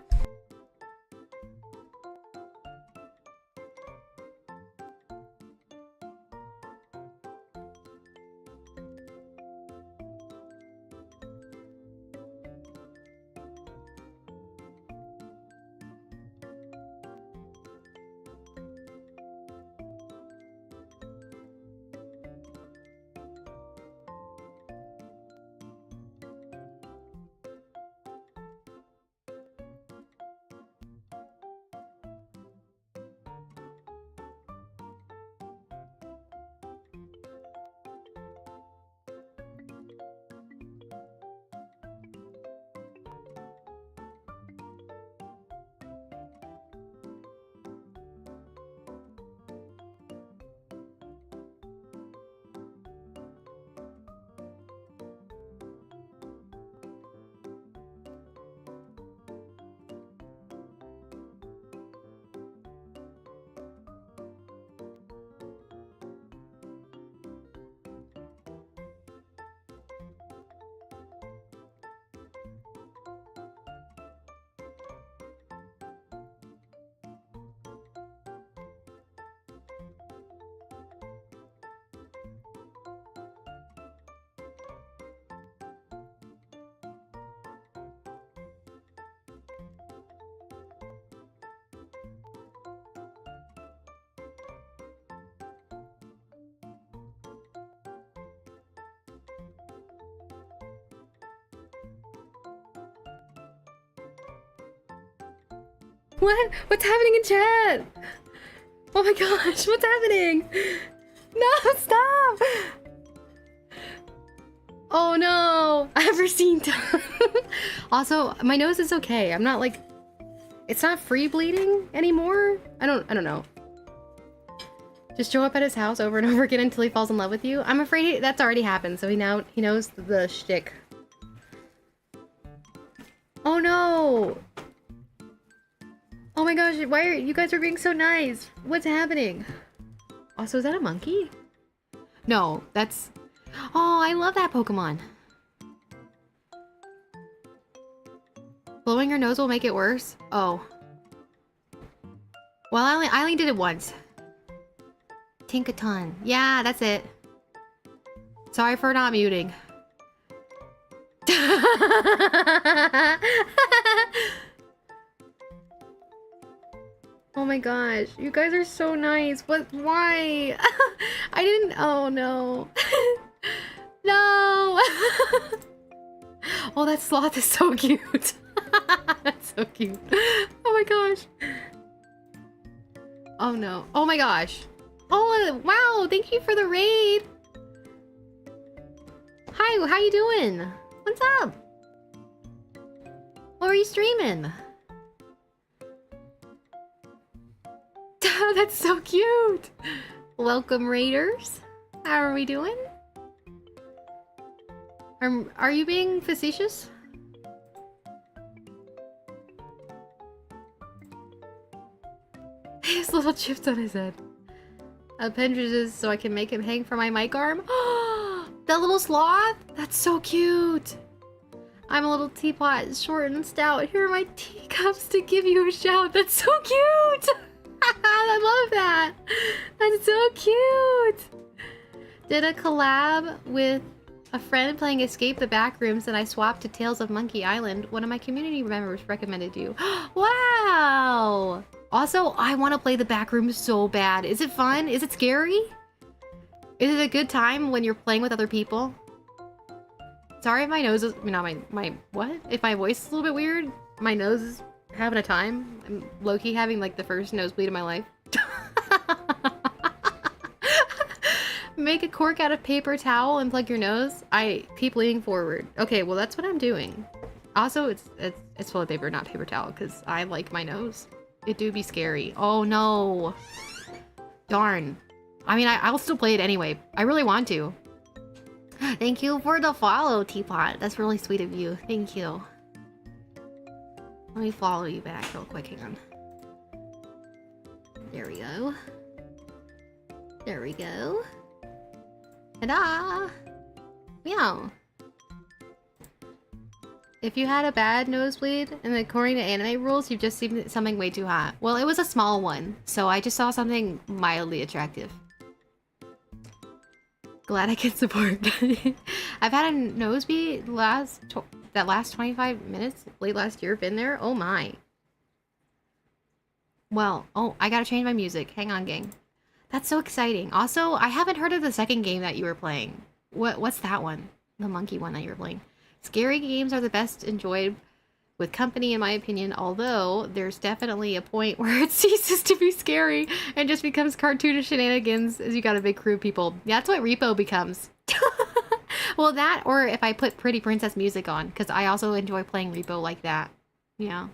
What? What's happening in chat? Oh my gosh, what's happening? No, stop! Oh no, I've seen Also, my nose is okay. I'm not like... It's not free bleeding anymore? I don't know. Just show up at his house over and over again until he falls in love with you? I'm afraid that's already happened, so he knows the shtick. Oh no! Oh my gosh, why are you guys being so nice? What's happening? Also, is that a monkey? No, that's... Oh, I love that Pokemon. Blowing your nose will make it worse? Oh. Well, Eileen did it once. Tinkaton. Yeah, that's it. Sorry for not muting. Oh my gosh, you guys are so nice. What? Why? I didn't... Oh no. No! Oh, that sloth is so cute. That's so cute. Oh my gosh. Oh no. Oh my gosh. Oh, wow. Thank you for the raid. Hi, how you doing? What's up? What are you streaming? That's so cute. Welcome, raiders. How are we doing? Are you being facetious? He has little chips on his head. appendages so I can make him hang from my mic arm. That little sloth? That's so cute. I'm a little teapot, short and stout. Here are my teacups to give you a shout. That's so cute. I love that. That's so cute. Did a collab with a friend playing Escape the Backrooms and I swapped to Tales of Monkey Island. One of my community members recommended you. Wow. Also, I want to play the Backrooms so bad. Is it fun? Is it scary? Is it a good time when you're playing with other people? Sorry if my nose is... Not my... What? If my voice is a little bit weird? My nose is having a time. I'm low-key having like the first nosebleed of my life. Make a cork out of paper towel and plug your nose. I keep leaning forward. Okay, well that's what I'm doing. Also, it's toilet paper, not paper towel, because I like my nose. It do be scary. Oh no. Darn. I mean, I'll still play it anyway. I really want to. Thank you for the follow, Teapot. That's really sweet of you. Thank you. Let me follow you back real quick. Hang on. There we go. There we go. Ta-da! Meow. If you had a bad nosebleed, and according to anime rules, you've just seen something way too hot. Well, it was a small one, so I just saw something mildly attractive. Glad I can support. I've had a nosebleed that last 25 minutes late last year. Been there? Oh my. Well, oh, I gotta change my music. Hang on, gang. That's so exciting. Also, I haven't heard of the second game that you were playing. What's that one? The monkey one that you were playing. Scary games are the best enjoyed with company, in my opinion, although there's definitely a point where it ceases to be scary and just becomes cartoonish shenanigans as you got a big crew of people. Yeah, that's what Repo becomes. Well, that, or if I put Pretty Princess music on, because I also enjoy playing Repo like that. Yeah.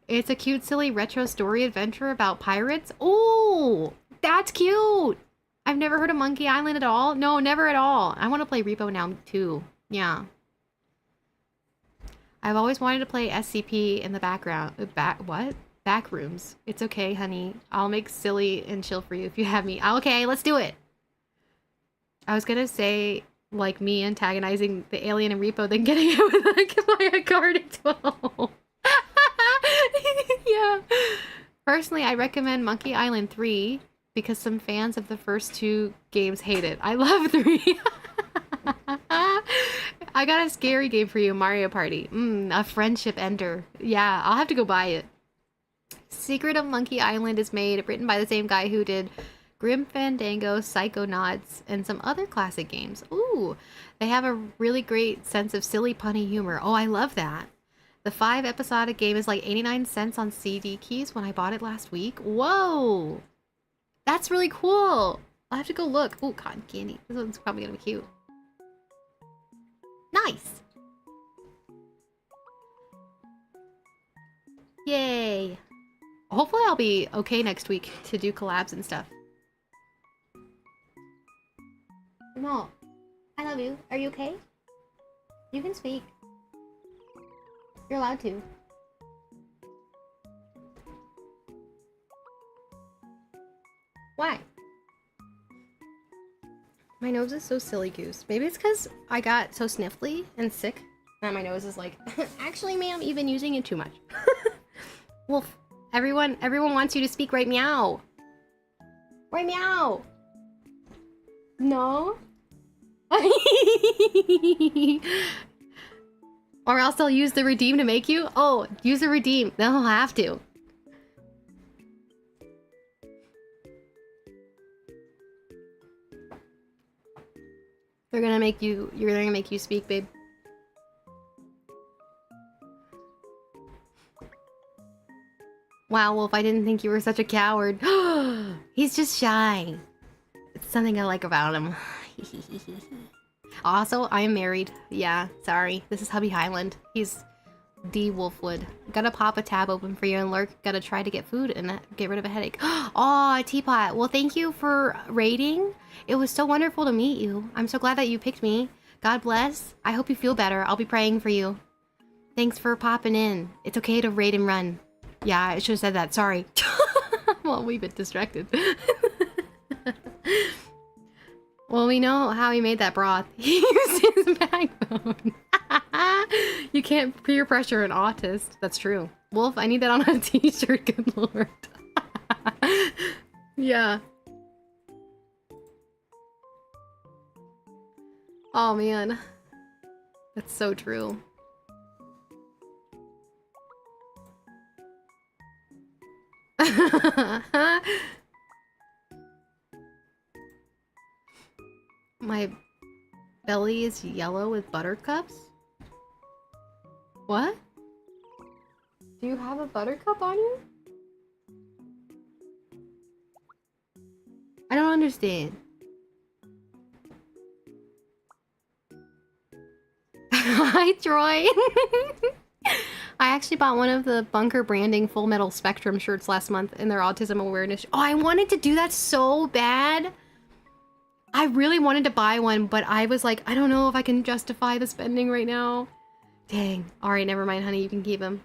It's a cute, silly retro story adventure about pirates. Oh, that's cute. I've never heard of Monkey Island at all. No, never at all. I want to play Repo now, too. Yeah. I've always wanted to play SCP in the background. What? Backrooms. It's okay, honey. I'll make silly and chill for you if you have me. Okay, let's do it. I was gonna say, like me antagonizing the alien in Repo, then getting it with like by a card at 12. Yeah. Personally, I recommend Monkey Island 3 because some fans of the first two games hate it. I love 3. I got a scary game for you, Mario Party. A friendship ender. Yeah, I'll have to go buy it. Secret of Monkey Island is written by the same guy who did Grim Fandango, Psychonauts, and some other classic games. Ooh, they have a really great sense of silly, punny humor. Oh, I love that. The 5-episodic game is like 89 cents on CD keys when I bought it last week. Whoa! That's really cool! I'll have to go look. Ooh, cotton candy. This one's probably gonna be cute. Nice! Yay! Hopefully I'll be okay next week to do collabs and stuff. No. I love you. Are you okay? You can speak. You're allowed to. Why? My nose is so silly goose. Maybe it's because I got so sniffly and sick that my nose is like, actually, ma'am, you've been using it too much. Wolf, everyone wants you to speak right meow. Right meow. No? Or else they'll use the redeem to make you? Oh, use the redeem. They'll have to. They're gonna make you speak, babe. Wow, Wolf, I didn't think you were such a coward. He's just shy. It's something I like about him. Also, I am married. Yeah, sorry. This is hubby Highland. He's D. Wolfwood. Gotta pop a tab open for you and lurk. Gotta try to get food and get rid of a headache. Oh, Teapot. Well, thank you for raiding. It was so wonderful to meet you. I'm so glad that you picked me. God bless. I hope you feel better. I'll be praying for you. Thanks for popping in. It's okay to raid and run. Yeah, I should have said that. Sorry. Well, we've been distracted. Well, we know how he made that broth. He used his backbone. You can't peer pressure an autist. That's true. Wolf, I need that on a t-shirt, good lord. Yeah. Oh man. That's so true. My belly is yellow with buttercups? What? Do you have a buttercup on you? I don't understand. Hi, Troy! I actually bought one of the Bunker Branding Full Metal Spectrum shirts last month in their autism awareness. Oh, I wanted to do that so bad. I really wanted to buy one, but I was like, I don't know if I can justify the spending right now. Dang. Alright, never mind, honey. You can keep him.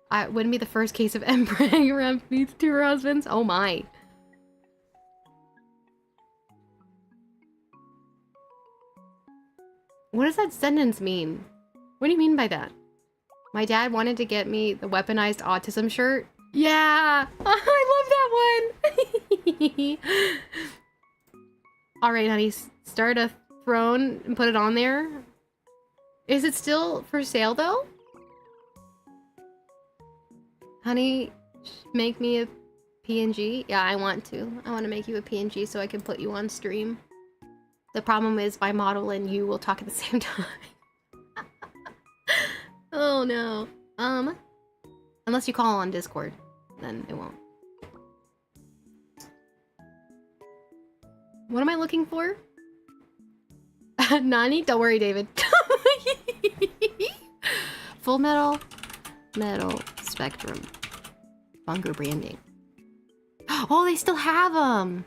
I wouldn't be the first case of embrag around these two her husbands. Oh my. What does that sentence mean? What do you mean by that? My dad wanted to get me the weaponized autism shirt. Yeah! I love that one! Alright, honey. Start a throne and put it on there. Is it still for sale, though? Honey, make me a PNG. Yeah, I want to. I want to make you a PNG so I can put you on stream. The problem is my model and you will talk at the same time. Oh no. Unless you call on Discord, then it won't. What am I looking for? Nani? Don't worry, David. Full Metal Spectrum. Bunker Branding. Oh, they still have them!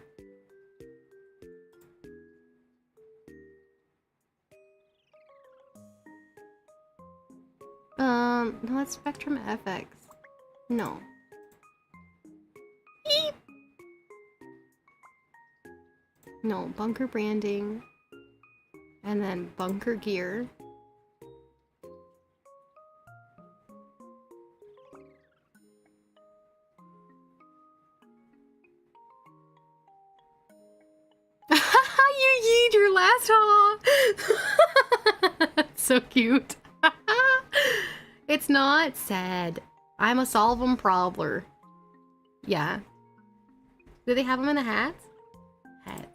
No, that's Spectrum FX. No. Eep. No, Bunker Branding. And then Bunker Gear. You yeed your last haul! So cute. It's not sad. I'm a solve 'em probler. Yeah. Do they have them in the hats? Hats.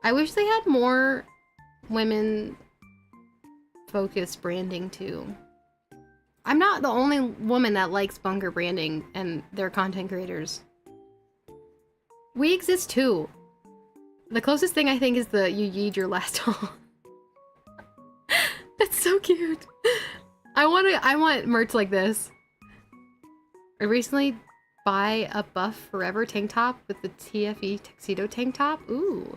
I wish they had more women-focused branding too. I'm not the only woman that likes Bunker Branding and their content creators. We exist too. The closest thing I think is the you yeed your last haul. That's so cute. I want merch like this. I recently buy a Buff Forever tank top with the TFE tuxedo tank top. Ooh.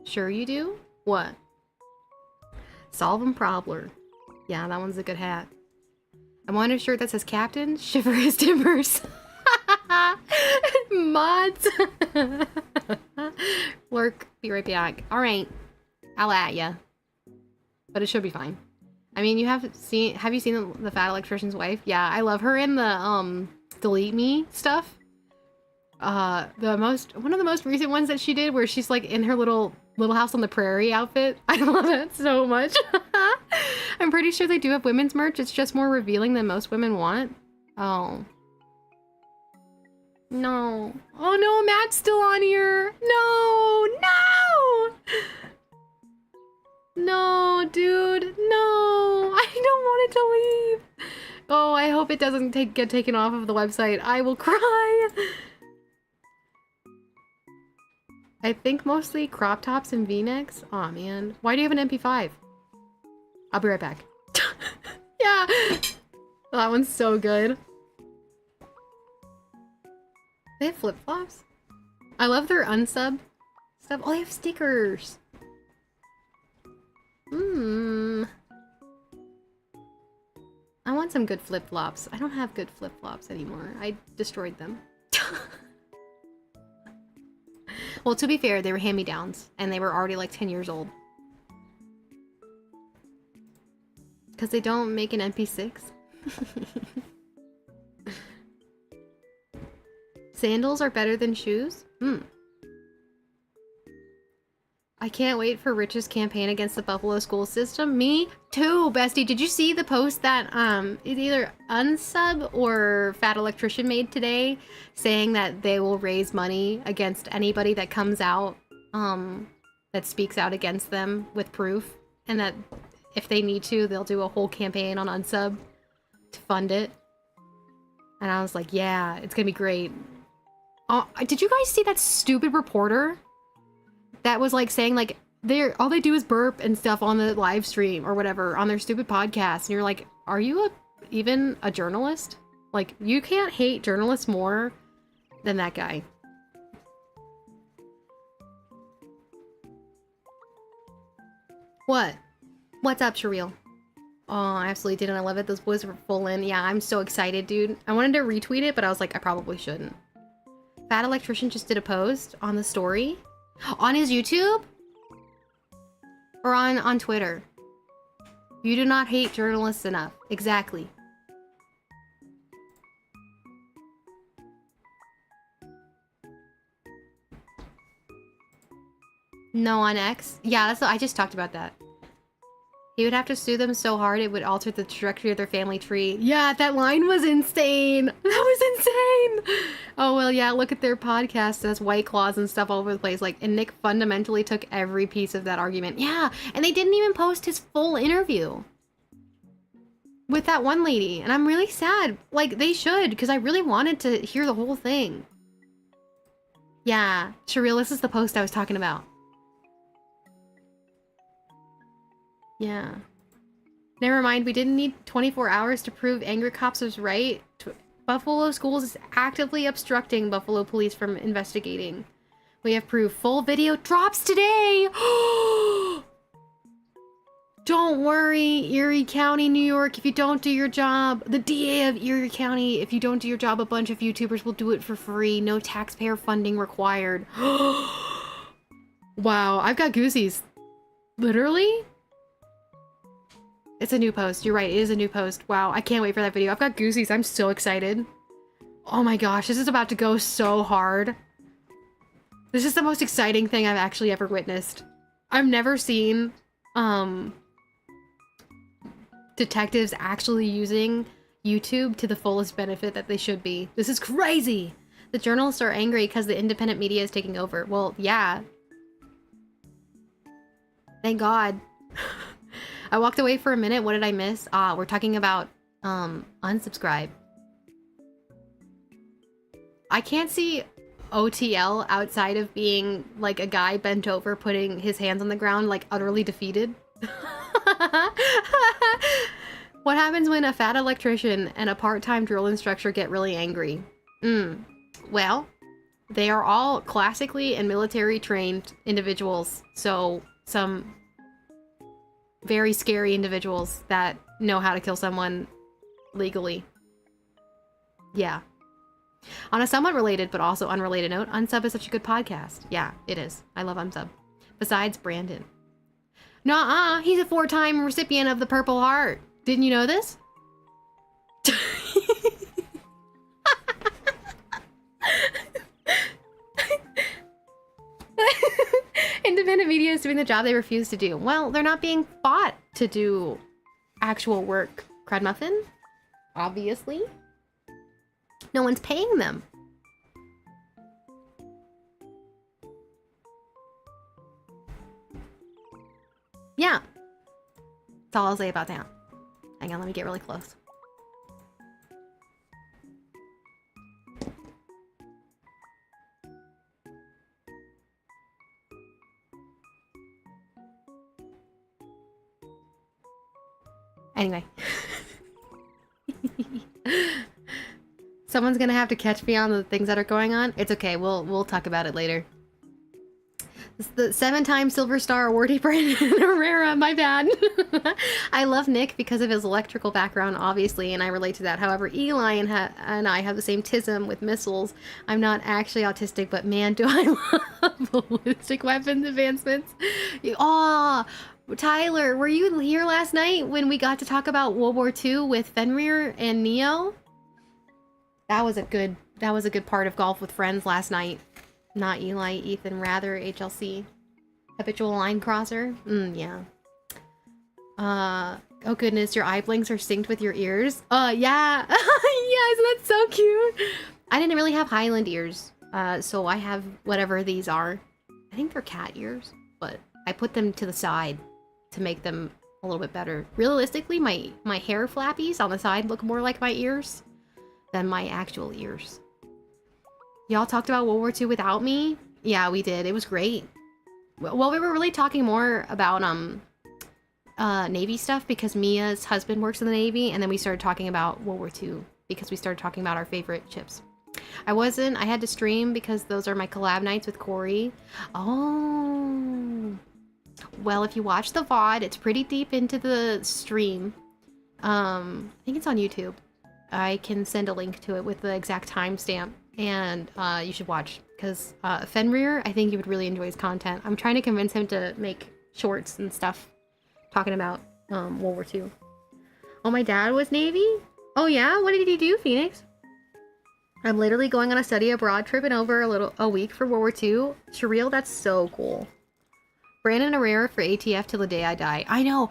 Sure you do? What? Solve 'em Probler. Yeah, that one's a good hat. I want a shirt that says Captain, shiver his timbers. Mods. Lurk, be right back. Alright. I'll at ya. But it should be fine. I mean, have you seen the Fat Electrician's Wife? Yeah, I love her in the, Delete Me stuff. One of the most recent ones that she did where she's like in her little house on the prairie outfit. I love that so much. I'm pretty sure they do have women's merch. It's just more revealing than most women want. Oh. No. Oh no, Matt's still on here. No, no! No, dude, no! I don't want it to leave! Oh, I hope it doesn't get taken off of the website. I will cry! I think mostly crop tops and v-necks. Aw, man. Why do you have an MP5? I'll be right back. Yeah! That one's so good. They have flip-flops? I love their unsub stuff. Oh, they have stickers! I want some good flip-flops. I don't have good flip-flops anymore. I destroyed them. Well, to be fair, they were hand-me-downs, and they were already like 10 years old. Because they don't make an MP6. Sandals are better than shoes? I can't wait for Rich's campaign against the Buffalo school system. Me too, bestie. Did you see the post that it's either Unsub or Fat Electrician made today saying that they will raise money against anybody that comes out that speaks out against them with proof, and that if they need to, they'll do a whole campaign on Unsub to fund it. And I was like, yeah, it's gonna be great. Did you guys see that stupid reporter that was like saying like all they do is burp and stuff on the live stream or whatever on their stupid podcast, and you're like, are you even a journalist? Like, you can't hate journalists more than that guy. What? What's up, Shareal? Oh, I absolutely didn't. I love it. Those boys were full in. Yeah, I'm so excited, dude. I wanted to retweet it, but I was like, I probably shouldn't. Fat Electrician just did a post on the story. On his YouTube? Or on Twitter? You do not hate journalists enough. Exactly. No, on X? Yeah, that's I just talked about that. He would have to sue them so hard it would alter the trajectory of their family tree. Yeah, that line was insane. That was insane. Oh, well, yeah, look at their podcast. There's White Claws and stuff all over the place. Like, and Nick fundamentally took every piece of that argument. Yeah, and they didn't even post his full interview with that one lady. And I'm really sad. Like, they should, because I really wanted to hear the whole thing. Yeah, Shareal, this is the post I was talking about. Yeah. Never mind, we didn't need 24 hours to prove Angry Cops was right. Buffalo Schools is actively obstructing Buffalo police from investigating. We have proof. Full video drops today! Don't worry, Erie County, New York, if you don't do your job. The DA of Erie County, if you don't do your job, a bunch of YouTubers will do it for free. No taxpayer funding required. Wow, I've got goosies. Literally? It's a new post. You're right. It is a new post. Wow. I can't wait for that video. I've got goosies. I'm so excited. Oh my gosh. This is about to go so hard. This is the most exciting thing I've actually ever witnessed. I've never seen detectives actually using YouTube to the fullest benefit that they should be. This is crazy. The journalists are angry because the independent media is taking over. Well, yeah. Thank God. I walked away for a minute. What did I miss? We're talking about unsubscribe. I can't see OTL outside of being like a guy bent over putting his hands on the ground, like utterly defeated. What happens when a fat electrician and a part-time drill instructor get really angry? Well, they are all classically and military trained individuals, so some very scary individuals that know how to kill someone legally. Yeah. On a somewhat related but also unrelated note, Unsub is such a good podcast. Yeah, it is. I love Unsub. Besides Brandon. Nuh-uh, he's a 4-time recipient of the Purple Heart. Didn't you know this? Independent media is doing the job they refuse to do. Well, they're not being bought to do actual work, Crud Muffin. Obviously. No one's paying them. Yeah. That's all I'll say about that. Hang on, let me get really close. Anyway. Someone's gonna have to catch me on the things that are going on. It's okay, we'll talk about it later. It's the 7-time Silver Star awardee Brandon Herrera, my bad. I love Nick because of his electrical background, obviously, and I relate to that. However, Eli and I have the same tism with missiles. I'm not actually autistic, but man, do I love ballistic weapons advancements. Aw, Tyler, were you here last night when we got to talk about World War II with Fenrir and Neo? That was a good part of Golf with Friends last night. Not Eli, Ethan, rather HLC. Habitual line crosser? Yeah. Oh goodness, your eye blinks are synced with your ears? Yeah. Yes, that's so cute. I didn't really have Highland ears, so I have whatever these are. I think they're cat ears, but I put them to the side to make them a little bit better. Realistically, my hair flappies on the side look more like my ears than my actual ears. Y'all talked about World War II without me? Yeah, we did. It was great. Well, we were really talking more about Navy stuff because Mia's husband works in the Navy, and then we started talking about World War II because we started talking about our favorite ships. I had to stream because those are my collab nights with Corey. Oh. Well, if you watch the VOD, it's pretty deep into the stream. I think it's on YouTube. I can send a link to it with the exact timestamp. And you should watch, because Fenrir, I think you would really enjoy his content. I'm trying to convince him to make shorts and stuff talking about World War II. Oh, my dad was Navy? Oh yeah? What did he do, Phoenix? I'm literally going on a study abroad trip in over a week for World War II. Surreal, that's so cool. Brandon Herrera for ATF till the day I die. I know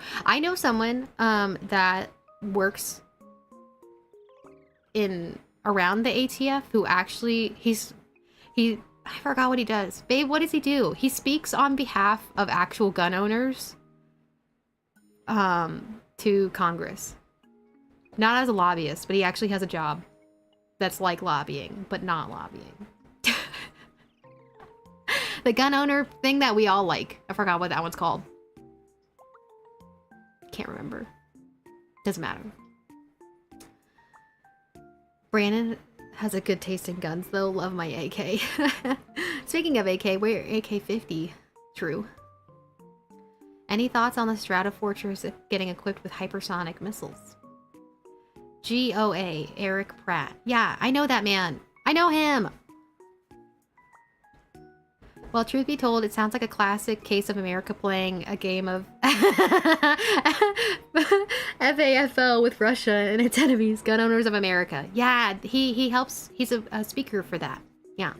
someone that works around the ATF who actually I forgot what he does. Babe, what does he do? He speaks on behalf of actual gun owners to Congress. Not as a lobbyist, but he actually has a job that's like lobbying, but not lobbying. The gun owner thing that we all like. I forgot what that one's called. Can't remember. Doesn't matter. Brandon has a good taste in guns, though. Love my AK. Speaking of AK, we're AK-50. True. Any thoughts on the Stratofortress getting equipped with hypersonic missiles? GOA, Eric Pratt. Yeah, I know that man. I know him! Well, truth be told, it sounds like a classic case of America playing a game of FAFO with Russia and its enemies, gun owners of America. Yeah, he helps. He's a speaker for that. Yeah.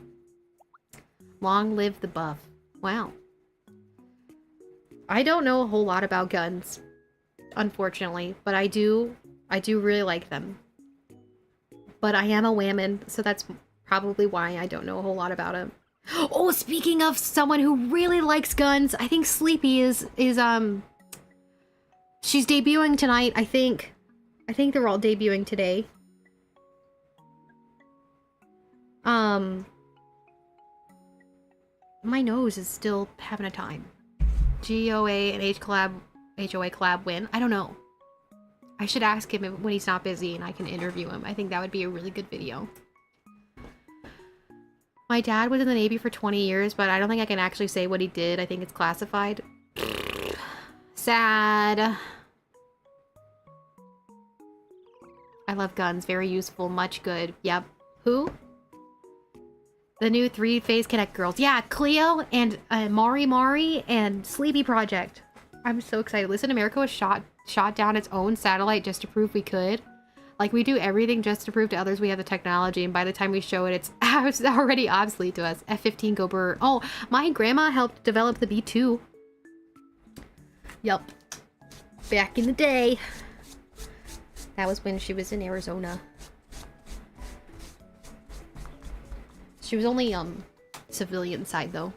Long live the buff. Wow. I don't know a whole lot about guns, unfortunately, but I do really like them. But I am a whammon, so that's probably why I don't know a whole lot about them. Oh, speaking of someone who really likes guns, I think Sleepy is she's debuting tonight, I think. I think they're all debuting today. My nose is still having a time. GOA and HOA collab win. I don't know. I should ask him when he's not busy and I can interview him. I think that would be a really good video. My dad was in the Navy for 20 years, but I don't think I can actually say what he did. I think it's classified. Sad. I love guns. Very useful. Much good. Yep. Who? The new 3-phase Connect girls. Yeah, Cleo and Mari and Sleepy Project. I'm so excited. Listen, America was shot down its own satellite just to prove we could. Like, we do everything just to prove to others we have the technology, and by the time we show it, it's already obsolete to us. F-15 go burr. Oh, my grandma helped develop the B-2. Yup. Back in the day. That was when she was in Arizona. She was only, civilian side, though.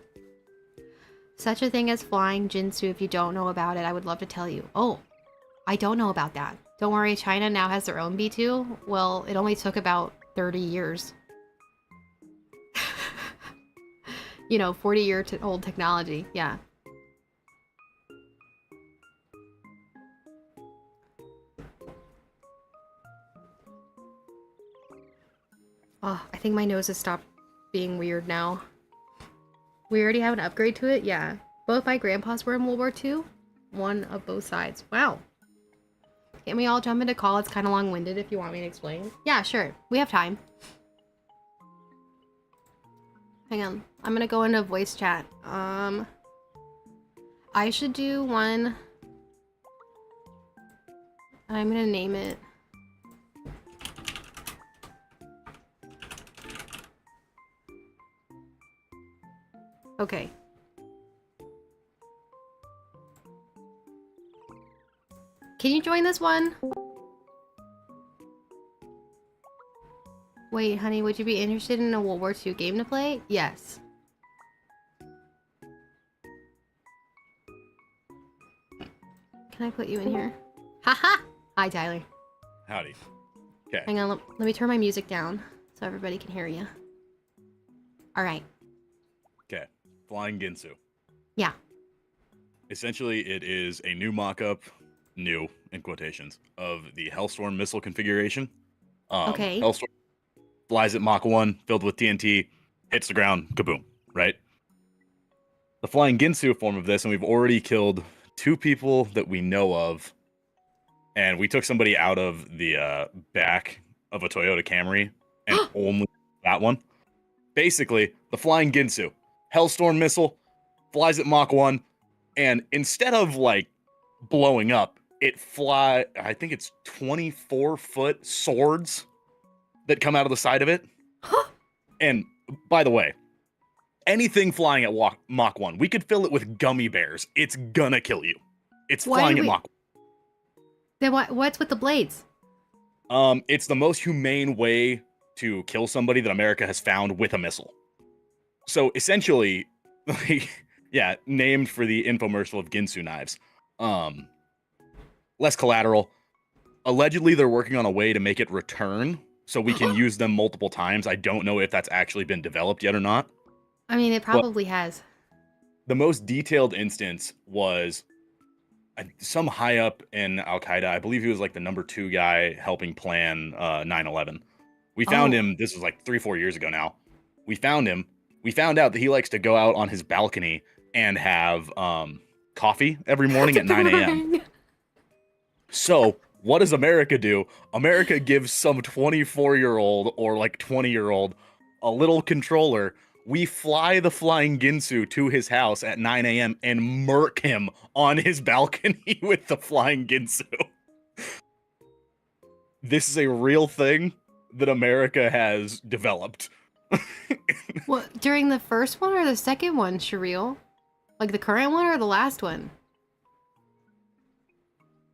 Such a thing as flying Jinsu. If you don't know about it, I would love to tell you. Oh, I don't know about that. Don't worry, China now has their own B2. Well, it only took about 30 years. You know, 40-year-old technology. Yeah. Oh, I think my nose has stopped being weird now. We already have an upgrade to it? Yeah. Both my grandpas were in World War II. One of both sides. Wow. Can we all jump into call? It's kind of long-winded if you want me to explain. Yeah, sure. We have time. Hang on. I'm gonna go into voice chat. I should do one. I'm gonna name it. Okay. Can you join this one? Wait, honey, would you be interested in a World War II game to play? Yes. Can I put you in here? Haha! Hi, Tyler. Howdy. Okay. Hang on, let me turn my music down so everybody can hear you. Alright. Okay. Flying Ginsu. Yeah. Essentially, it is a new mock-up, new, in quotations, of the Hellstorm missile configuration. Okay. Hellstorm flies at Mach 1, filled with TNT, hits the ground, kaboom, right? The Flying Ginsu form of this, and we've already killed 2 people that we know of, and we took somebody out of the back of a Toyota Camry, and only that one. Basically, the Flying Ginsu, Hellstorm missile, flies at Mach 1, and instead of, like, blowing up, I think it's 24-foot swords that come out of the side of it. And, by the way, anything flying at Mach 1, we could fill it with gummy bears. It's gonna kill you. It's flying at Mach 1. Then what's with the blades? It's the most humane way to kill somebody that America has found with a missile. So, essentially, yeah, named for the infomercial of Ginsu knives. Less collateral. Allegedly, they're working on a way to make it return so we can use them multiple times. I don't know if that's actually been developed yet or not. I mean, it probably has. The most detailed instance was some high up in Al-Qaeda. I believe he was like the number 2 guy helping plan 9/11. We found him. This was like 3-4 years ago now. We found him. We found out that he likes to go out on his balcony and have coffee every morning at 9 a.m. So what does America do? America gives some 24-year-old or like 20-year-old a little controller. We fly the Flying Ginsu to his house at 9 a.m. and murk him on his balcony with the Flying Ginsu. This is a real thing that America has developed. Well, during the first one or the second one, Shireel? Like the current one or the last one?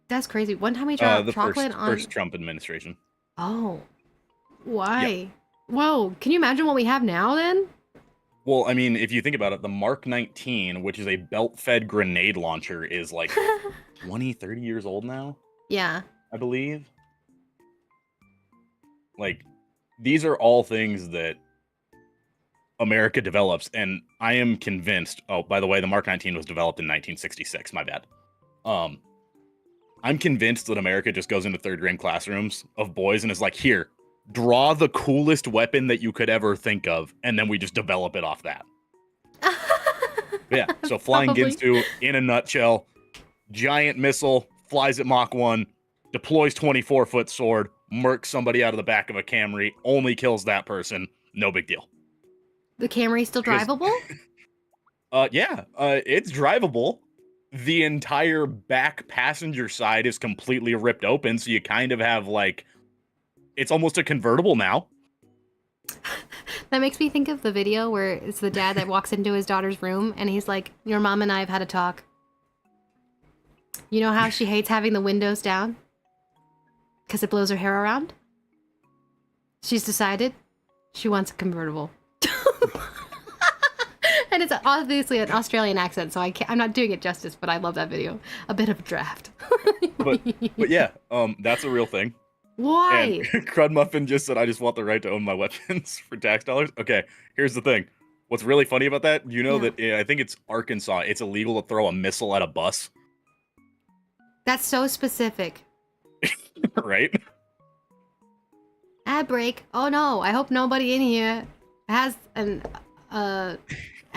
That's crazy. One time we dropped the chocolate on... first Trump administration. Oh. Why? Yep. Whoa. Can you imagine what we have now then? Well, I mean, if you think about it, the Mark 19, which is a belt-fed grenade launcher, is like 20, 30 years old now? Yeah. I believe. Like, these are all things that America develops, and I am convinced... Oh, by the way, the Mark 19 was developed in 1966. My bad. I'm convinced that America just goes into third-grade classrooms of boys and is like, here, draw the coolest weapon that you could ever think of, and then we just develop it off that. Yeah, so Flying Ginsu, in a nutshell, giant missile, flies at Mach 1, deploys 24-foot sword, murks somebody out of the back of a Camry, only kills that person, no big deal. The Camry's still drivable? Yeah, it's drivable. The entire back passenger side is completely ripped open, so you kind of have, like, it's almost a convertible now. That makes me think of the video where it's the dad that walks into his daughter's room, and he's like, your mom and I have had a talk. You know how she hates having the windows down? Because it blows her hair around? She's decided she wants a convertible. And it's obviously an Australian accent, so I'm not doing it justice, but I love that video. A bit of a draft. but yeah, that's a real thing. Why? And Crud Muffin just said, I just want the right to own my weapons for tax dollars. Okay, here's the thing. What's really funny about that, you know that I think it's Arkansas, it's illegal to throw a missile at a bus. That's so specific. Right? Ad break. Oh no, I hope nobody in here has an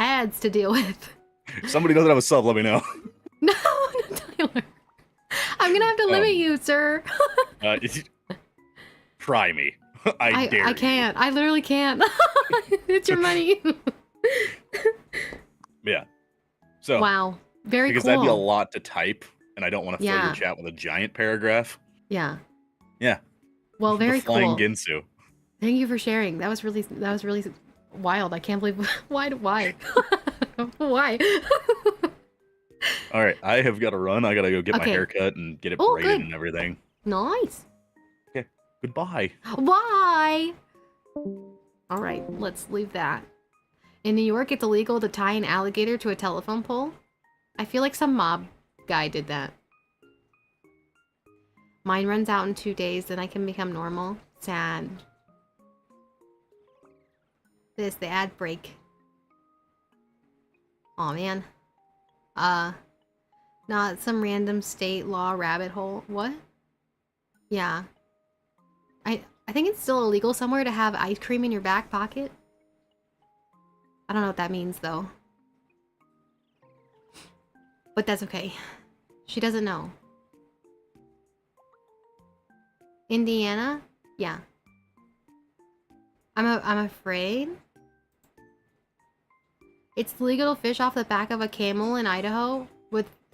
ads to deal with. Somebody doesn't have a sub, let me know. No, Tyler. I'm gonna have to limit you, sir. Try me. I dare I can't. I literally can't. It's your money. Yeah. So. Wow. Very because cool. that'd be a lot to type, and I don't want to fill Yeah. your chat with a giant paragraph. Yeah. Yeah. Well, very the flying cool. Ginsu. Thank you for sharing. That was really wild. I can't believe why. Why? All right, I have got to run. I got to go get my Okay. haircut and get it Oh, braided good. and everything. Nice. Okay. Goodbye. Why? All right, let's leave that. In New York, it's illegal to tie an alligator to a telephone pole. I feel like some mob guy did that. Mine runs out in 2 days, then I can become normal. Sad. This, the ad break. Aw, man. Not some random state law rabbit hole. What? Yeah. I think it's still illegal somewhere to have ice cream in your back pocket. I don't know what that means, though. But that's okay. She doesn't know. Indiana? Yeah. I'm afraid. It's legal to fish off the back of a camel in Idaho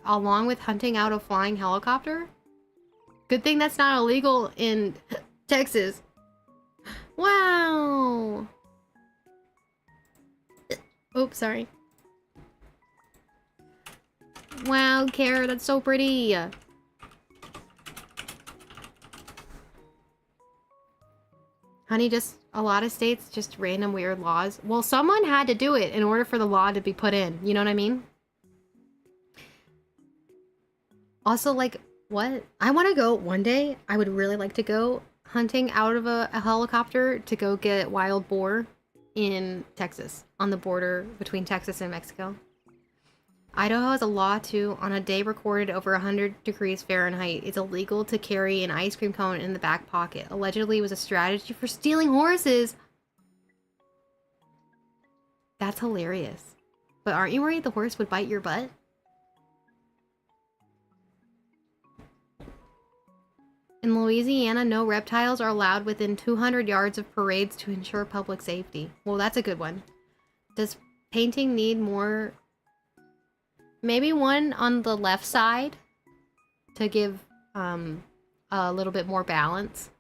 along with hunting out a flying helicopter? Good thing that's not illegal in Texas. Wow. Oops, sorry. Wow, Kara, that's so pretty. Honey, just a lot of states, just random weird laws. Well, someone had to do it in order for the law to be put in. You know what I mean? Also, like, what? I want to go one day. I would really like to go hunting out of a helicopter to go get wild boar in Texas, on the border between Texas and Mexico. Idaho has a law too. On a day recorded over 100 degrees Fahrenheit, it's illegal to carry an ice cream cone in the back pocket. Allegedly, it was a strategy for stealing horses. That's hilarious. But aren't you worried the horse would bite your butt? In Louisiana, no reptiles are allowed within 200 yards of parades to ensure public safety. Well, that's a good one. Does painting need more? Maybe one on the left side to give a little bit more balance.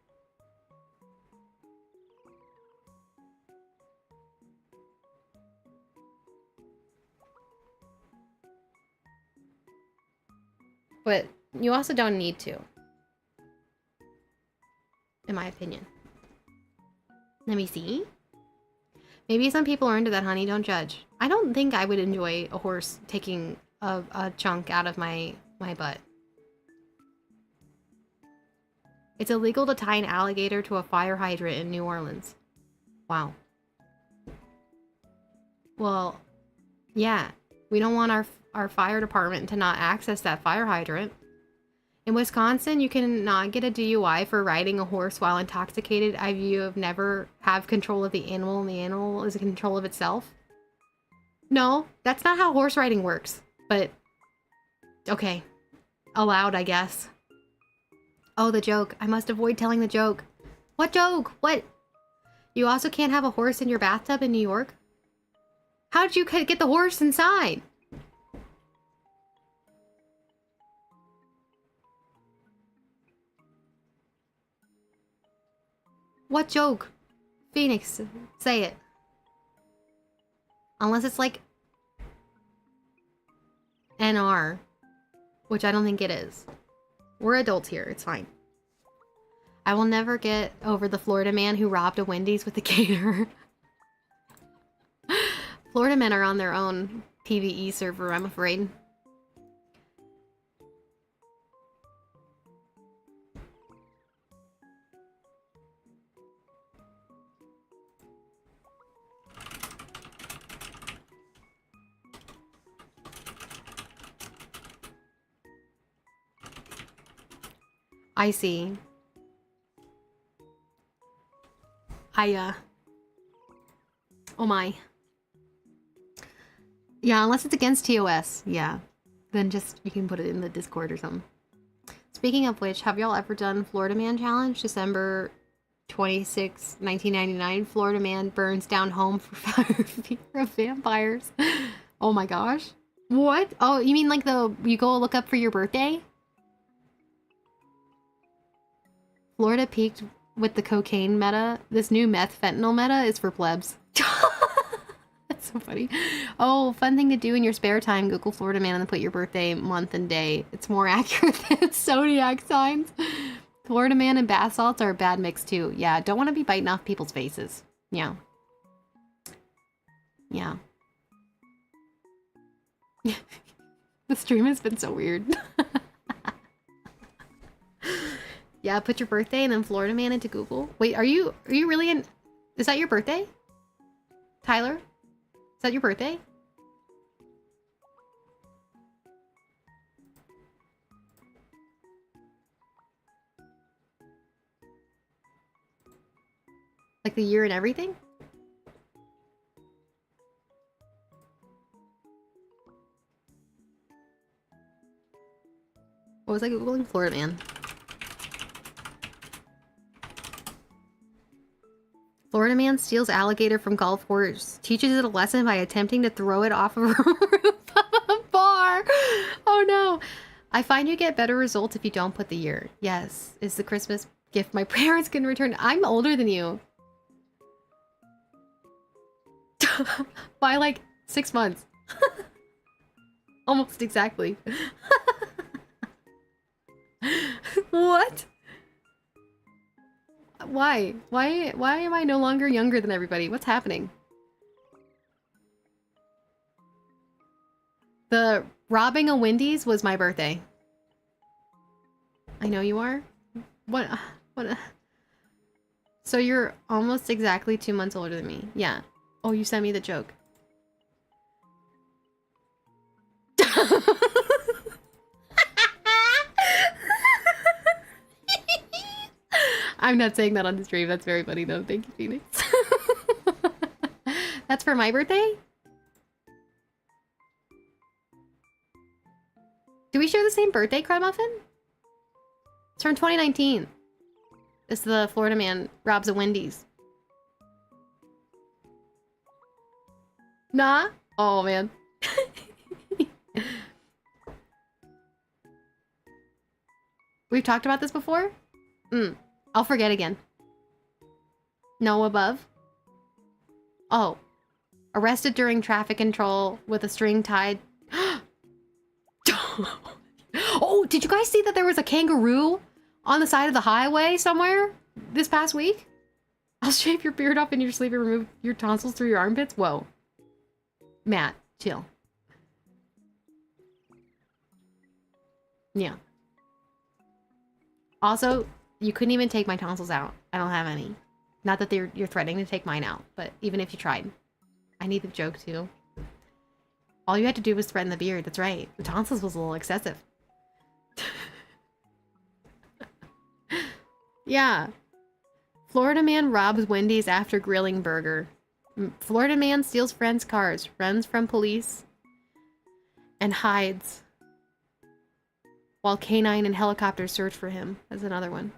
But you also don't need to. In my opinion. Let me see. Maybe some people are into that, honey. Don't judge. I don't think I would enjoy a horse taking a chunk out of my butt. It's illegal to tie an alligator to a fire hydrant in New Orleans. Wow. Well, yeah. We don't want our fire department to not access that fire hydrant. In Wisconsin, you cannot get a DUI for riding a horse while intoxicated. You have never have control of the animal and the animal is in control of itself. No, that's not how horse riding works. But, okay. Allowed, I guess. Oh, the joke. I must avoid telling the joke. What joke? What? You also can't have a horse in your bathtub in New York? How'd you get the horse inside? What joke? Phoenix, say it. Unless it's like NR, which I don't think it is. We're adults here, it's fine. I will never get over the Florida man who robbed a Wendy's with a gator. Florida men are on their own PvE server, I'm afraid. I see. Oh my. Yeah, unless it's against TOS. Yeah. Then just, you can put it in the Discord or something. Speaking of which, have y'all ever done Florida Man Challenge? December 26, 1999. Florida man burns down home for fear of vampires. Oh my gosh. What? Oh, you mean like you go look up for your birthday? Florida peaked with the cocaine meta. This new meth fentanyl meta is for plebs. That's so funny. Oh, fun thing to do in your spare time. Google Florida man and then put your birthday, month, and day. It's more accurate than zodiac signs. Florida man and bath salts are a bad mix too. Yeah, don't want to be biting off people's faces. Yeah. Yeah. The stream has been so weird. Yeah, put your birthday and then Florida man into Google. Wait, are you really in... Is that your birthday? Tyler? Is that your birthday? Like the year and everything? What was I Googling? Florida man. Florida man steals alligator from golf course, teaches it a lesson by attempting to throw it off of a roof of a bar. Oh no. I find you get better results if you don't put the year. Yes, it's the Christmas gift my parents can return. I'm older than you. By like 6 months. Almost exactly. What? Why? Why am I no longer younger than everybody? What's happening? The robbing a Wendy's was my birthday. I know you are. What? So you're almost exactly 2 months older than me. Yeah. Oh, you sent me the joke. I'm not saying that on the stream. That's very funny though. Thank you, Phoenix. That's for my birthday? Do we share the same birthday, Cry Muffin? It's from 2019. It's the Florida man robs a Wendy's. Nah? Oh, man. We've talked about this before? I'll forget again. No above? Oh. Arrested during traffic control with a string tied... Oh, did you guys see that there was a kangaroo on the side of the highway somewhere this past week? I'll shave your beard off in your sleep and remove your tonsils through your armpits? Whoa. Matt, chill. Yeah. Also, you couldn't even take my tonsils out. I don't have any. Not that you're threatening to take mine out, but even if you tried. I need the joke too. All you had to do was threaten the beard. That's right. The tonsils was a little excessive. Yeah. Florida man robs Wendy's after grilling burger. Florida man steals friends' cars, runs from police, and hides while canine and helicopters search for him. That's another one.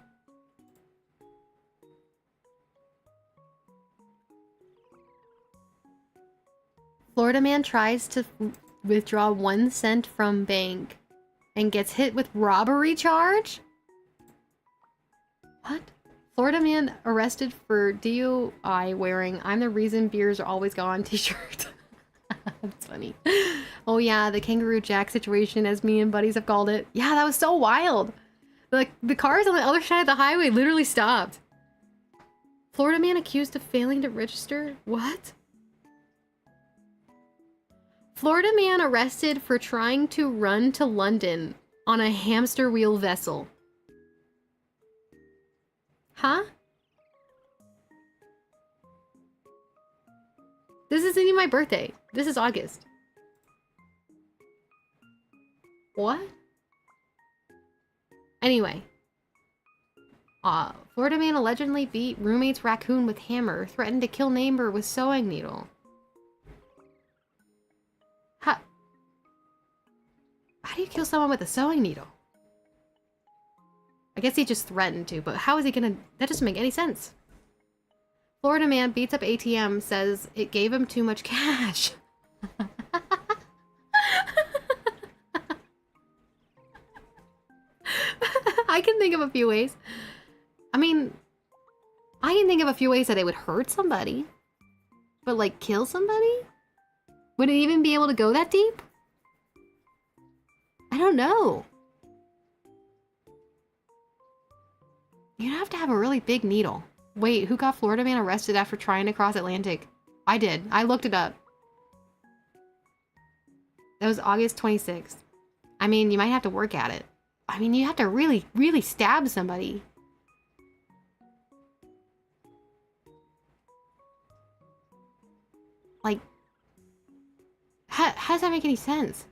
Florida man tries to withdraw 1 cent from bank and gets hit with robbery charge? What? Florida man arrested for DUI wearing "I'm the reason beers are always gone" t-shirt. That's funny. Oh yeah, the Kangaroo Jack situation, as me and buddies have called it. Yeah, that was so wild. Like, the cars on the other side of the highway literally stopped. Florida man accused of failing to register? What? Florida man arrested for trying to run to London on a hamster wheel vessel. Huh? This isn't even my birthday. This is August. What? Anyway. Florida man allegedly beat roommate's raccoon with hammer, threatened to kill neighbor with sewing needle. do you kill someone with a sewing needle? I guess he just threatened to, but how is he gonna... That doesn't make any sense. Florida man beats up ATM, says it gave him too much cash. I can think of a few ways. I mean, I can think of a few ways that it would hurt somebody. But, like, kill somebody? Would it even be able to go that deep? I don't know. You'd have to have a really big needle. Wait, who got Florida man arrested after trying to cross Atlantic? I did. I looked it up. That was August 26th. I mean, you might have to work at it. I mean, you have to really, really stab somebody. Like, how does that make any sense?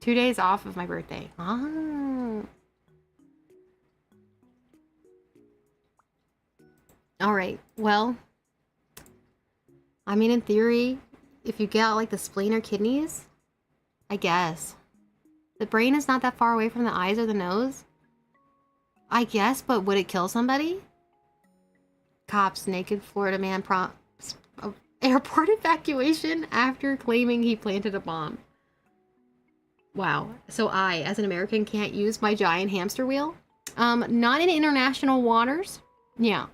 2 days off of my birthday. Ah. Alright, well, I mean, in theory, if you get out, like, the spleen or kidneys, I guess. The brain is not that far away from the eyes or the nose. I guess, but would it kill somebody? Cops, naked Florida man prompts airport evacuation after claiming he planted a bomb. Wow. So I, as an American, can't use my giant hamster wheel? Not in international waters? Yeah.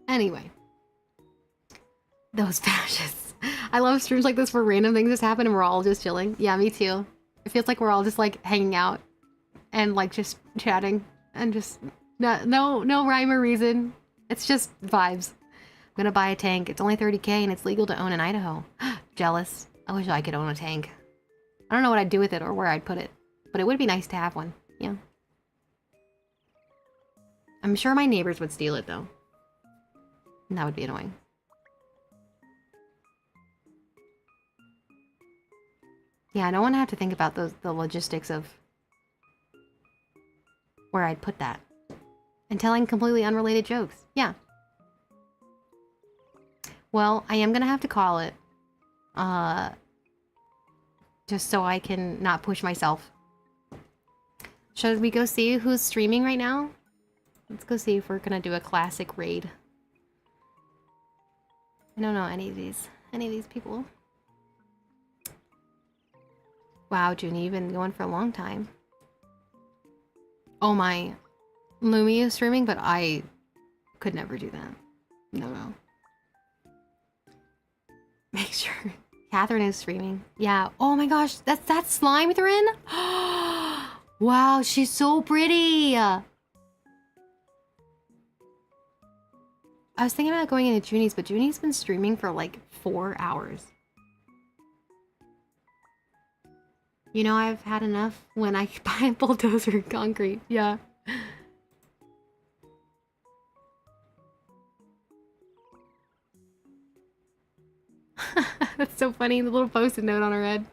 Anyway. Those fascists. I love streams like this where random things just happen and we're all just chilling. Yeah, me too. It feels like we're all just like hanging out and like just chatting and just no rhyme or reason. It's just vibes. I'm gonna buy a tank. It's only 30K and it's legal to own in Idaho. Jealous. I wish I could own a tank. I don't know what I'd do with it or where I'd put it, but it would be nice to have one. Yeah. I'm sure my neighbors would steal it though. And that would be annoying. Yeah, I don't want to have to think about the logistics of where I'd put that. And telling completely unrelated jokes. Yeah. Well, I am gonna have to call it. Just so I can not push myself. Should we go see who's streaming right now? Let's go see if we're gonna do a classic raid. I don't know any of these people. Wow, Junie, you've been going for a long time. Oh my. Lumi is streaming, but I could never do that. No. Make sure. Catherine is streaming. Yeah. Oh my gosh, that's that slime Thrin? Wow, she's so pretty. I was thinking about going into Junie's, but Junie's been streaming for like 4 hours. You know, I've had enough when I buy a bulldozer and concrete. Yeah. That's so funny. The little post-it note on her head.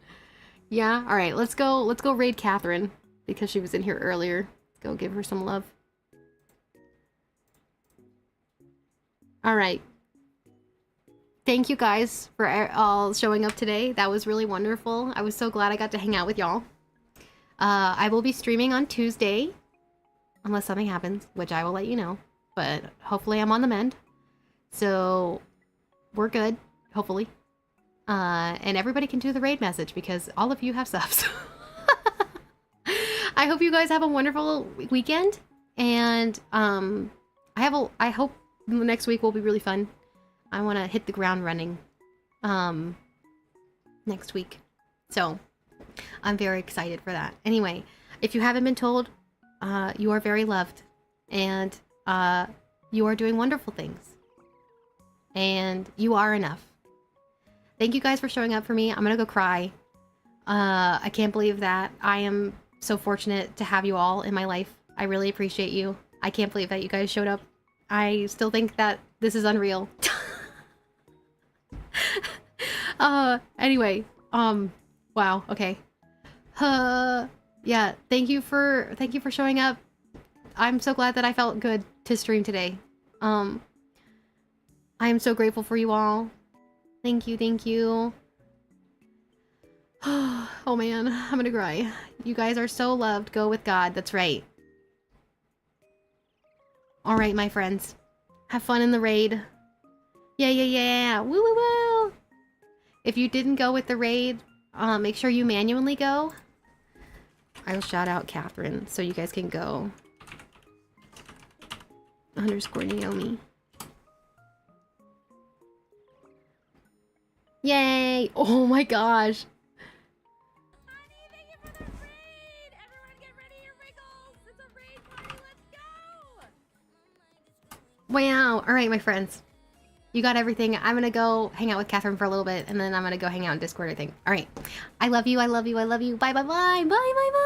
Yeah. All right. Let's go raid Catherine because she was in here earlier. Let's go give her some love. All right. Thank you guys for all showing up today. That was really wonderful. I was so glad I got to hang out with y'all. I will be streaming on Tuesday. Unless something happens, which I will let you know. But hopefully I'm on the mend. So we're good, hopefully. And everybody can do the raid message because all of you have subs. I hope you guys have a wonderful weekend. And I hope next week will be really fun. I want to hit the ground running next week. So I'm very excited for that. Anyway, if you haven't been told, you are very loved. And you are doing wonderful things. And you are enough. Thank you guys for showing up for me. I'm gonna go cry. I can't believe that. I am so fortunate to have you all in my life. I really appreciate you. I can't believe that you guys showed up. I still think that this is unreal. Anyway, wow, okay. Yeah, thank you for showing up. I'm so glad that I felt good to stream today. I am so grateful for you all. Thank you, thank you. Oh man, I'm gonna cry. You guys are so loved. Go with God, that's right. Alright, my friends. Have fun in the raid. Yeah, yeah, yeah. Woo, woo, woo. If you didn't go with the raid, make sure you manually go. I will shout out Catherine so you guys can go. _ Naomi. Yay! Oh my gosh. Honey, thank you for the raid! Everyone get ready your wriggles! It's a raid party, let's go! Wow. Alright, my friends. You got everything. I'm gonna go hang out with Catherine for a little bit, and then I'm gonna go hang out in Discord, I think. Alright. I love you, I love you, I love you. Bye, bye, bye. Bye, bye, bye.